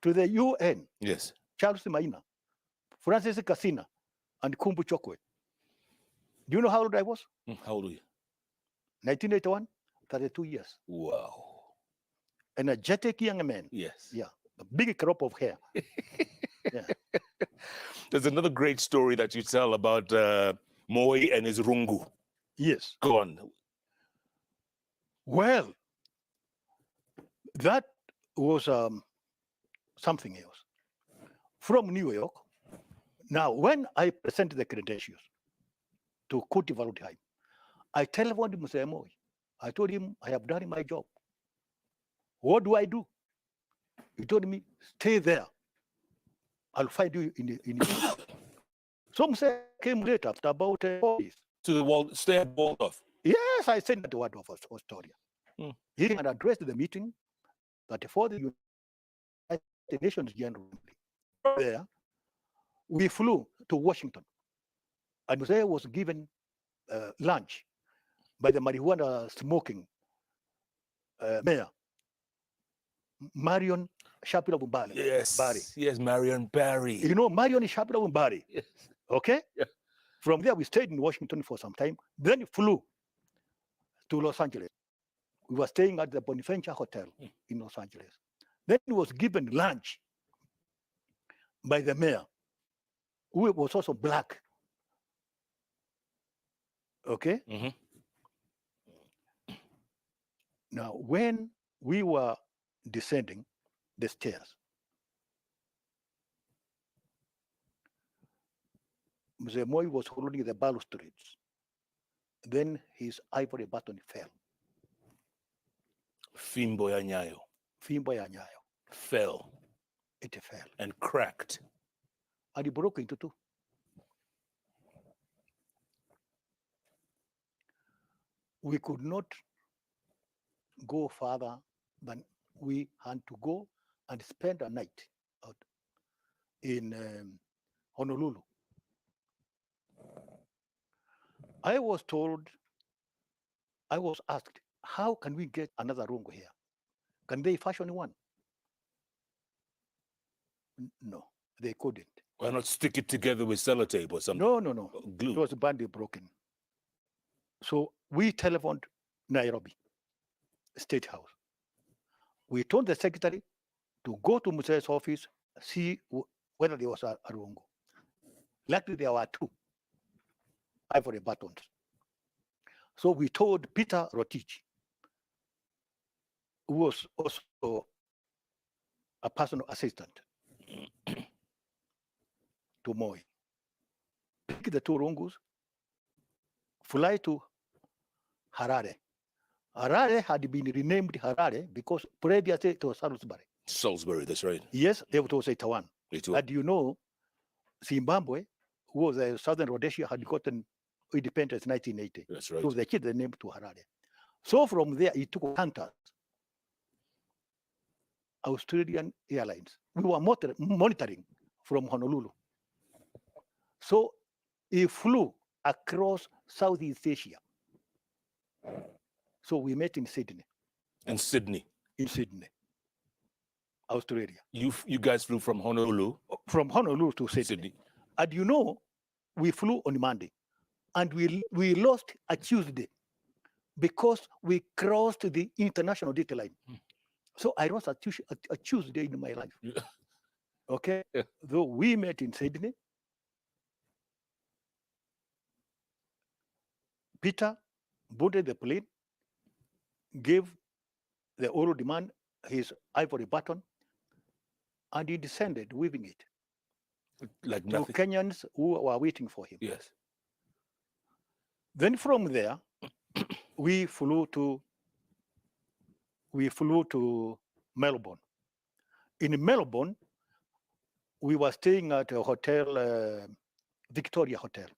to the UN, yes, Charles Maina, Francis Kasina, and Kumbu Chokwe. Do you know how old I was? How old are you? 1981, 32 years. Wow. Energetic young man. Yes. Yeah. A big crop of hair. Yeah. There's another great story that you tell about Moi and his rungu. Yes. Go on. Well, that was something else. From New York, now when I presented the credentials to Kurt Waldheim, I telephoned Mzee Moi. I told him, I have done my job. What do I do? He told me, stay there. I'll find you in the So Mzee came later after about 4 days. To the wall, stay at Waldorf? Yes, I sent the Waldorf Astoria. He had addressed the meeting that for the United Nations General there, we flew to Washington. And Mzee was given lunch by the marijuana smoking mayor, Marion Shapiro Bumbari. Yes, Barry. yes, Marion Barry. You know Marion Shapiro Bumbari? Yes. Okay? Yeah. From there, we stayed in Washington for some time, then flew to Los Angeles. We were staying at the Bonaventure Hotel in Los Angeles. Then he was given lunch by the mayor, who was also black. Okay? Now, when we were descending the stairs, Mzee Moi was holding the balustrades. Then his ivory button fell. Fimbo ya nyayo. Fimbo ya nyayo. Fell. It fell. And cracked. And it broke into two. We could not go further than we had to go and spend a night out in Honolulu. I was asked, how can we get another room here? Can they fashion one? No, they couldn't. Why not stick it together with sellotape or something? No. Glue. It was badly broken. So we telephoned Nairobi State House. We told the secretary to go to Muse's office, see whether there was a rungu. Luckily, there were two ivory buttons. So we told Peter Rotich, who was also a personal assistant to Moi, pick the two rungus, fly to Harare. Harare had been renamed Harare because previously it was Salisbury. Salisbury, that's right. Yes, they would say Tawan. And you know, Zimbabwe, who was a Southern Rhodesia, had gotten independence in 1980. That's right. So they changed the name to Harare. So from there, it took Qantas, Australian Airlines. We were monitoring from Honolulu. So he flew across Southeast Asia. So we met in Sydney. In Sydney? In Sydney, Australia. You guys flew from Honolulu? From Honolulu to Sydney. And you know, we flew on Monday. And we lost a Tuesday because we crossed the international data line. So I lost a Tuesday in my life. Yeah. Okay? Yeah. Though we met in Sydney, Peter boarded the plane, gave the old man his ivory button, and he descended, waving it. Like to nothing. Kenyans who were waiting for him. Yes. Then from there, we flew to Melbourne. In Melbourne, we were staying at a hotel, Victoria Hotel.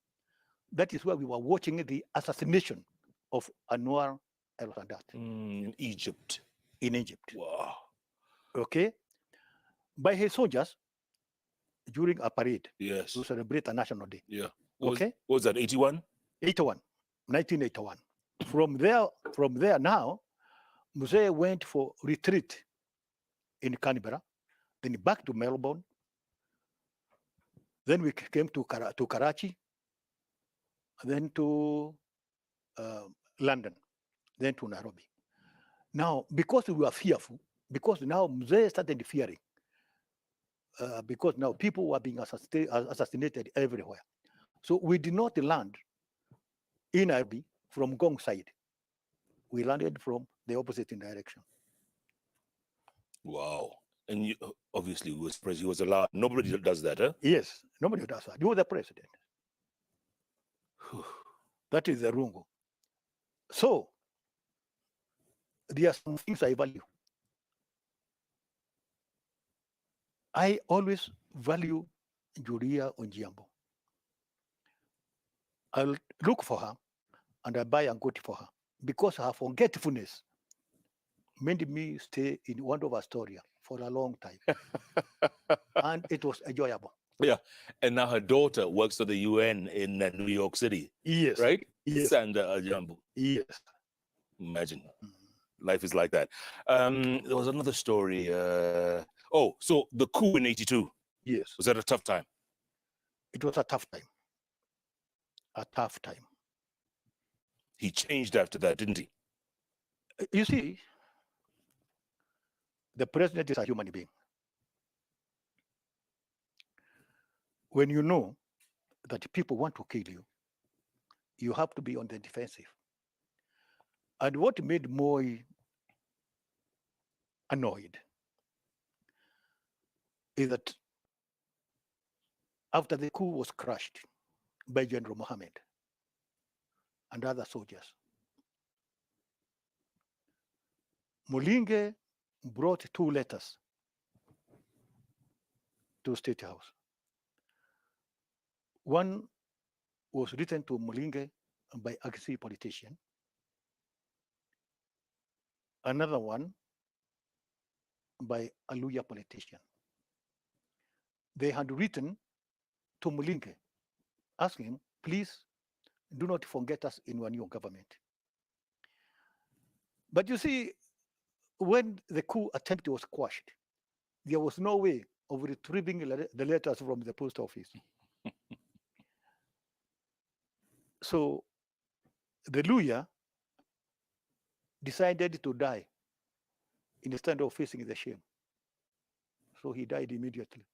That is where we were watching the assassination of Anwar el-Sadat. In Egypt. In Egypt. Wow. Okay. By his soldiers during a parade. Yes. To celebrate a national day. Yeah. What was that, 81? 1981. From there now, Mzee went for retreat in Canberra, then back to Melbourne. Then we came to Karachi, then to London, then to Nairobi. Now, because we were fearful, because now Mzee started fearing, because now people were being assassinated everywhere. So we did not land in Nairobi from Gong side. We landed from the opposite direction. Wow. And you, obviously he was allowed. Nobody does that, huh? Yes, nobody does that. You were the president. That is the rungu. So there are some things I value. I always value Julia Onjiambo. I'll look for her and I buy a goat for her because her forgetfulness made me stay in one of Astoria for a long time. And it was enjoyable. Yeah. And now her daughter works for the UN in New York City. Yes. Right? Yes. Sandra Ajambo. Yes. Imagine. Life is like that. There was another story. So the coup in 82. Yes. Was that a tough time? It was a tough time. a tough time. He changed after that, didn't he? You see, the president is a human being. When you know that people want to kill you, you have to be on the defensive. And what made Moi annoyed is that after the coup was crushed by General Mohammed and other soldiers, Mulinge brought 2 letters to State House. One was written to Mulinge by Agsi politician. Another one by a Luya politician. They had written to Mulinge, asking him, please do not forget us in your new government. But you see, when the coup attempt was quashed, there was no way of retrieving the letters from the post office. So the Luya decided to die instead of facing the shame. So he died immediately.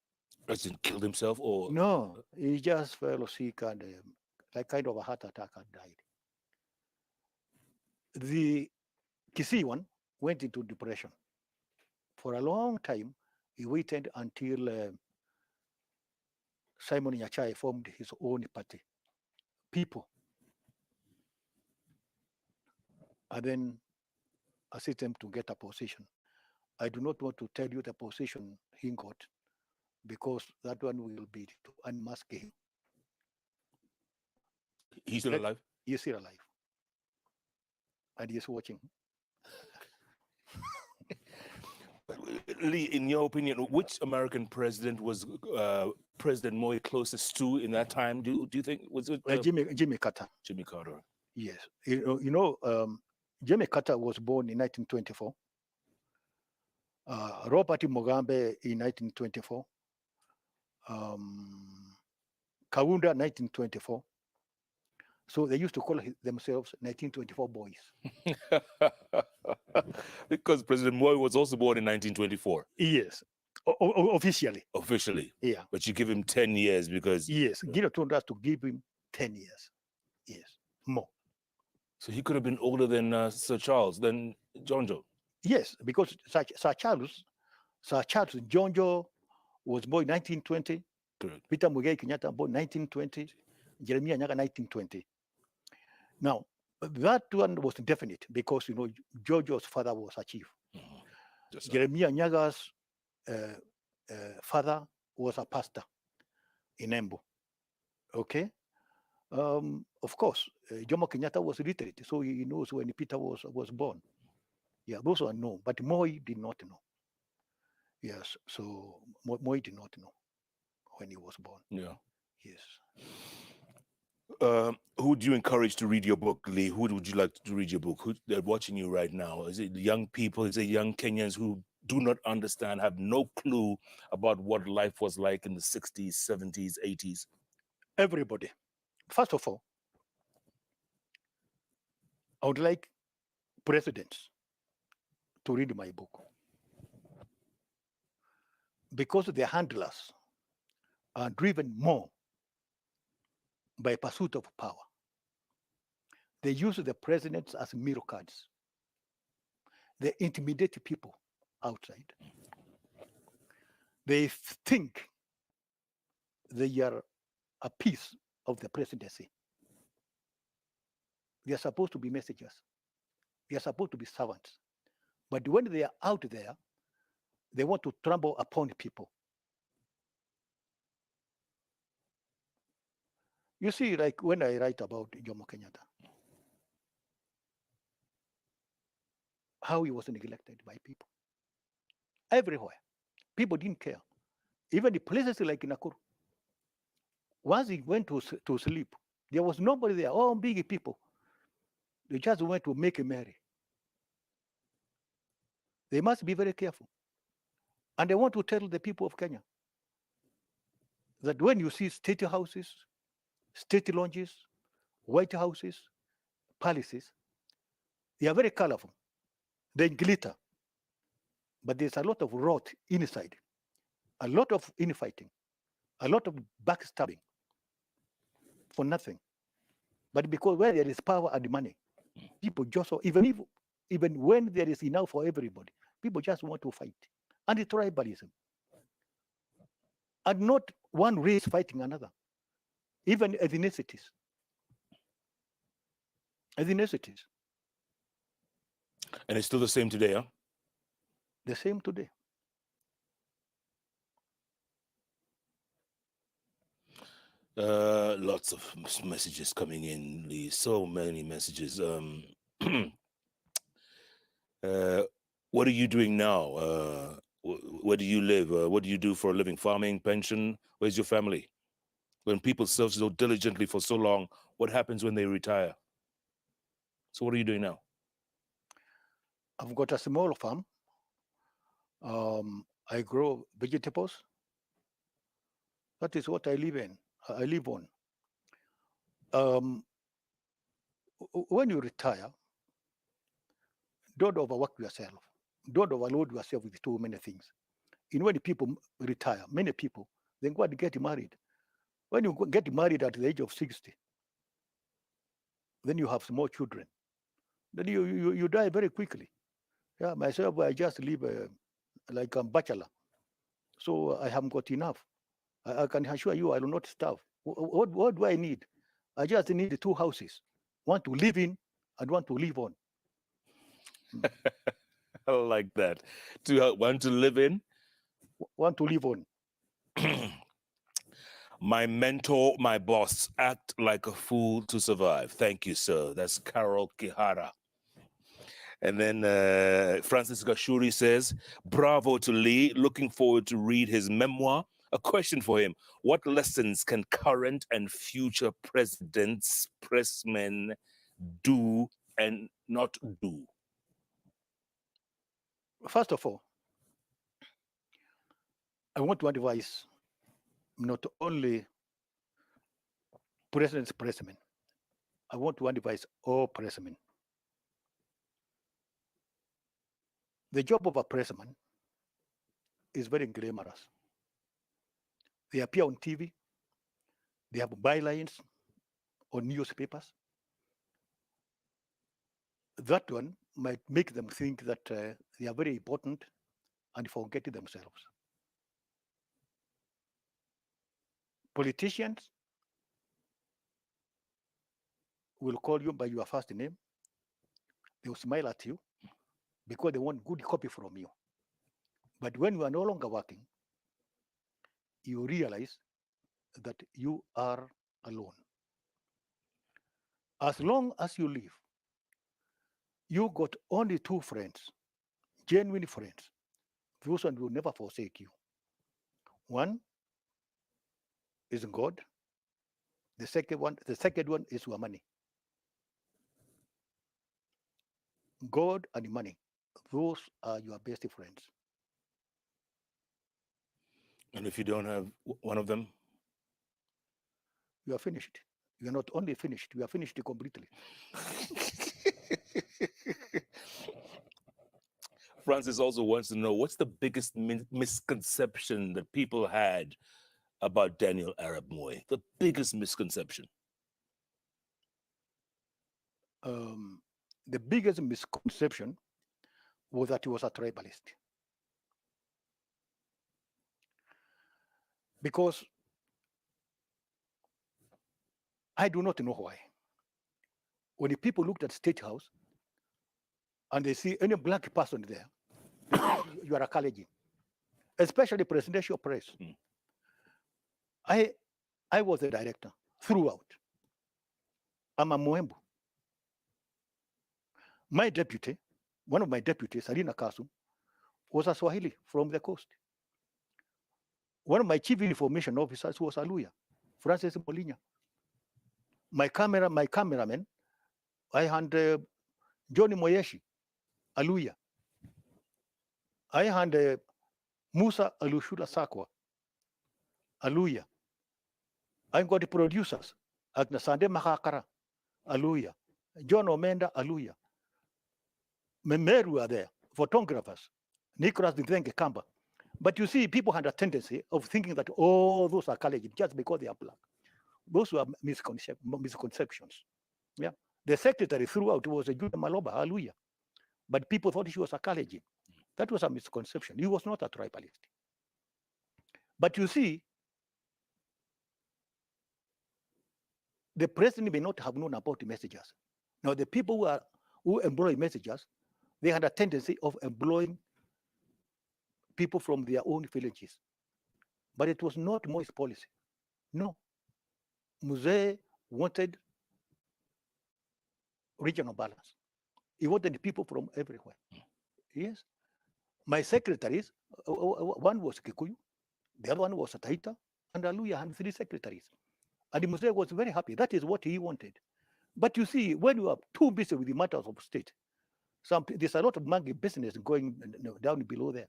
As in killed himself, or? No, he just fell sick and like kind of a heart attack and died. The Kisii one went into depression. For a long time, he waited until Simon Nyachai formed his own party, People. And then assist him to get a position. I do not want to tell you the position he got, because that one will be to unmask him. He's still alive? He's still alive. And he's watching. Lee, in your opinion, which American president was President Moi closest to in that time? Do you think, was it Jimmy Carter? Jimmy Carter. Yes. Jimmy Carter was born in 1924. Robert Mugabe in 1924. Kaunda 1924. So they used to call themselves 1924 boys. Because President Moi was also born in 1924. Yes, officially. Officially. Yeah. But you give him 10 years because... Yes, Guido told us to give him 10 years. Yes, more. So he could have been older than Sir Charles, than Jonjo. Yes, because Sir Charles Jonjo was born in 1920. Correct. Peter Mugai Kenyatta born 1920. Jeremiah Nyaga 1920. Now, that one was definite because, Jonjo's father was a chief. Jeremiah Nyaga's father was a pastor in Embu. Okay? Of course, Jomo Kenyatta was literate, so he knows when Peter was born. Yeah, those are known, but Moi did not know. Yes, so Moi did not know when he was born. Yeah. Yes. Who do you encourage to read your book, Lee? Who would you like to read your book? They're watching you right now. Is it young people? Is it young Kenyans who do not understand, have no clue about what life was like in the 60s, 70s, 80s? Everybody. First of all, I would like presidents to read my book, because the handlers are driven more by pursuit of power. They use the presidents as mirror cards. They intimidate people outside. They think they are a piece of the presidency. They are supposed to be messengers. They are supposed to be servants. But when they are out there, they want to trample upon people. You see, like when I write about Jomo Kenyatta, how he was neglected by people. Everywhere. People didn't care. Even the places like Nakuru. Once he went to sleep, there was nobody there, all big people. They just went to make him merry. They must be very careful. And I want to tell the people of Kenya that when you see state houses, state lounges, White Houses, palaces, they are very colorful. They glitter. But there's a lot of rot inside, a lot of infighting, a lot of backstabbing for nothing. But because where there is power and money, people just, even when there is enough for everybody, people just want to fight. And the tribalism. And not one race fighting another. Even ethnicities. Ethnicities. And it's still the same today, huh? The same today. Lots of messages coming in, Lee. So many messages. What are you doing now? Where do you live? What do you do for a living? Farming, pension? Where's your family? When people serve so diligently for so long, what happens when they retire? So what are you doing now? I've got a small farm. I grow vegetables. That is what I live in. I live on. When you retire, don't overwork yourself. Don't overload yourself with too many things. When people retire, many people, then go and get married. When you get married at the age of 60, then you have small children. Then you die very quickly. Yeah, myself, I just live like a bachelor. So I haven't got enough. I can assure you I will not starve. What do I need? I just need 2 houses. One to live in and one to live on. I like that. One to live in? One to live on. My mentor, my boss, act like a fool to survive. Thank you, sir. That's Carol Kihara. And then Francis Gashuri says, bravo to Lee. Looking forward to read his memoir. A question for him. What lessons can current and future presidents, pressmen do and not do? First of all, I want to advise not only president's pressmen. I want to advise all pressmen. The job of a pressman is very glamorous. They appear on TV. They have bylines on newspapers. That one might make them think that they are very important and forget themselves. Politicians will call you by your first name. They will smile at you because they want good copy from you. But when you are no longer working, you realize that you are alone. As long as you live, you got only 2 friends, genuine friends. Those ones will never forsake you. One is God. The second one is your money. God and money, those are your best friends. And if you don't have one of them? You are finished. You are not only finished, you are finished completely. Francis also wants to know, what's the biggest misconception that people had about Daniel Arap Moi? The biggest misconception? The biggest misconception was that he was a tribalist. Because I do not know why. When the people looked at State House and they see any black person there, you are a Kaleji, especially presidential press. I was the director throughout. I'm a Moembu. My deputy, one of my deputies, Alina Kasum, was a Swahili from the coast. One of my chief information officers was a Luya, Francis Molinya. My cameraman, I had Johnny Moyeshi, Aluya. I had Musa Alushura Sakwa, Aluya. I got the producers, Agna Sande Mahakara, Aluya. John Omenda, Aluya. Memeru are there, photographers. Nicholas Nthenge Kamba. But you see, people had a tendency of thinking that, oh, those are colored just because they are black. Those were misconceptions. Yeah. The secretary throughout was a Julia Maloba, Hallelujah. But people thought she was a Kalenjin. That was a misconception. He was not a tribalist. But you see, the president may not have known about the messengers. Now, the people who employ messengers, they had a tendency of employing people from their own villages. But it was not Moi's policy. No. Muzee wanted regional balance. He wanted people from everywhere. Yes. My secretaries, one was Kikuyu, the other one was Taita, and Aluya had 3 secretaries. And Muzee was very happy. That is what he wanted. But you see, when you are too busy with the matters of state, there's a lot of monkey business going down below there.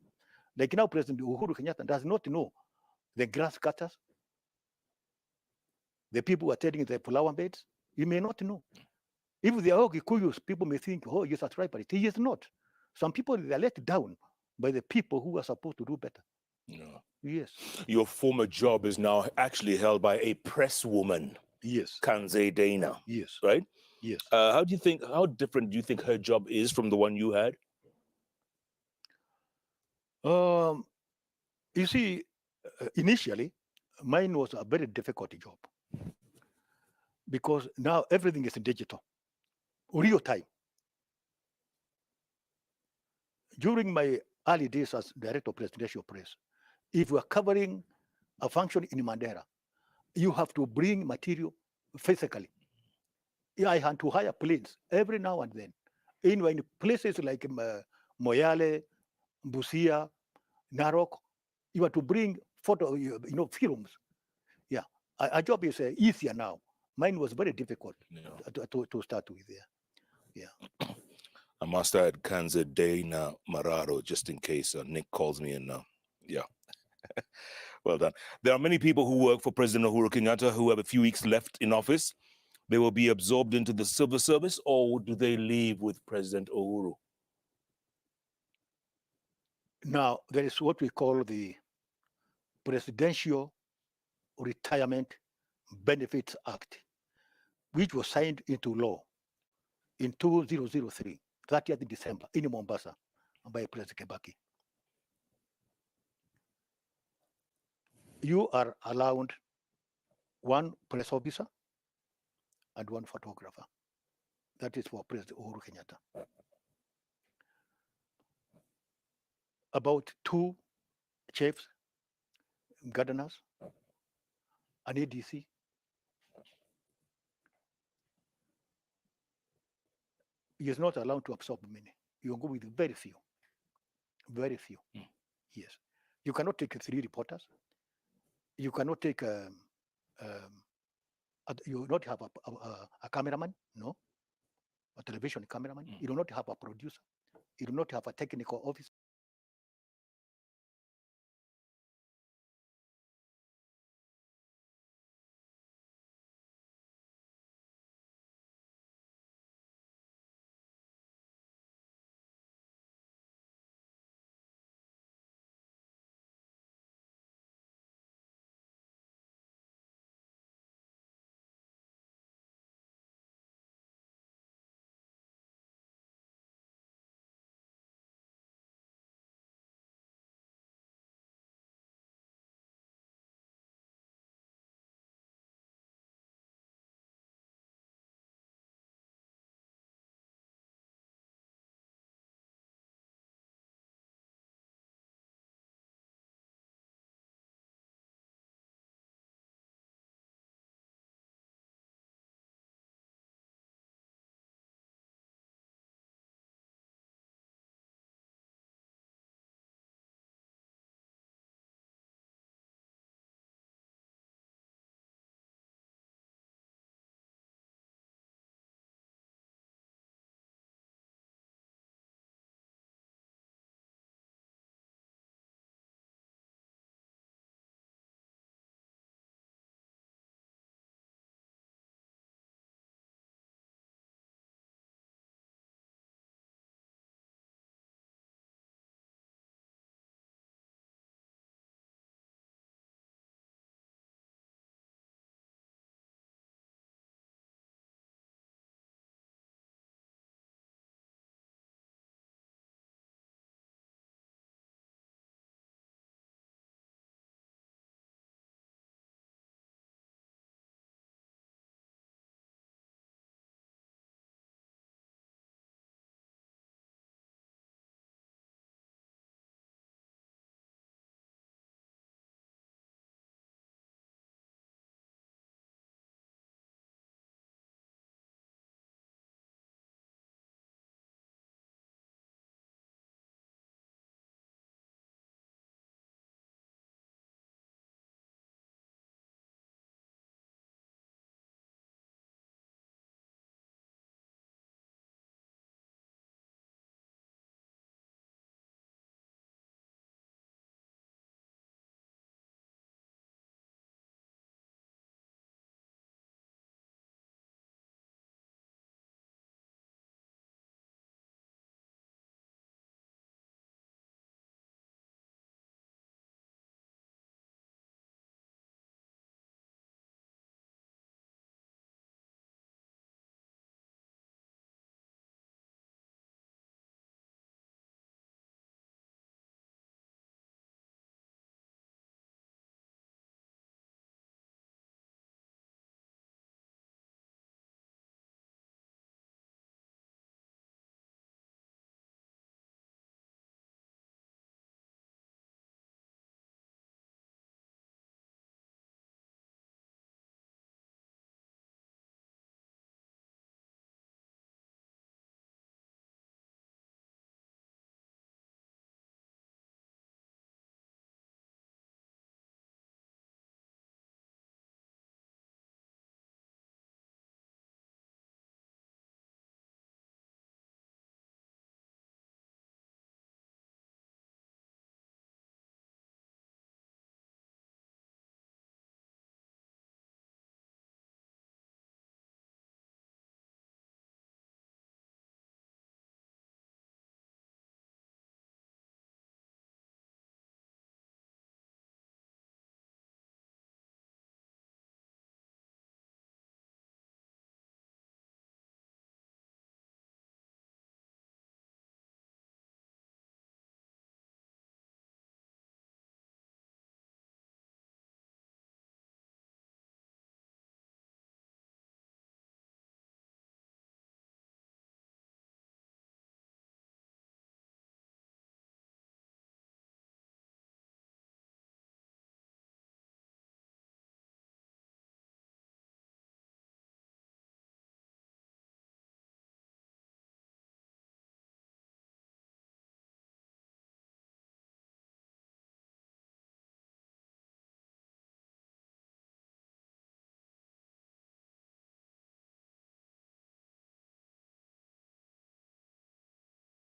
Like now, President Uhuru Kenyatta does not know the grass cutters, the people who are tending the flower beds. He may not know. If they are Kikuyus, people may think, oh, he's a tribalist. He is not. Some people, they are let down by the people who are supposed to do better. Yeah. Yes. Your former job is now actually held by a press woman. Yes. Kanze Dana. Yes. Right? Yes. How different do you think her job is from the one you had? You see, initially, mine was a very difficult job because now everything is digital, real time. During my early days as director of presidential press, if we are covering a function in Mandera, you have to bring material physically. I had to hire planes every now and then. In places like Moyale, Busia, Narok, you have to bring films. Yeah, our job is easier now. Mine was very difficult to start with. Yeah. I must add Kanze Dana Mararo, just in case Nick calls me in now. Yeah. Well done. There are many people who work for President Uhuru Kenyatta who have a few weeks left in office. They will be absorbed into the civil service, or do they leave with President Uhuru? Now, there is what we call the Presidential Retirement Benefits Act, which was signed into law in 2003, 30th December, in Mombasa, by President Kibaki. You are allowed one press officer and one photographer. That is for President Uhuru Kenyatta. About 2 chiefs, gardeners, an ADC. He is not allowed to absorb many. You go with very few. Very few. Yes. You cannot take 3 reporters. You cannot take, you not have a cameraman, no? A television cameraman. You do not have a producer. You do not have a technical officer.